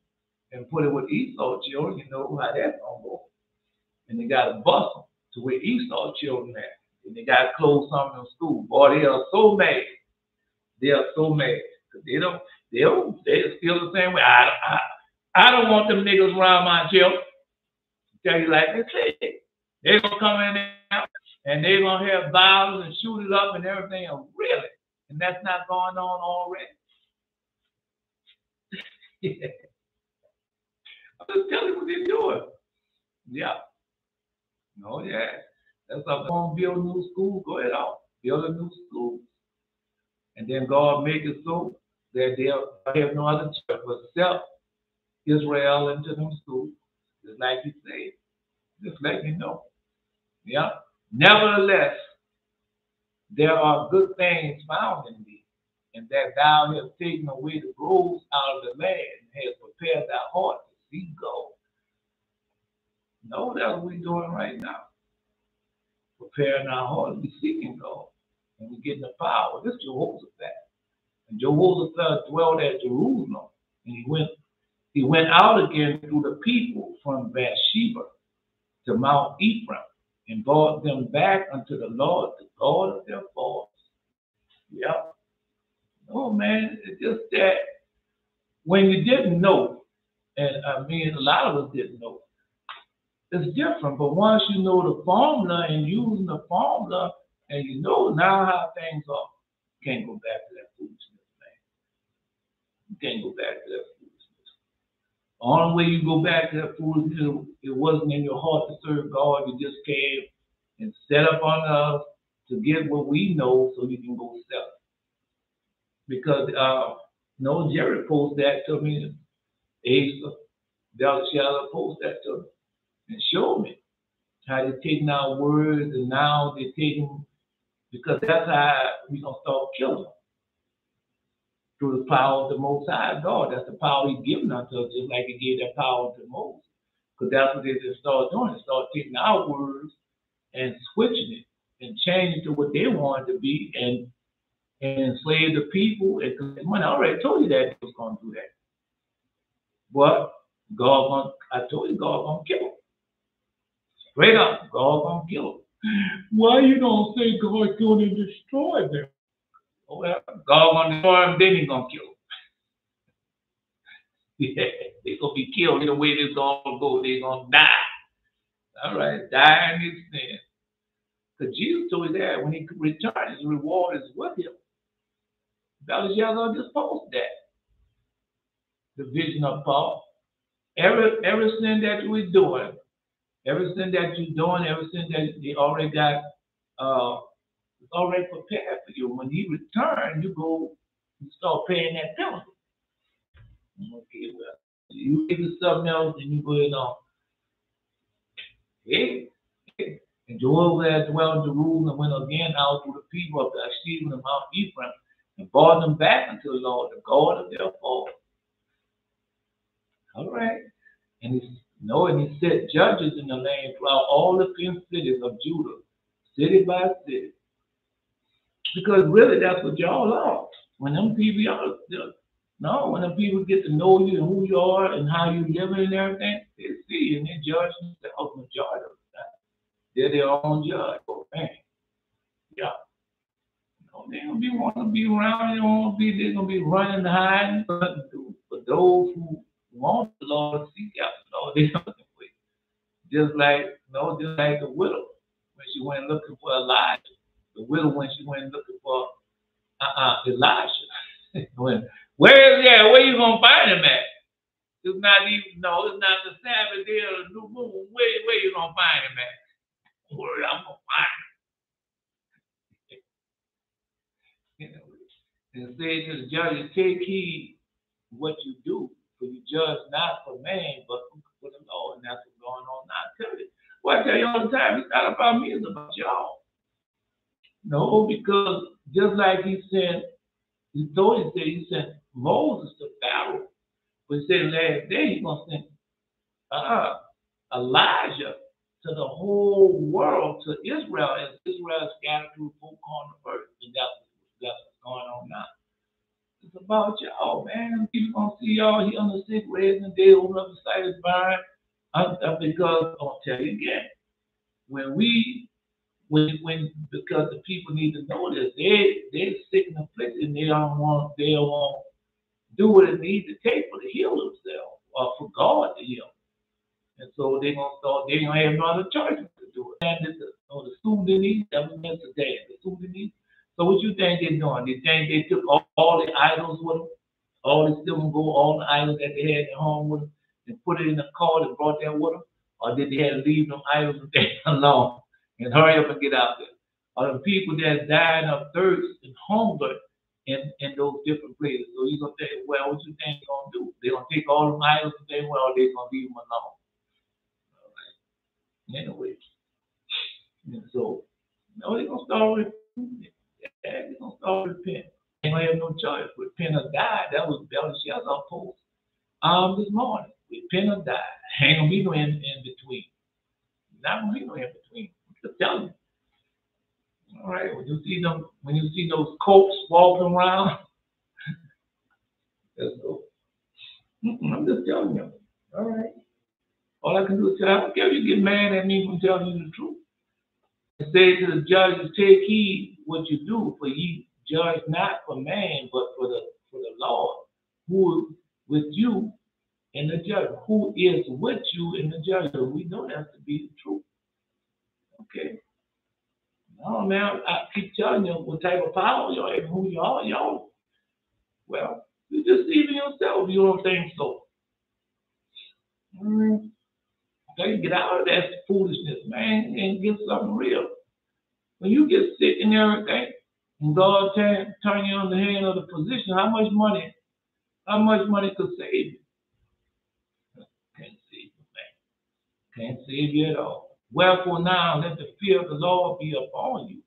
and put it with Esau children. You know how that's going to go. And they got to bust them to where Esau children at. And they got to close some of them schools. Boy, they are so mad. They are so mad. Because they're still the same way. I don't want them niggas around my children. Tell you like they said. They're going to come in there and they're going to have violence and shoot it up and everything. Really? And that's not going on already. Yeah. I'm just telling you what they're doing. Yeah. Oh, yeah. That's why I'm going to build a new school. Go ahead on. Build a new school. And then God make it so that they'll have no other church but accept Israel into them schools. Just like you said. Just let you know. Yeah. Nevertheless, there are good things found in thee, and that thou hast taken away the groves out of the land and hast prepared thy heart to see gold. No, that's what we're doing right now. Preparing our heart to be seeking God. And we're getting the power. This is Jehoshaphat. And Jehoshaphat dwelt at Jerusalem. And he went out again through the people from Bathsheba to Mount Ephraim and brought them back unto the Lord, the God of their fathers. Yeah. Oh man, it's just that when you didn't know, and I mean a lot of us didn't know, it's different. But once you know the formula and using the formula, and you know now how things are, you can't go back to that foolishness, man. You can't go back to that foolishness. The only way you go back to that foolishness, it wasn't in your heart to serve God. You just came and set up on us to get what we know so you can go sell it. Because no, Jerry posted that to me. Asa, Belshazzar posted that to me and showed me how they're taking our words and now they're taking, because that's how we're going to start killing them. Through the power of the Most High God. That's the power He's given unto us, just like He gave that power to Moses. Because that's what they just start doing. They start taking our words and switching it and changing it to what they want it to be and enslave the people and collect money. I already told you that they was going to do that. But I told you God going to kill them. Straight up, God going to kill them. Why you don't say God's going to destroy them? Oh, well, God going to destroy them, then He's going to kill them. Yeah, they're going to be killed in the way they're going to go. They're going to die. All right, die in His sin. Because Jesus told you that when He returns, His reward is with Him. Belshazzar just posted that. The vision of Paul. Every sin that we're doing, every sin that you're doing, every sin that they already got, it's already prepared for you. When you return, you start paying that penalty. Okay, well, you give it something else, and you go in on. Hey, hey. And Joel dwelt in Jerusalem and went again out to the people of Asheville and Mount Ephraim and brought them back unto the Lord, the God of their fathers. All right. And he set judges in the land throughout all the 10 cities of Judah, city by city. Because really that's what y'all are. When them people when them people get to know you and who you are and how you living and everything, they see and they judge themselves majority of the time. They're their own judge. Oh man. Yeah. They don't be wanting to be around, they're gonna be running and hiding. But for those who want the Lord, seek out the Lord, they're looking for you. Just like the widow when she went looking for Elijah. The widow when she went looking for Elisha. Where is that? Where you gonna find him at? It's not the Sabbath day or the new moon. Where you gonna find him at? Where I'm gonna find him. And say to the judges, take heed what you do, for you judge not for man, but for the Lord. And that's what's going on now. I tell you all the time, it's not about me, it's about y'all. No, because just like he sent Moses to Pharaoh, but he said last day he's gonna send Elijah to the whole world, to Israel, as Israel is scattered through the 4 corners of the earth. And that's what's going on now. It's about y'all, man. People gonna see y'all here on the sick, raising the dead, open up the sight is blind. Because I'll tell you again, because the people need to know this, they're sick and afflicted, and they don't want to do what it needs to take for to heal themselves or for God to heal. And so they're gonna have no other choice to do it. And the Sudanese, that was meant today, the Sudanese. So what you think they're doing? They think they took all the idols with them, all the silver and gold, all the idols that they had at home with them, and put it in a car and brought that with them? Or did they have to leave them idols alone and hurry up and get out there? Or the people that died of thirst and hunger in those different places? So you're going to say, well, what you think they're going to do? They're going to take all the idols and say, well, they're going to leave them alone. All right. Anyway. And so, they're going to start repenting. They're going to start repenting. They don't have no choice. Repent or die. That was Belshazzar's post this morning. Repent or die. Ain't gonna be no in between. Not gonna be no in between. I'm just telling you. All right. When you see those coats walking around, let's go. I'm just telling you. All right. All I can do is tell you. I don't care if you get mad at me for telling you the truth. I say to the judges, take heed what you do, for ye judge not for man, but for the Lord, who is with you in the judgment. Who is with you in the judgment? We know that to be the truth. Okay. No, man, I keep telling you what type of power you are and who you are, y'all. Well, you just deceiving yourself. You don't think so. Okay, get out of that foolishness, man, and get something real. When you get sick and everything, and God turn you on the hand of the physician, how much money could save you? Can't save you, man. Can't save you at all. Wherefore now let the fear of the Lord be upon you,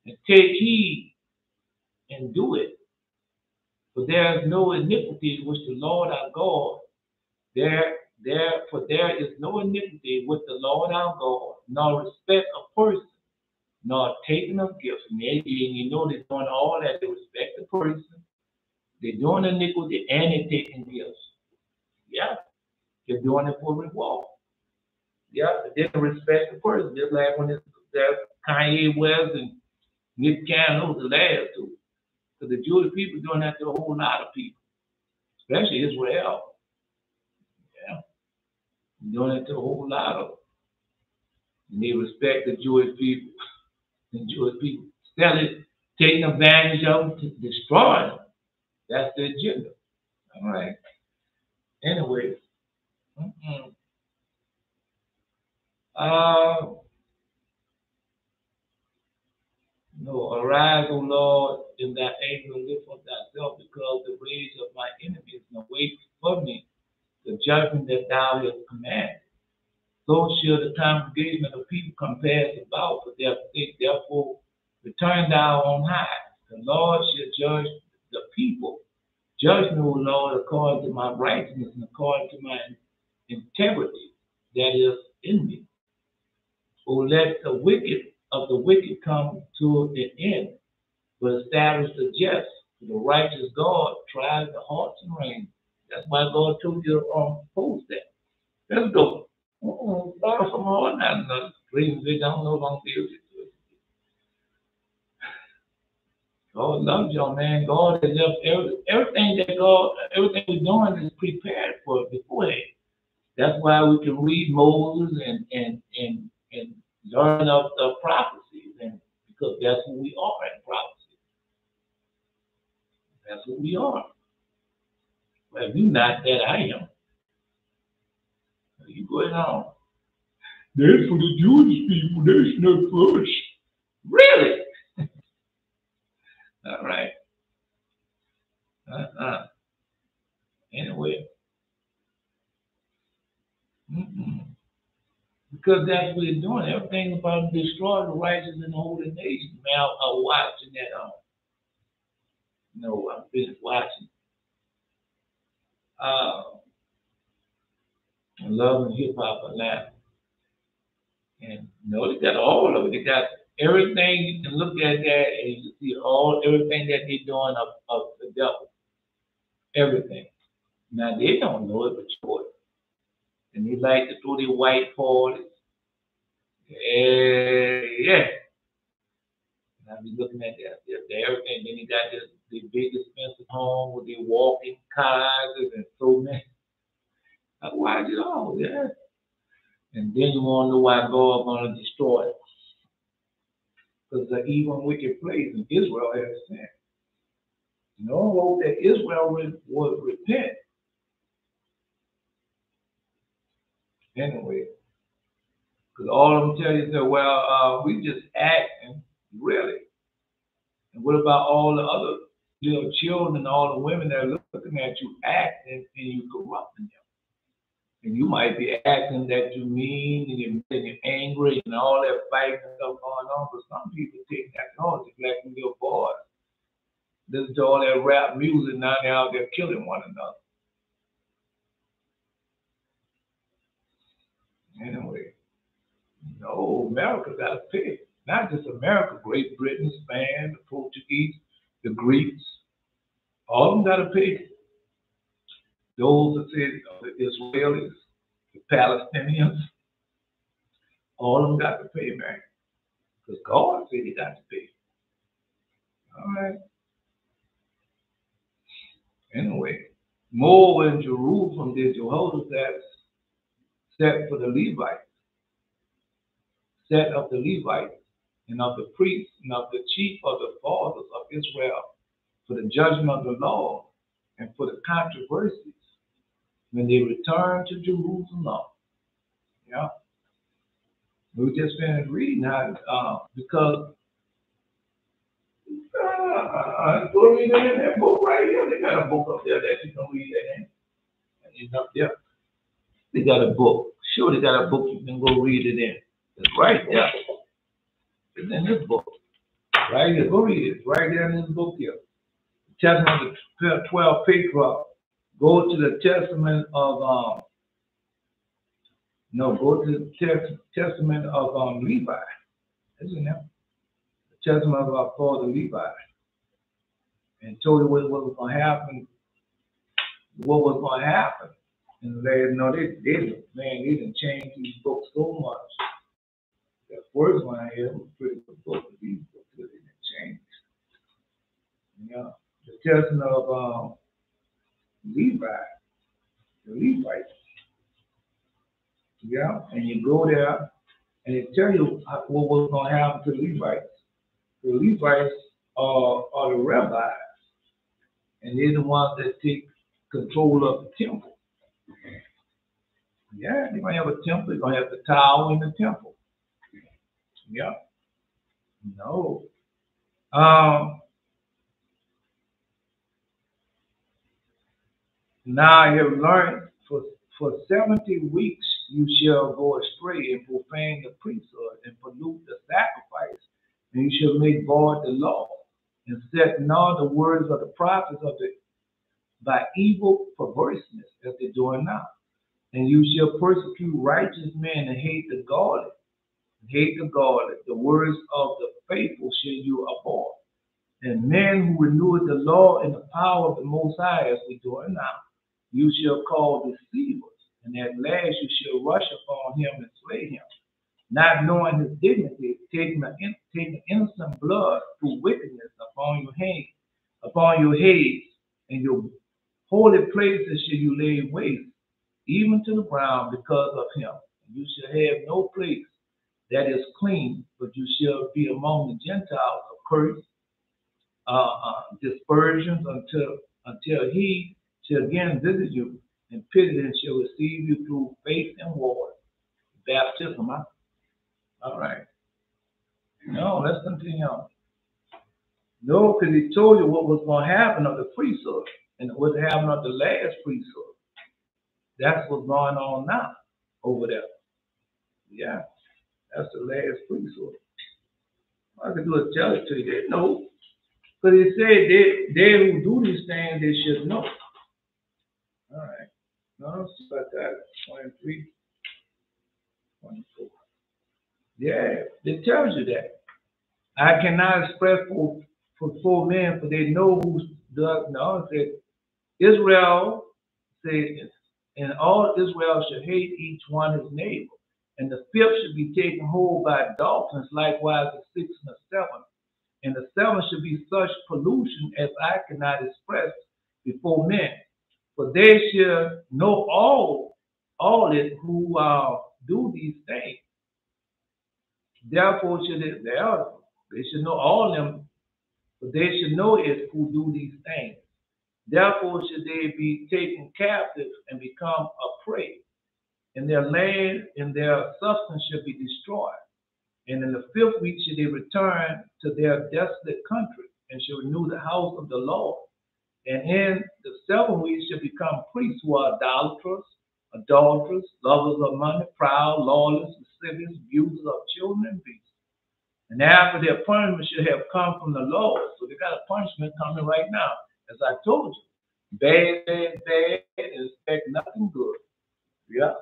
and take heed and do it. For there is no iniquity which the Lord our God, for there is no iniquity with the Lord our God, nor respect of person, nor taking of gifts. And you know they're doing all that. They respect the person, they're doing iniquity, and they're taking gifts. Yeah, they're doing it for reward. Yeah, they can respect the person, just like when there's Kanye West and Nick Cannon, the last two. Because the Jewish people doing that to a whole lot of people, especially Israel. Yeah, doing it to a whole lot of them. And they respect the Jewish people. The Jewish people selling, taking advantage of them to destroy them. That's the agenda. All right. Anyway, No, arise, O Lord, in thy anger, lift up thyself, because the rage of my enemies await for me the judgment that thou hast commanded. So shall the congregation of the people compass about for their sake. Therefore, return thou on high. The Lord shall judge the people. Judge me, O Lord, according to my righteousness and according to my integrity that is in me. O let the wicked of the wicked come to an end, but establish the just. For the righteous God tries the hearts and reins. That's why God told you to post that. Let's go. Start from all that. Dreams, we don't know about the God loves y'all, man. God has left everything everything we're doing is prepared for it beforehand. That's why we can read Moses and learn of the prophecies, and because that's who we are in prophecy. That's who we are. Well, if you're not that, I am. You go on. That's for the Jewish people. That's not for us. Really? All right. Anyway. Because that's what they're doing. Everything about to destroy the righteous and the holy nation. Man, I'm watching that. No, I've been watching. Love and hip hop and laugh. And they got all of it. They got everything. You can look at that and you see everything that they're doing of the devil. Everything. Now they don't know it, but you know it. And they like to throw their white parties. Yeah. And I be looking at that. Everything. Then you got the big expensive home with the walking cars and so many. I watch it all, yeah. And then you want to know why God's going to destroy it. Because the evil and wicked place in Israel has sinned. No hope that Israel would repent. Anyway, because all of them tell you that, well, we just acting, really. And what about all the other little children and all the women that are looking at you acting and you corrupting them? And you might be acting that you're mean and you're angry and all that fighting and stuff going on, but some people take that on, just like little boys. Listen to all that rap music, now they're out there killing one another. Anyway, no, America got to pay. Not just America, Great Britain, Spain, the Portuguese, the Greeks, all of them got to pay. Those that say the Israelis, the Palestinians, all of them got to pay, man. Because God said he got to pay. All right. Anyway, more in Jerusalem did Jehoshaphat set for the Levites, set of the Levites, and of the priests, and of the chief of the fathers of Israel, for the judgment of the law, and for the controversies, when they returned to Jerusalem. Yeah. We just finished reading how, because go read it in that book right here. They got a book up there that you can read that in. And it's up there. They got a book. Sure, they got a book you can go read it in. It's right there. It's in this book. Right here. Go read it. It's right there in this book here. The Testament of the 12 patriarchs. Go to the Testament of go to the Testament of Levi. Isn't it? The Testament of our father Levi. And told you what was going to happen. What was going to happen. And they didn't change these books so much. The first one I had was a pretty good book, but these books really didn't change. Yeah. The Testament of Levi, the Levites. Yeah, and you go there and it tell you what was going to happen to the Levites. The Levites are the rabbis, and they're the ones that take control of the temple. Yeah, they're gonna have a temple. They're gonna have the tower in the temple. Yeah. No. Um. Now I have learned for 70 weeks you shall go astray and profane the priesthood and pollute the sacrifice, and you shall make void the law, and set none the words of the prophets of the by evil perverseness as they're doing now. And you shall persecute righteous men and hate the godly. Hate the godly. The words of the faithful shall you abhor. And men who renew the law in the power of the Most High, as we do it now, you shall call deceivers. And at last you shall rush upon him and slay him, not knowing his dignity, taking innocent blood through wickedness upon your heads, and your holy places shall you lay waste, even to the ground because of him. And you shall have no place that is clean, but you shall be among the Gentiles accursed, dispersions until he shall again visit you, and pity and shall receive you through faith and water. Baptism, huh? All right. No, let's continue on. No, because he told you what was going to happen of the priesthood and what's happening of the last priesthood. That's what's going on now over there. Yeah, that's the last priesthood. I could do a tell it to you. They know. Because he said they who do these things, they should know. All right. No, let's see about that. 23, 24. Yeah, it tells you that. I cannot express for 4 men, for they know who does. No, it said, Israel said, and all Israel should hate each one his neighbor. And the fifth should be taken hold by dolphins, likewise the sixth and the seventh. And the seventh should be such pollution as I cannot express before men. For they should know all it who do these things. Therefore they should know all them, but they should know it who do these things. Therefore should they be taken captive and become a prey. And their land and their substance should be destroyed. And in the 5th week should they return to their desolate country, and shall renew the house of the Lord. And in the 7th week shall become priests who are idolaters, adulterers, lovers of money, proud, lawless, lascivious, abusers of children and beasts. And after their punishment should have come from the Lord. So they got a punishment coming right now, as I told you. Bad, bad, bad, and expect nothing good. Yeah.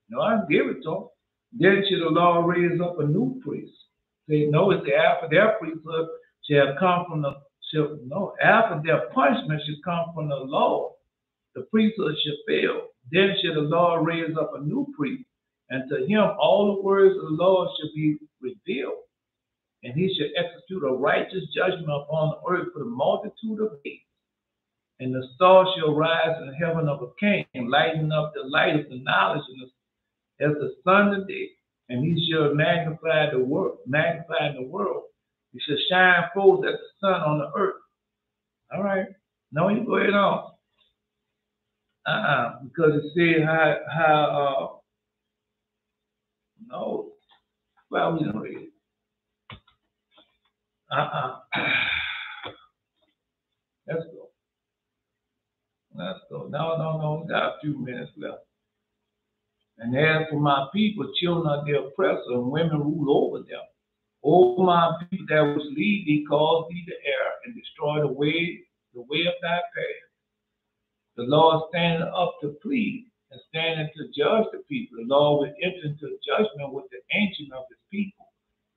No, I give it to them. Then should the Lord raise up a new priest. Say, no, it's after their priesthood shall have come from after their punishment should come from the Lord. The priesthood should fail. Then should the Lord raise up a new priest, and to him all the words of the Lord should be revealed. And he should execute a righteous judgment upon the earth for the multitude of days. And the star shall rise in the heaven of a king, lighting up the light of the knowledge as the sun of day. And he shall magnify in the world. He shall shine forth as the sun on the earth. All right. Now you go ahead on. Because it says how no. Well, we don't read it. Let's go. No. We got a few minutes left. And as for my people, children are their oppressor, and women rule over them. O my people that which lead thee, cause thee to err, and destroy the way of thy path. The Lord standeth up to plead, and standeth to judge the people. The Lord will enter into judgment with the ancient of his people,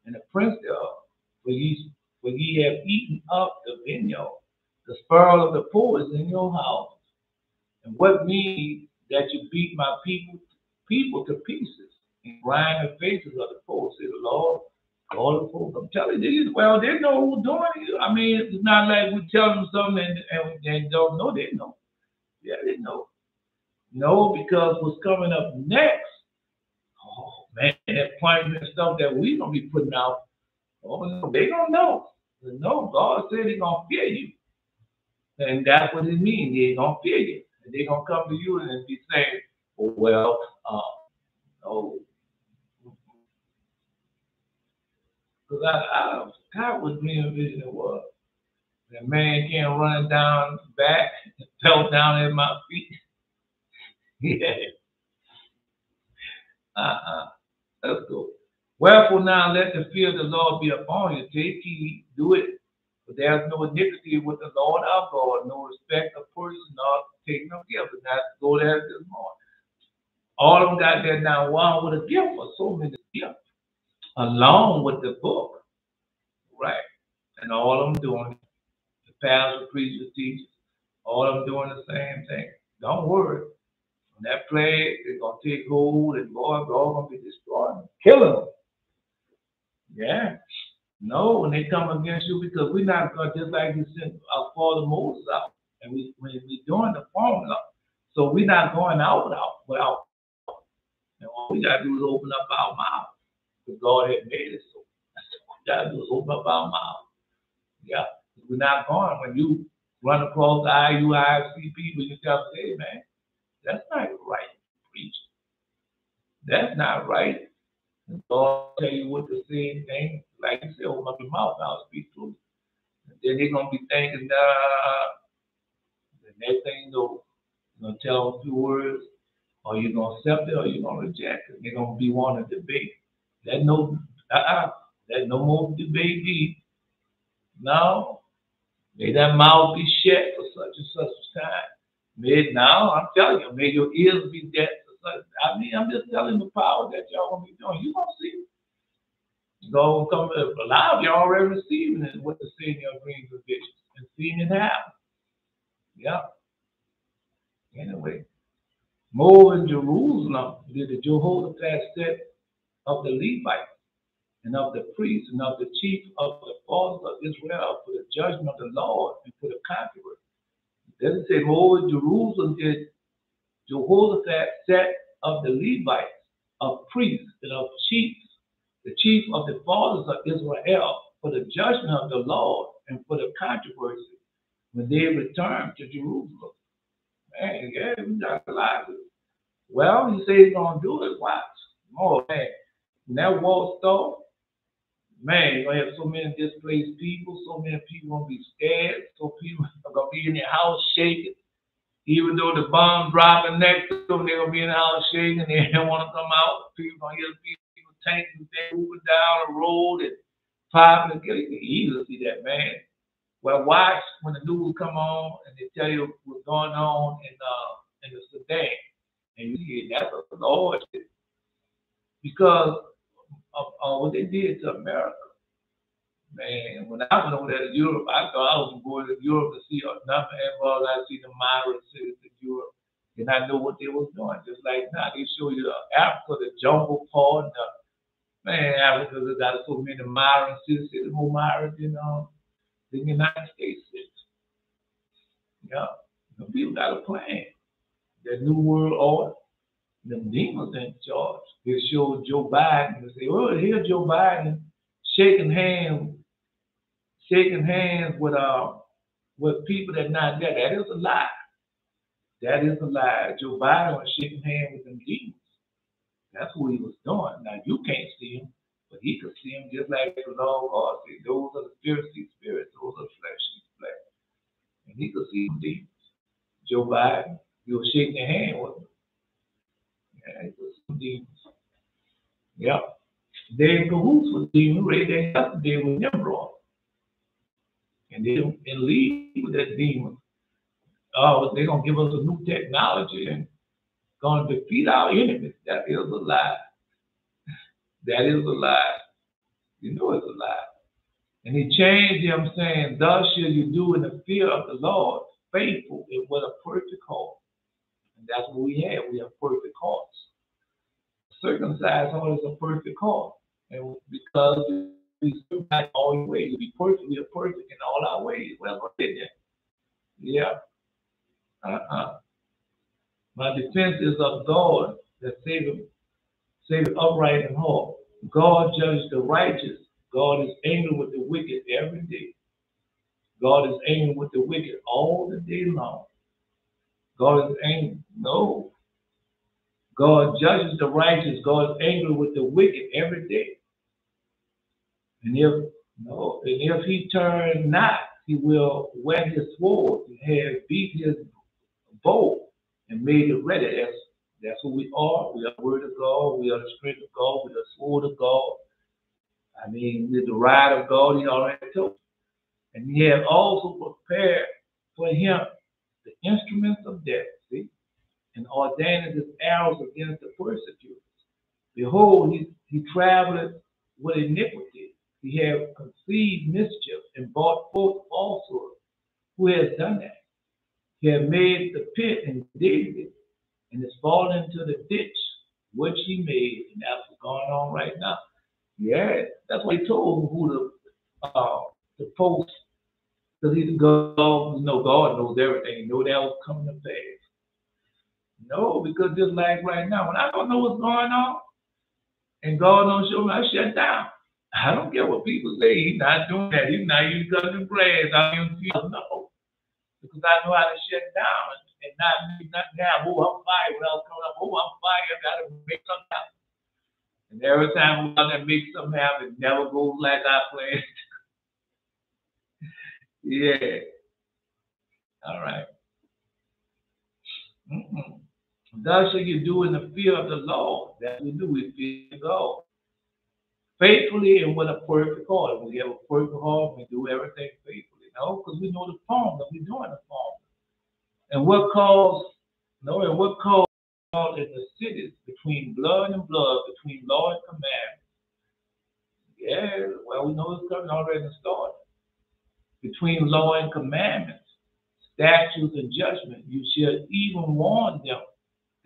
and the prince thereof. For ye have eaten up the vineyard. The spoil of the poor is in your house. And what means that you beat my people to pieces and grind the faces of the poor, say the Lord. All the poor. I'm telling you, well, they know who's doing it. I mean, it's not like we tell them something and they don't know. They know. Yeah, they know. No, because what's coming up next, oh man, that punishment stuff that we're gonna be putting out. Oh no, they don't know. No, God said He's gonna fear you. And that's what it means. He ain't gonna fear you. And they're gonna come to you and be saying, Well, oh, because God was being vision was that man came running down back and fell down at my feet. Yeah. Let's go. Wherefore now let the fear of the Lord be upon you. Take heed, do it. But there is no iniquity with the Lord our God, no respect of person, nor taking of gift. And that's go there this morning. All of them got there now, one with a gift or so many gifts, along with the book. Right. And all of them doing the pastors, preachers, teachers, all of them doing the same thing. Don't worry. When that plague is going to take hold and boy, we're all going to be destroyed. Killing them. Yeah. No, when they come against you, because we're not going to, just like you sent our father Moses out, and we're doing the formula. So we're not going out without. And all we got to do is open up our mouth. Because God had made it so. That's what we got to do is open up our mouth. Yeah. We're not going. When you run across the IUIC people, you tell them, hey, man, that's not right, preach. That's not right. God tell you what to say and things. Like you said, open up your mouth, I'll speak truth. And then they're going to be thinking, the next thing you know, you're going to tell them 2 words, or you're going to accept it, or you're going to reject it. They're going to be wanting to debate. Let no more debate be. No. May that mouth be shut for such and such a time. Now, I'm telling you, may your ears be dead for such. I mean, I'm just telling the power that y'all going to be doing. You're going to see it. Go come a lot of you already receiving it, what the seeing your dreams and visions and seeing it happen. Yeah. Anyway, more in Jerusalem did the Jehoshaphat set of the Levites and of the priests and of the chief of the fathers of Israel for the judgment of the Lord and for the controversy. Doesn't say more in Jerusalem did Jehoshaphat set of the Levites, of priests and of chiefs, the chief of the fathers of Israel for the judgment of the Lord and for the controversy when they returned to Jerusalem. Man, yeah, we got a lot of it. Well, you say he's going to do it. Watch. Oh, man. When that war starts, man, you're going to have so many displaced people. So many people going to be scared. So people are going to be in their house shaking. Even though the bomb dropping next to them, they're going to be in the house shaking. They don't want to come out. People going to hear people tanking, moving down the road and popping. You can easily see that, man. Well, watch when the news come on and they tell you what's going on in the Sudan. And you see that's what the Lord did. Because of what they did to America. Man, when I went over there to Europe, I thought I was going to Europe to see nothing else. I see the myriads cities in Europe. And I know what they was doing. Just like now, they show you Africa, the jungle part. Man, Africa has got so many myriad cities, more myriad, the United States cities. Yeah. The people got a plan. That New World Order. The demons in charge. They showed Joe Biden. They say, "Oh, here's Joe Biden shaking hands with people that not there." That is a lie. That is a lie. Joe Biden was shaking hands with them demons. That's what he was doing. Now you can't see him, but he could see him just like the Lord God said. Those are the spirits. Those are flesh. And he could see them demons. Joe Biden, he was shaking hand with them. Yeah, he could see them demons. Yeah. They in cahoots with demons right there yesterday with Nimrod. And they in league with that demon. Oh, they're going to give us a new technology and going to defeat our enemies. That is a lie. That is a lie. You know it's a lie. And he changed them saying, "Thus shall you do in the fear of the Lord, faithful and with a perfect heart." And that's what we have. We have perfect hearts. Circumcised heart is a perfect heart. And because we circumcise all your ways, we are perfect in all our ways. Well, yeah. My defense is of God that saveth upright in heart. God judges the righteous. God is angry with the wicked every day. God is angry with the wicked all the day long. God is angry. No. God judges the righteous. God is angry with the wicked every day. And if he turn not, he will wet his sword and have beat his bow and made it ready. That's who we are. We are the word of God. We are the strength of God. We are the sword of God. I mean, we're the rod of God. He already told us. And he has also prepared for him the instruments of death, see, and ordained his arrows against the persecutors. Behold, he traveled with iniquity. He had conceived mischief and brought forth falsehood. Who has done that? He had made the pit and digged it, and is fallen into the ditch which he made, and that's what's going on right now. Yeah, that's why he told who the folks, because he's God, God knows everything. He knew that was coming to pass. No, because just like right now, when I don't know what's going on, and God don't show me, I shut down. I don't care what people say. He's not doing that. He's not even cutting grass. I don't even feel no. Because I know how to shut down and not make nothing happen. Oh, I'm fired. When I was coming up, oh, I'm fired. I got to make something happen. And every time we want to make something happen, it never goes like I planned. Yeah. All right. Thus shall you do in the fear of the Lord. That we do. We fear God. Faithfully and with a perfect heart. When we have a perfect heart, we do everything faithfully. No, because we know the form that we're doing the form. And what caused in the cities between blood and blood, between law and commandment. Yeah, well, we know it's coming already started. Between law and commandments, statutes and judgment, you shall even warn them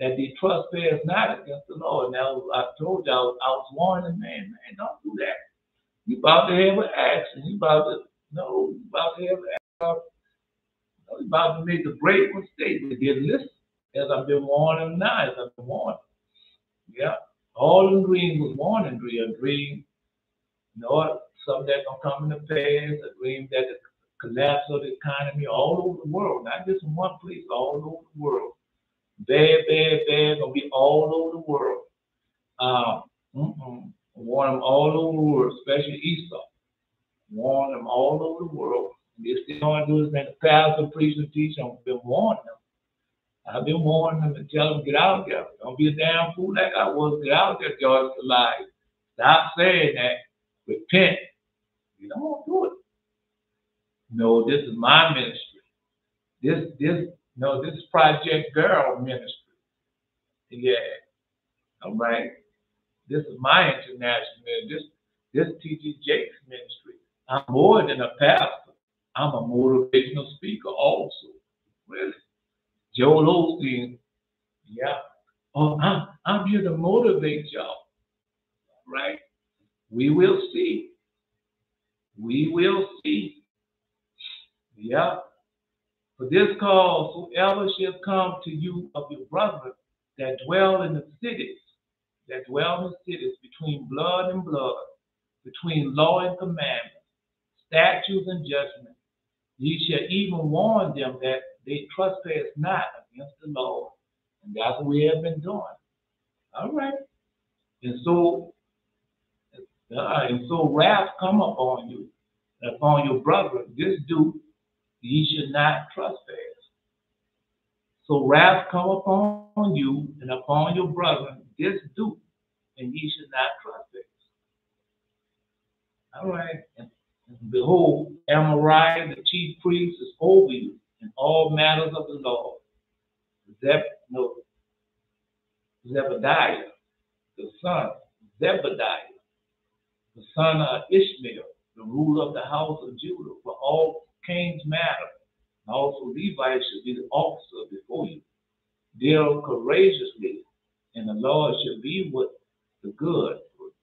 that they trespass not against the Lord. Now, I told y'all, I was warning, man, don't do that. You about to have an accident. You about to have an accident. You about to make a great mistake. But they listen, as I've been warning now, as I've been warning. Yeah. All in dream was warning dream. A dream, something that's going to come into pass, a dream that the collapse of the economy all over the world, not just in one place, all over the world. Bad, gonna be all over the world. Warn them all over the world, especially Esau. Warn them all over the world. They still want to do this, man. The pastor, preacher, teacher, I've been warning them. I've been warning them and tell them, get out there. Don't be a damn fool like I was. Get out there, George alive. Stop saying that. Repent. You don't want to do it. No, this is my ministry. This is Project Girl ministry. Yeah. All right. This is my international ministry. This T.G. Jakes ministry. I'm more than a pastor. I'm a motivational speaker also. Really. Joel Osteen. Yeah. Oh, I'm here to motivate y'all. Right? We will see. We will see. Yeah. For this cause, whoever shall come to you of your brethren that dwell in the cities, between blood and blood, between law and commandment, statutes and judgment, ye shall even warn them that they trespass not against the Lord. And that's what we have been doing. All right. And so wrath come upon you, upon your brother. This do, ye should not trespass. So wrath come upon you and upon your brother. This do, and ye should not trespass. All right. And behold, Amariah, the chief priest, is over you in all matters of the law. Zebediah, the son, Zebediah, the son of Ishmael, the ruler of the house of Judah, for all kings matter. And also Levi should be the officer before you. Deal courageously, and the Lord shall be with the good.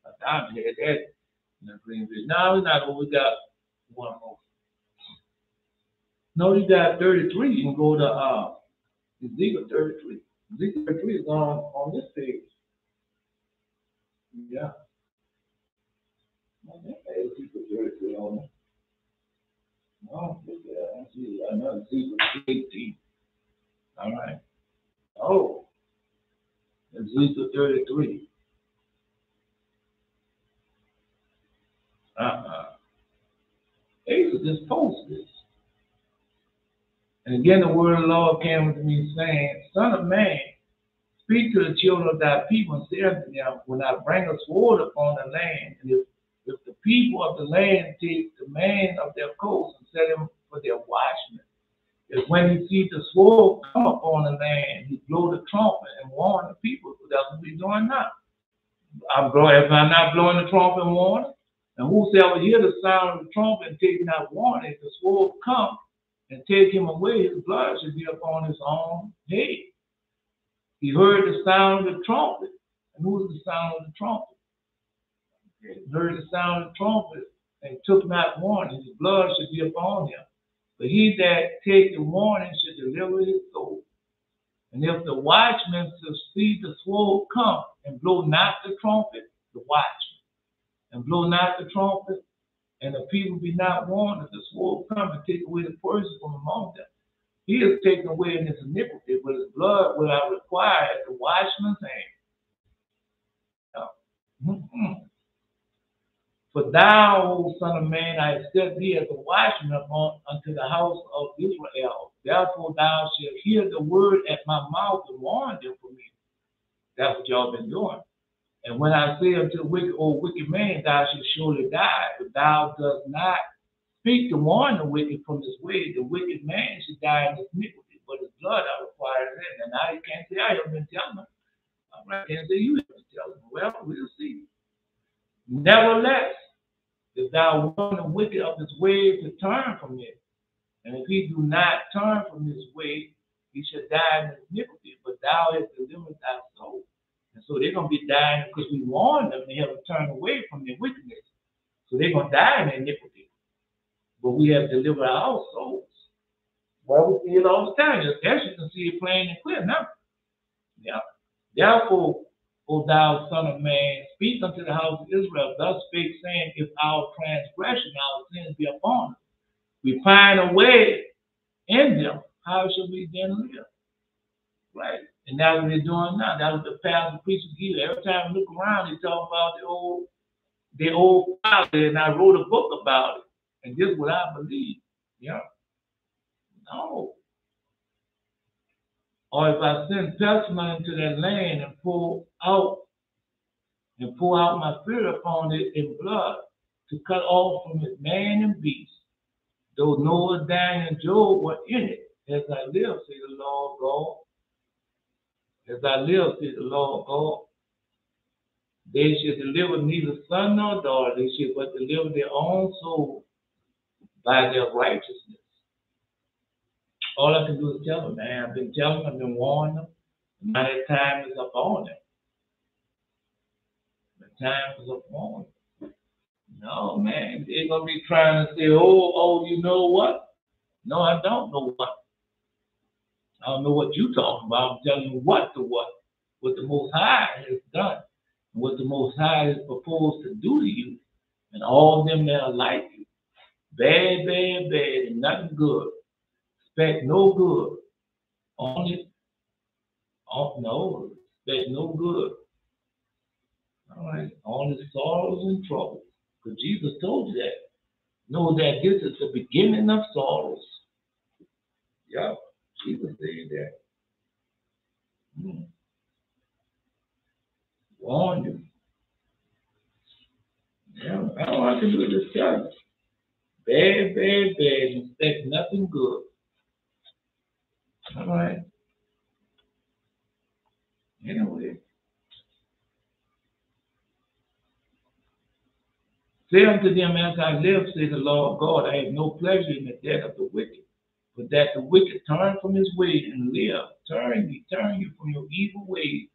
I've had that in the dream vision. Now we're not over. We got one more. No, you got 33. You can go to Ezekiel 33. Ezekiel 33 is on this page. Yeah. Ezekiel 33 on it. No, I see another Ezekiel 18. All right. Oh. Ezekiel 33. Asa just posted this. And again, the word of the Lord came to me, saying, Son of man, speak to the children of thy people and say unto them, when I bring a sword upon the land, and if the people of the land take the man of their coast and set him for their watchmen, if when he sees the sword come upon the land, he blow the trumpet and warn the people. So that's what we're doing now. If I'm not blowing the trumpet and warning, and whosoever hear the sound of the trumpet and take not warning, if the sword come and take him away, his blood should be upon his own head. He heard the sound of the trumpet. And who was the sound of the trumpet? He heard the sound of the trumpet and took not warning. His blood should be upon him. But he that take the warning should deliver his soul. And if the watchman shall see the sword come and blow not the trumpet, the watchman, and blow not the trumpet, and the people be not warned, if the sword come and take away the person from among them, he is taken away in his iniquity, but his blood will I require at the watchman's hand. For thou, O son of man, I have set thee as a watchman unto the house of Israel. Therefore thou shalt hear the word at my mouth and warn them for me. That's what y'all been doing. And when I say unto the wicked, O wicked man, thou shalt surely die. But thou dost not speak to warn the wicked from his way. The wicked man should die in his iniquity, but his blood I require it. And now you can't say I haven't been telling them. I can't say you haven't been telling them. Well, we'll see. Nevertheless, if thou warn the wicked of his way to turn from it, and if he do not turn from his way, he shall die in his iniquity, but thou hast delivered thy soul. And so they're going to be dying because we warned them they have to turn away from their wickedness. So they're going to die in iniquity. But we have delivered our souls. Well, we see it all the time. As you can see it plain and clear now. Yeah. Therefore, O thou son of man, speak unto the house of Israel. Thus spake, saying, if our transgression, our sins be upon us, we find a way in them, how shall we then live? Right. And that's what they're doing now. That's what the pastor preachers give. Every time I look around, they talk about the old father, and I wrote a book about it. And this is what I believe. Yeah. No. Or if I send pestilence into that land and pour out my spirit upon it in blood, to cut off from it man and beast, though Noah, Daniel, and Job were in it, as I live, say the Lord God. As I live, say the Lord God. They should deliver neither son nor daughter, they should but deliver their own soul by their righteousness. All I can do is tell them, man. I've been telling them, I've been warning them. Now that time is up on them. The time is up on them. No, man. They're going to be trying to say, oh, you know what? No, I don't know what. I don't know what you're talking about. I'm telling you what the Most High has done, and what the Most High has proposed to do to you, and all of them that are like you. Bad, bad, bad, and nothing good. Expect no good. Expect no good. All right, only sorrows and troubles. Because Jesus told you that. Know that this is the beginning of sorrows. Yeah, Jesus said that. Warn you. Yeah, all I can do is just tell you. Bad, bad, bad. Expect nothing good. All right. Anyway. Say unto them, as I live, say the Lord God, I have no pleasure in the death of the wicked, but that the wicked turn from his way and live. Turn you from your evil ways.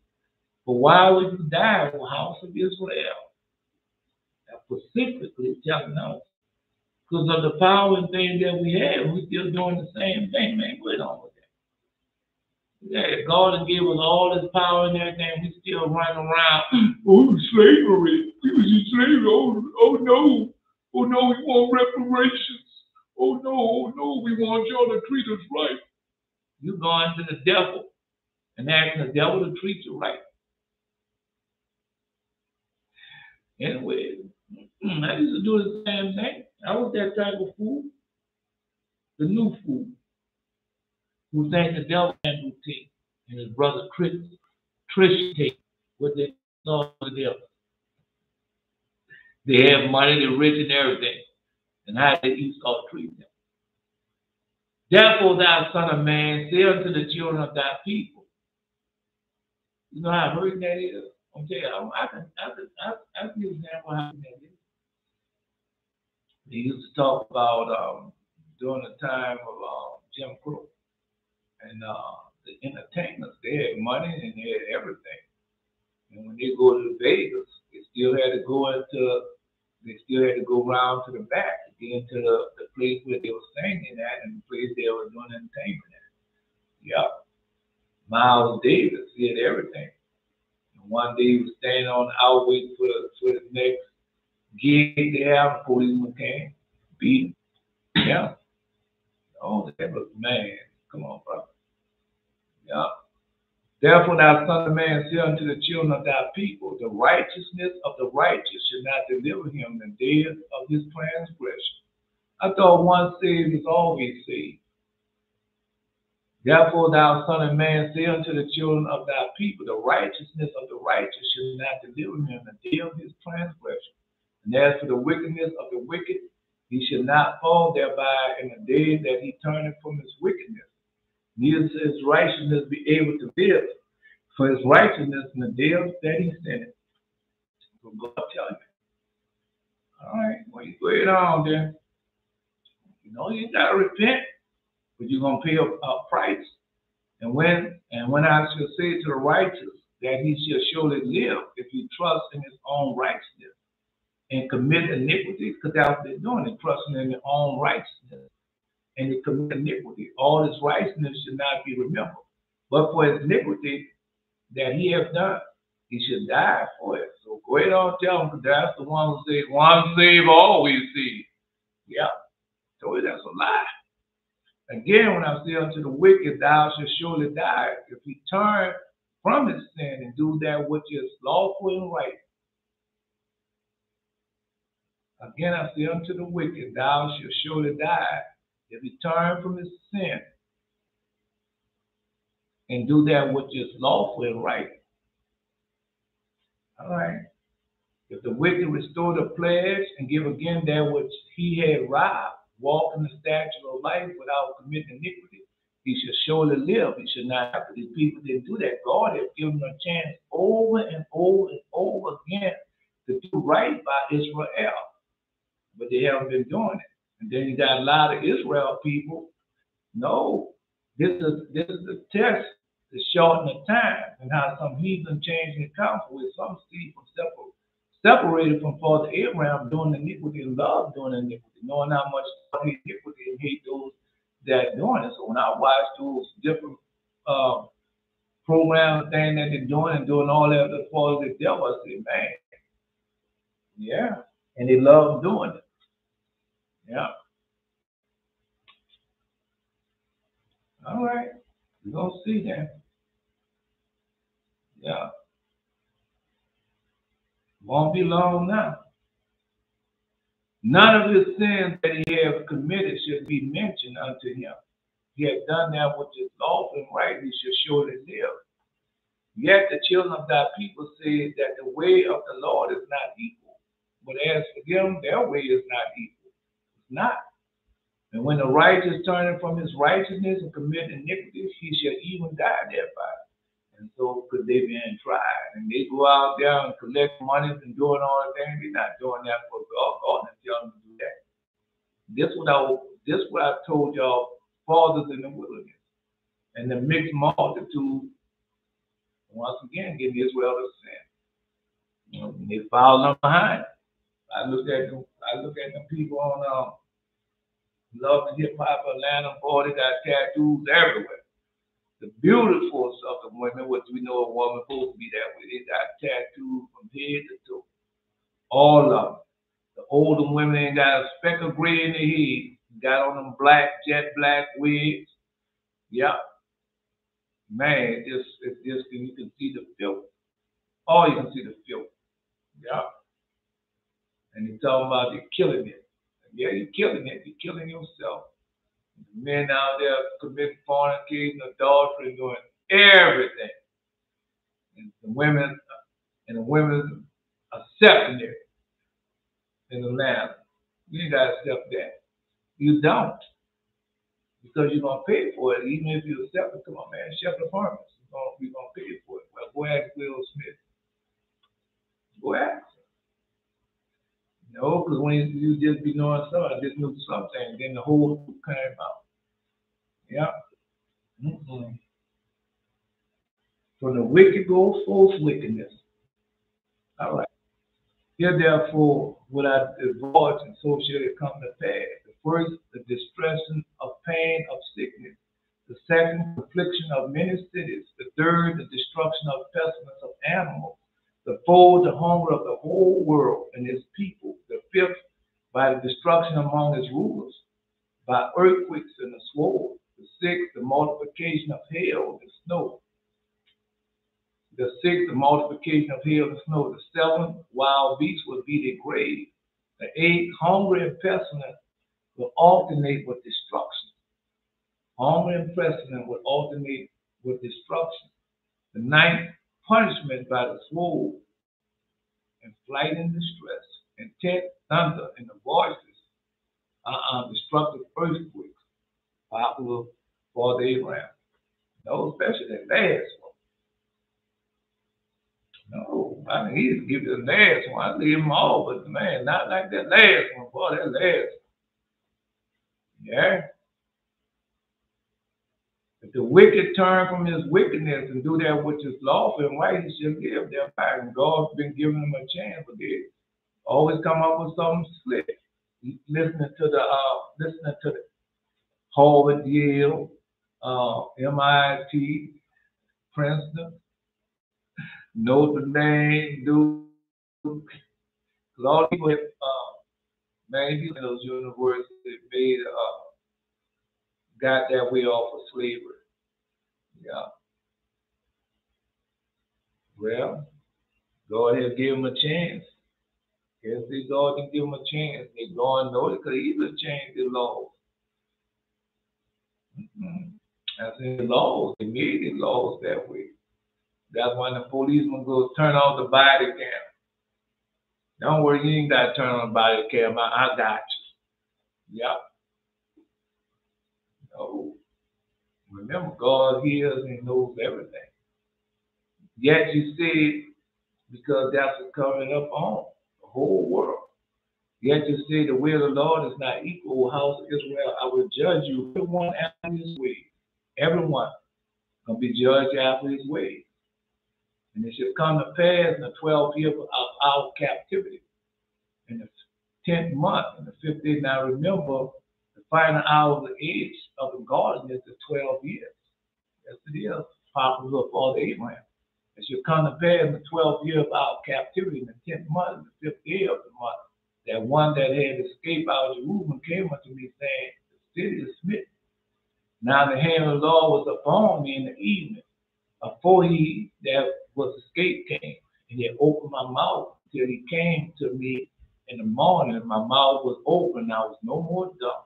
For why would you die, O house of Israel? That's specifically telling us. Because of the power and things that we have, we're still doing the same thing, man. Quit on with that. Yeah, God gave us all this power and everything. We still running around. Oh, slavery. We was in slavery. Oh no, we want reparations. Oh no, we want y'all to treat us right. You going to the devil and asking the devil to treat you right. Anyway, I used to do the same thing. I was that type of fool, the new fool, who thinks the devil can do take, and his brother Trish take what they saw to them. They have money, they're rich and everything, and how they Esau treat them. Therefore, thou son of man, say unto the children of thy people. You know how hurting that is? I'm telling you, I can give an example how hurting that is. They used to talk about during the time of Jim Crow and the entertainers. They had money and they had everything. And when they go to Vegas, they still had to go around to the back to get into the place where they were singing at and the place they were doing entertainment at. Yeah. Miles Davis, he had everything. And one day he was standing on the outway for the next gig they have, the policeman came, beat him. Yeah. Oh, that was man. Come on, brother. Yeah. Therefore, thou son of man, say unto the children of thy people, the righteousness of the righteous shall not deliver him in the days of his transgression. I thought once saved is always saved. Therefore, thou son of man, say unto the children of thy people, the righteousness of the righteous shall not deliver him in the day of his transgression. And as for the wickedness of the wicked, he shall not fall thereby in the day that he turneth from his wickedness. Neither shall his righteousness be able to live, for his righteousness in the day that he sinned. So God tell you. All right, well, you go ahead on there. You know, you got to repent, but you're going to pay a price. And when I shall say to the righteous that he shall surely live if he trusts in his own righteousness and commit iniquity, because that's what they're doing, they're trusting in their own righteousness. And they commit iniquity. All his righteousness should not be remembered. But for his iniquity that he hath done, he should die for it. So go ahead and tell him, because that's the one who says, one save, always save. Yeah. So that's a lie. Again, when I say unto the wicked, thou shalt surely die, if he turn from his sin and do that which is lawful and right. Again, I say unto the wicked, thou shalt surely die, if he turn from his sin and do that which is lawful and right. All right. If the wicked restore the pledge and give again that which he had robbed, walk in the statute of life without committing iniquity, he shall surely live. He should not have to. These people didn't do that. God has given them a chance over and over and over again to do right by Israel, but they haven't been doing it. And then you got a lot of Israel people. No, this is a test to shorten the time, and how some heathen change the counsel with some seed from separated from Father Abraham doing iniquity and love doing iniquity, knowing how much I hate iniquity and hate those that are doing it. So when I watch those different programs, things that they're doing and doing all that the fault of the devil, I say, man, yeah, and they love doing it. Yeah. All right, we're gonna see that. Yeah. Won't be long now. None of his sins that he has committed should be mentioned unto him. He has done that which is lawful and right, he shall surely live. Yet the children of thy people say that the way of the Lord is not equal. But as for them, their way is not equal. It's not. And when the righteous turn from his righteousness and commit iniquity, he shall even die thereby. And so, because they've been tried, and they go out there and collect money and doing all the things, they're not doing that for God. God didn't tell them to do that. This is what I told y'all, fathers in the wilderness, and the mixed multitude. Once again, getting Israel to sin. You know, they follow them behind. I look at them people on Love and Hip Hop Atlanta, boy, they got tattoos everywhere. The beautiful of the women, which we know a woman supposed to be that way, they got tattoos from head to toe. All of them. The older women ain't got a speck of gray in their head. Got on them jet black wigs. Yeah. Man, it's just you can see the filth. Oh, you can see the filth. Yeah. And he's talking about you're killing it. Yeah, you're killing it. You're killing yourself. The men out there committing fornication, adultery, doing everything. And the women accepting it in the land. You gotta accept that. You don't. Because you're gonna pay for it. Even if you accept it, come on, man, Chef Apartments. We're gonna pay for it. Well, go ask Will Smith. Go ask. No, because when you just be knowing something, I just knew something, then the whole came out. Yeah. Mm-hmm. From the wicked goes forth wickedness. All right. Here, therefore, would I divulge, and so shall it come to pass. The first, the distressing of pain of sickness. The second, the affliction of many cities. The third, the destruction of pestilence of animals. The fourth, the hunger of the whole world and its people. The fifth, by the destruction among its rulers, by earthquakes and the sword. The sixth, the multiplication of hail and snow. The sixth, the multiplication of hail and snow. The seventh, wild beasts will be their grave. The eighth, hunger and pestilence will alternate with destruction. Hunger and pestilence will alternate with destruction. The ninth, punishment by the sword and flight and distress. And tenth, thunder and the voices, destructive earthquakes, popular for the Abraham. No, especially that last one. No, I mean, he's give you the last one. I leave them all, but man, not like that last one. Boy, that last one. Yeah. If the wicked turn from his wickedness and do that which is lawful and right, he shall live thereby. And God's been giving them a chance, but they always come up with something slick. Listening to the Harvard, Yale, MIT, Princeton, Notre Dame, Duke. A lot of people have made those universities made got that way off of slavery. Yeah. Well, God has given them a chance. Yes, God can give them a chance. They go and know it because He will change the laws. That's in the laws. They made the laws that way. That's when the policeman goes turn off the body cam. Don't worry, you ain't got to turn on the body cam. I got you. Yep. No. Remember, God hears and knows everything. Yet you see, because that's what's coming up on the whole world. Yet you say the way of the Lord is not equal, house of Israel. I will judge you, everyone after his way. Everyone going to be judged after his way. And it shall come to pass in the 12th year of our captivity, in the 10th month, in the 5th day. Now remember, the final hour of the age of the garden is the 12 years. Yes, it is. Popular for the Abraham. It shall come to pass in the 12th year of our captivity, in the 10th month, in the 5th day of the month, that one that had escaped out of Jerusalem came unto me, saying, the city is smitten. Now the hand of the Lord was upon me in the evening, before he that was escaped came, and he opened my mouth till he came to me in the morning, and my mouth was open, and I was no more dumb.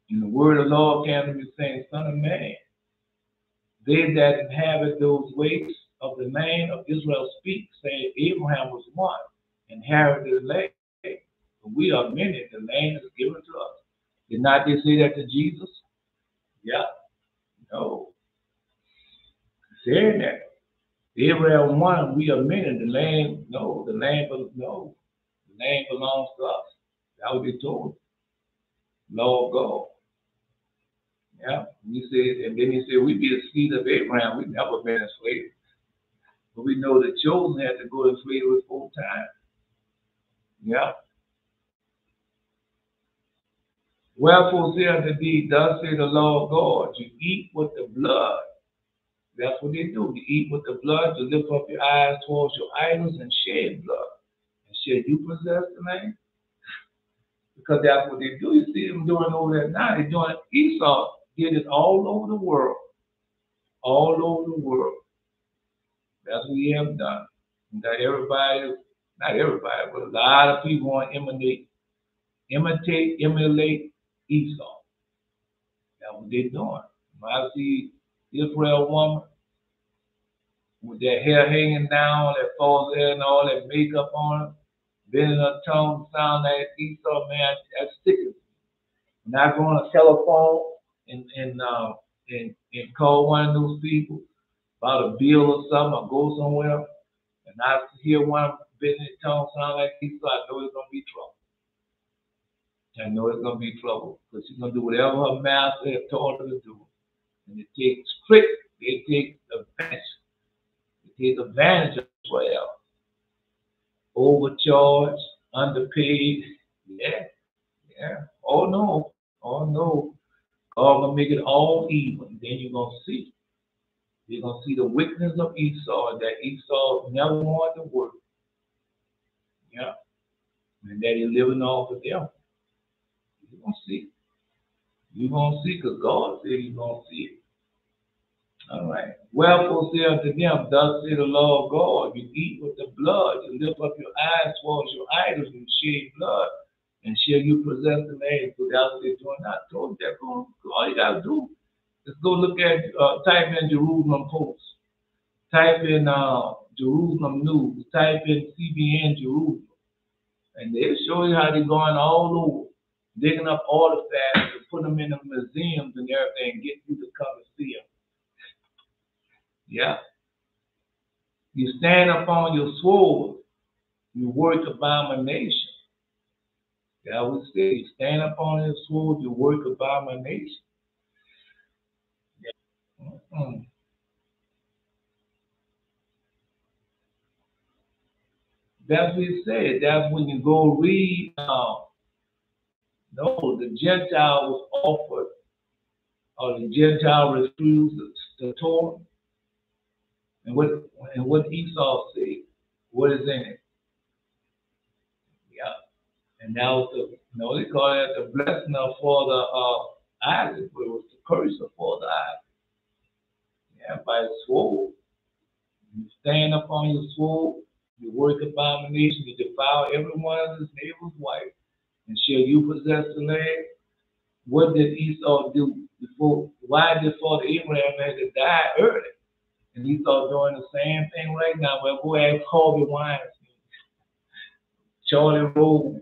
And the word of the Lord came to me, saying, Son of man, they that inhabit those wastes of the land of Israel speak, saying, Abraham was one, and inherited the land. But we are many, the land is given to us. Did not they say that to Jesus? Yeah. No. Saying that. Abraham one, we are many, the land, no, the land belongs to us. That's what they told Lord God. Yeah. He said, and then he said, we be the seed of Abraham. We've never been enslaved. But we know the chosen had to go to slavery full time. Yeah. Wherefore say unto thee, thus say the Lord God, you eat with the blood. That's what they do. You eat with the blood, you lift up your eyes towards your idols and shed blood. And shall you possess the land? Because that's what they do. You see them doing over there now. They're doing Esau did it all over the world. All over the world. That's what he have done. And that everybody Not everybody, but a lot of people want to emulate Esau. That's what they're doing. When I see Israel woman with their hair hanging down, that false hair and all that makeup on her, bending her tongue, sound like Esau, man, that's sticking. When I go on a telephone and call one of those people about a bill or something, or go somewhere, and I hear one bending his tongue sound like Esau, I know it's gonna be trouble. I know it's gonna be trouble because she's gonna do whatever her master has told her to do. And they take advantage. They take advantage of Israel. Overcharged, underpaid. Yeah. Oh no. God gonna make it all even. Then you're gonna see. You're gonna see the wickedness of Esau, that Esau never wanted to work. Yeah. And that he's living off of them. You're gonna see. You're gonna see because God said you're gonna see it. All right. Wherefore say unto them, thus say the Lord God, you eat with the blood, you lift up your eyes towards your idols, and shed blood, and shall you possess the land. So that's what they're doing. I told you that. All you gotta do is go look at, type in Jerusalem Post, type in Jerusalem News, type in CBN Jerusalem, and they'll show you how they're going all over, digging up artifacts and putting them in the museums and everything, and get you to come and see them. Yeah. You stand upon your sword, you work abomination. That would say, you stand upon your sword, you work abomination. Yeah. That's what he said. That's when you go read. No, the Gentile was offered, or the Gentile refused the Torah. And what Esau said, what is in it? Yeah. And that was they call it the blessing of Father Isaac, but it was the curse of Father Isaac. Yeah, by the sword. You stand upon your sword, you work abomination, you defile every one of his neighbor's wife, and shall you possess the land? What did Esau do before? Why did Father Abraham had to die early? And Esau doing the same thing right now. Well, go ask Harvey Weinstein, Charlie Rose.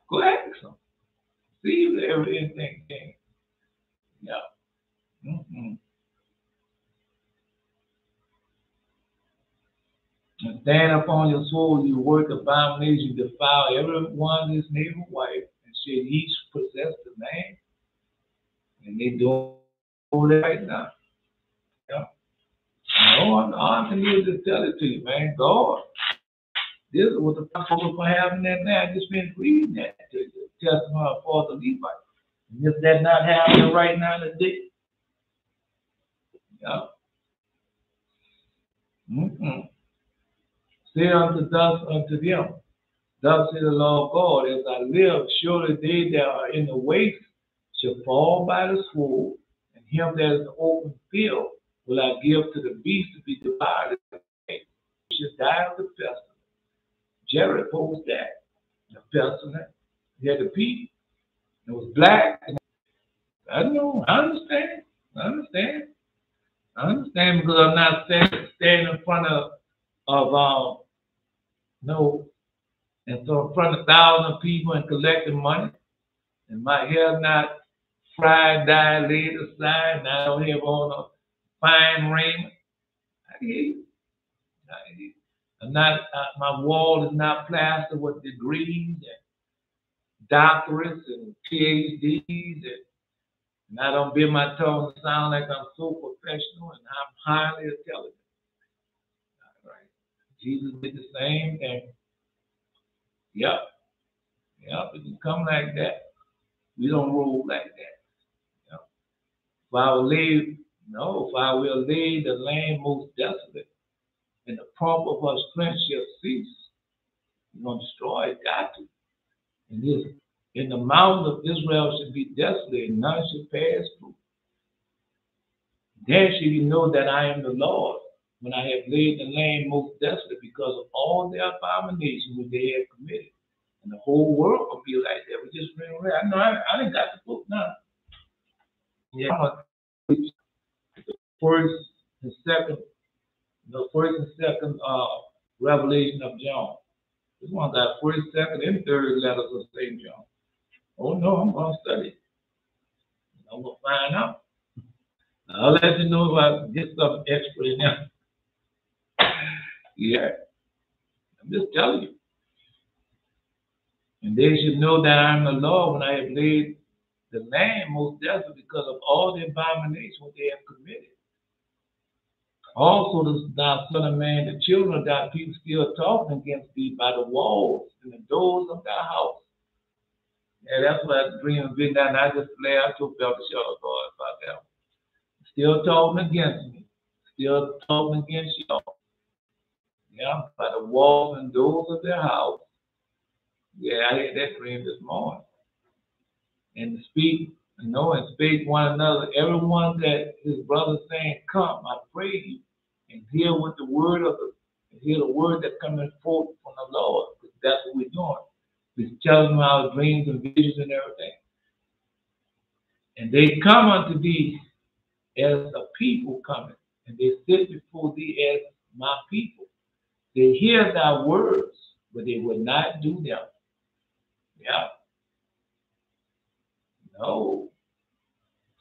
Go ask them. See if everything came. Yeah. Mm-hmm. And stand upon your sword, you work abomination, you defile every one of his neighbor's wife, and shall each possess the land. And they do it right now. Yeah. No, I can just tell it to you, man. God, this is what the prophet was having that now. I just been reading that to you. Testimony of Father Levi. And if that not happening right now today, yeah. Mm-hmm. Say unto them, thus said the Lord God, as I live, surely they that are in the waste shall fall by the sword, and him that is in the open field will I give to the beast to be devoured. He shall die of the pestilence. Jared posed that. The pestilence. He had the people. It was black. I know. I understand because I'm not standing in front of and so in front of thousands of people and collecting money, and my hair not fried, dyed, laid aside, and I don't have on a fine raiment. I hear you. I'm not. My wall is not plastered with degrees and doctorates and PhDs, and I don't bend my tongue to sound like I'm so professional, and I'm highly intelligent. All right. Jesus did the same thing. Yep. It can come like that. We don't roll like that. Yep. If I will lay the land most desolate, and the pomp of her strength shall cease. You're going to destroy it, got to. And this, in the mountains of Israel should be desolate, and none shall pass through. Then shall you know that I am the Lord, when I have laid the land most desolate because of all their abominations which they have committed. And the whole world will be like that. We just read it. I know I didn't got the book now. Yeah, I'm gonna first and second, the first and second revelation of John. This one got first, second, and third letters of St. John. Oh no, I'm gonna study it. I'm gonna find out. I'll let you know if I get something extra in there. Yeah, I'm just telling you. And they should know that I am the Lord when I have laid the land most desolate because of all the abominations they have committed. Also, thou son of man, the children of thy people still talking against thee by the walls and the doors of thy house. Yeah, that's what I dream of being done. I just lay out to Belteshazzar about that. Still talking against me. Still talking against y'all. Yeah, by the walls and doors of their house. Yeah, I had that dream this morning. And to speak, and speak one another, everyone that his brother saying, come, I pray you, and hear what the word hear the word that's coming forth from the Lord. Because that's what we're doing. We're telling them our dreams and visions and everything. And they come unto thee as a people coming, and they sit before thee as my people. They hear thy words, but they will not do them. Yeah. No.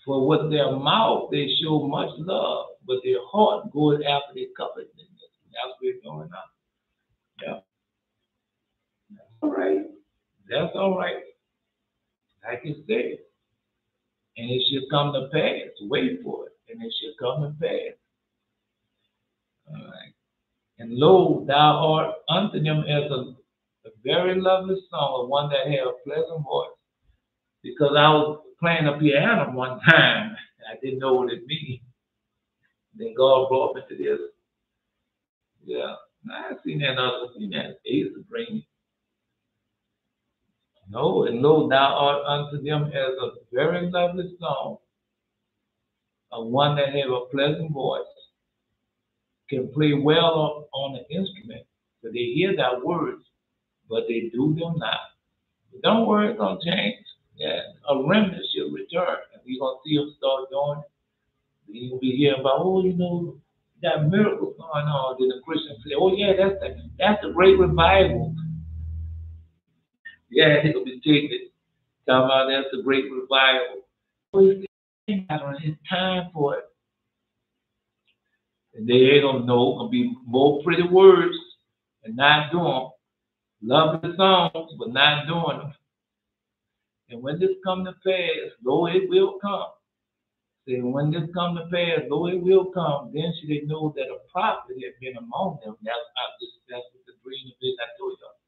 For with their mouth they show much love, but their heart goes after their covetousness. That's what's going on. Yeah. That's all right. That's all right. Like it said. And it shall come to pass. Wait for it. And it shall come to pass. All right. And lo, thou art unto them as a very lovely song, one that had a pleasant voice. Because I was playing the piano one time. I didn't know what it means. Then God brought me to this. Yeah. I've seen that Ace of Dreams. No, and lo, thou art unto them as a very lovely song, one that have a pleasant voice, can play well on the instrument, but they hear thy words, but they do them not. But don't worry, it's going to change. Yeah, a remnant shall return, and we're going to see them start doing it. Then you'll be hearing about, that miracle going on. Then the Christians say, oh yeah, that's the great revival. Yeah, it'll be taken. Talking about that's the great revival. It's time for it. And they ain't gonna know. Gonna be more pretty words and not doing them. Lovely songs, but not doing them. And when this come to pass, though it will come. Say, when this come to pass, though it will come, then should they know that a prophet had been among them. That's what the dream of this I told y'all.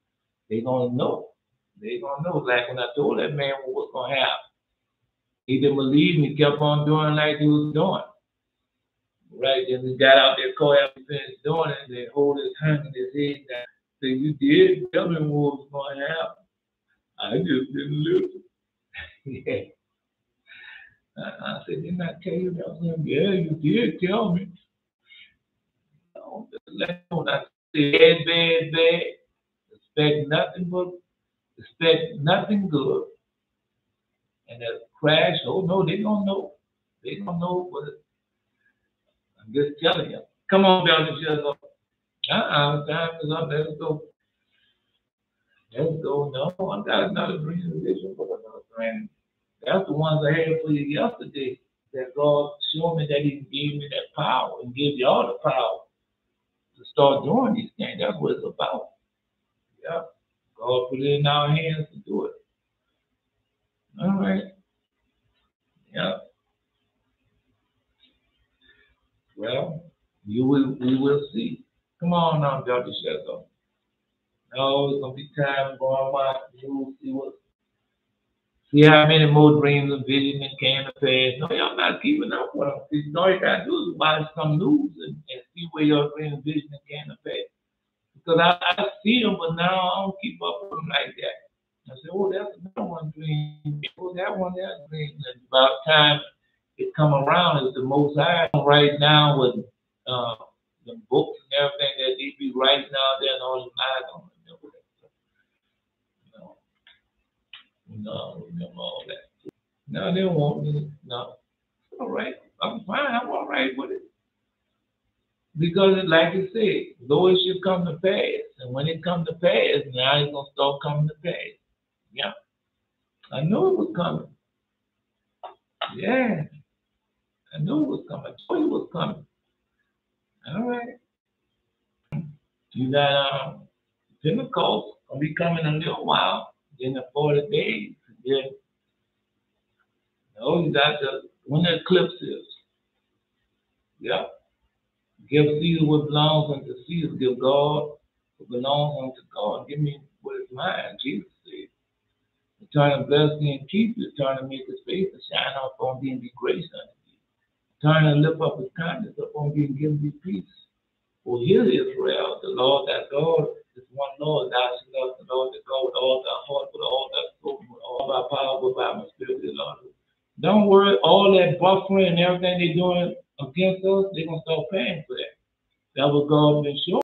They gonna know. They gonna know. Like when I told that man what's gonna happen. He didn't believe me, kept on doing like he was doing. Right, then he got out there, called after finished doing it, and they hold his hand in his head down. Say, you did tell me what was going to happen. I just didn't listen. Yeah. I said, didn't I tell you that? Yeah, you did tell me. Don't just let go. I said, bad. Expect nothing good. And that crash, oh no, they don't know. They don't know, but I'm just telling you. Come on, Belteshazzar. Time is up. Let's go. No, I got another dream vision for another dream. That's the ones I had for you yesterday. That God showed me that He gave me that power and gave y'all the power to start doing these things. That's what it's about. Yeah. God put it in our hands to do it. All right. Yeah. Well, we will see. Come on now, Belteshazzar. No, it's gonna be time going by. You'll see how many more dreams and visions and came to pass. No, y'all not keeping up with them. See, all you gotta do is watch some news and see where your dreams and visions came to pass. Because I see them, but now I don't keep up with them like that. I say, oh, that's another one dream. Oh, that dream. And about time it come around is the Most High right now with the books and everything that they be writing out there and all them, I don't remember that stuff. No, remember all that. No, they won't. No, it's all right. I'm fine. I'm all right with it. Because, like you said, though it should come to pass, and when it comes to pass, now it's gonna start coming to pass. Yeah, I knew it was coming. Yeah, I knew it was coming. I told you it was coming. All right. You got Pentecost gonna be coming in a little while. Then the 40 days. Then you got the when the eclipse is. Yeah. Give Caesar what belongs unto Caesar. Give God what belongs unto God. Give me what is mine. Jesus said. Turn to bless thee and keep you. Turn to make his face to shine up on thee and be gracious unto thee. Turn and lift up his kindness upon thee and give thee peace. For hear Israel, the Lord thy God is one Lord. Thou shalt love the Lord thy God with all thy heart, with all thy soul, with all thy power, with thy spirit, the Lord. Don't worry, all that buffering and everything they're doing against us, they're going to start paying for that. That was God been showing.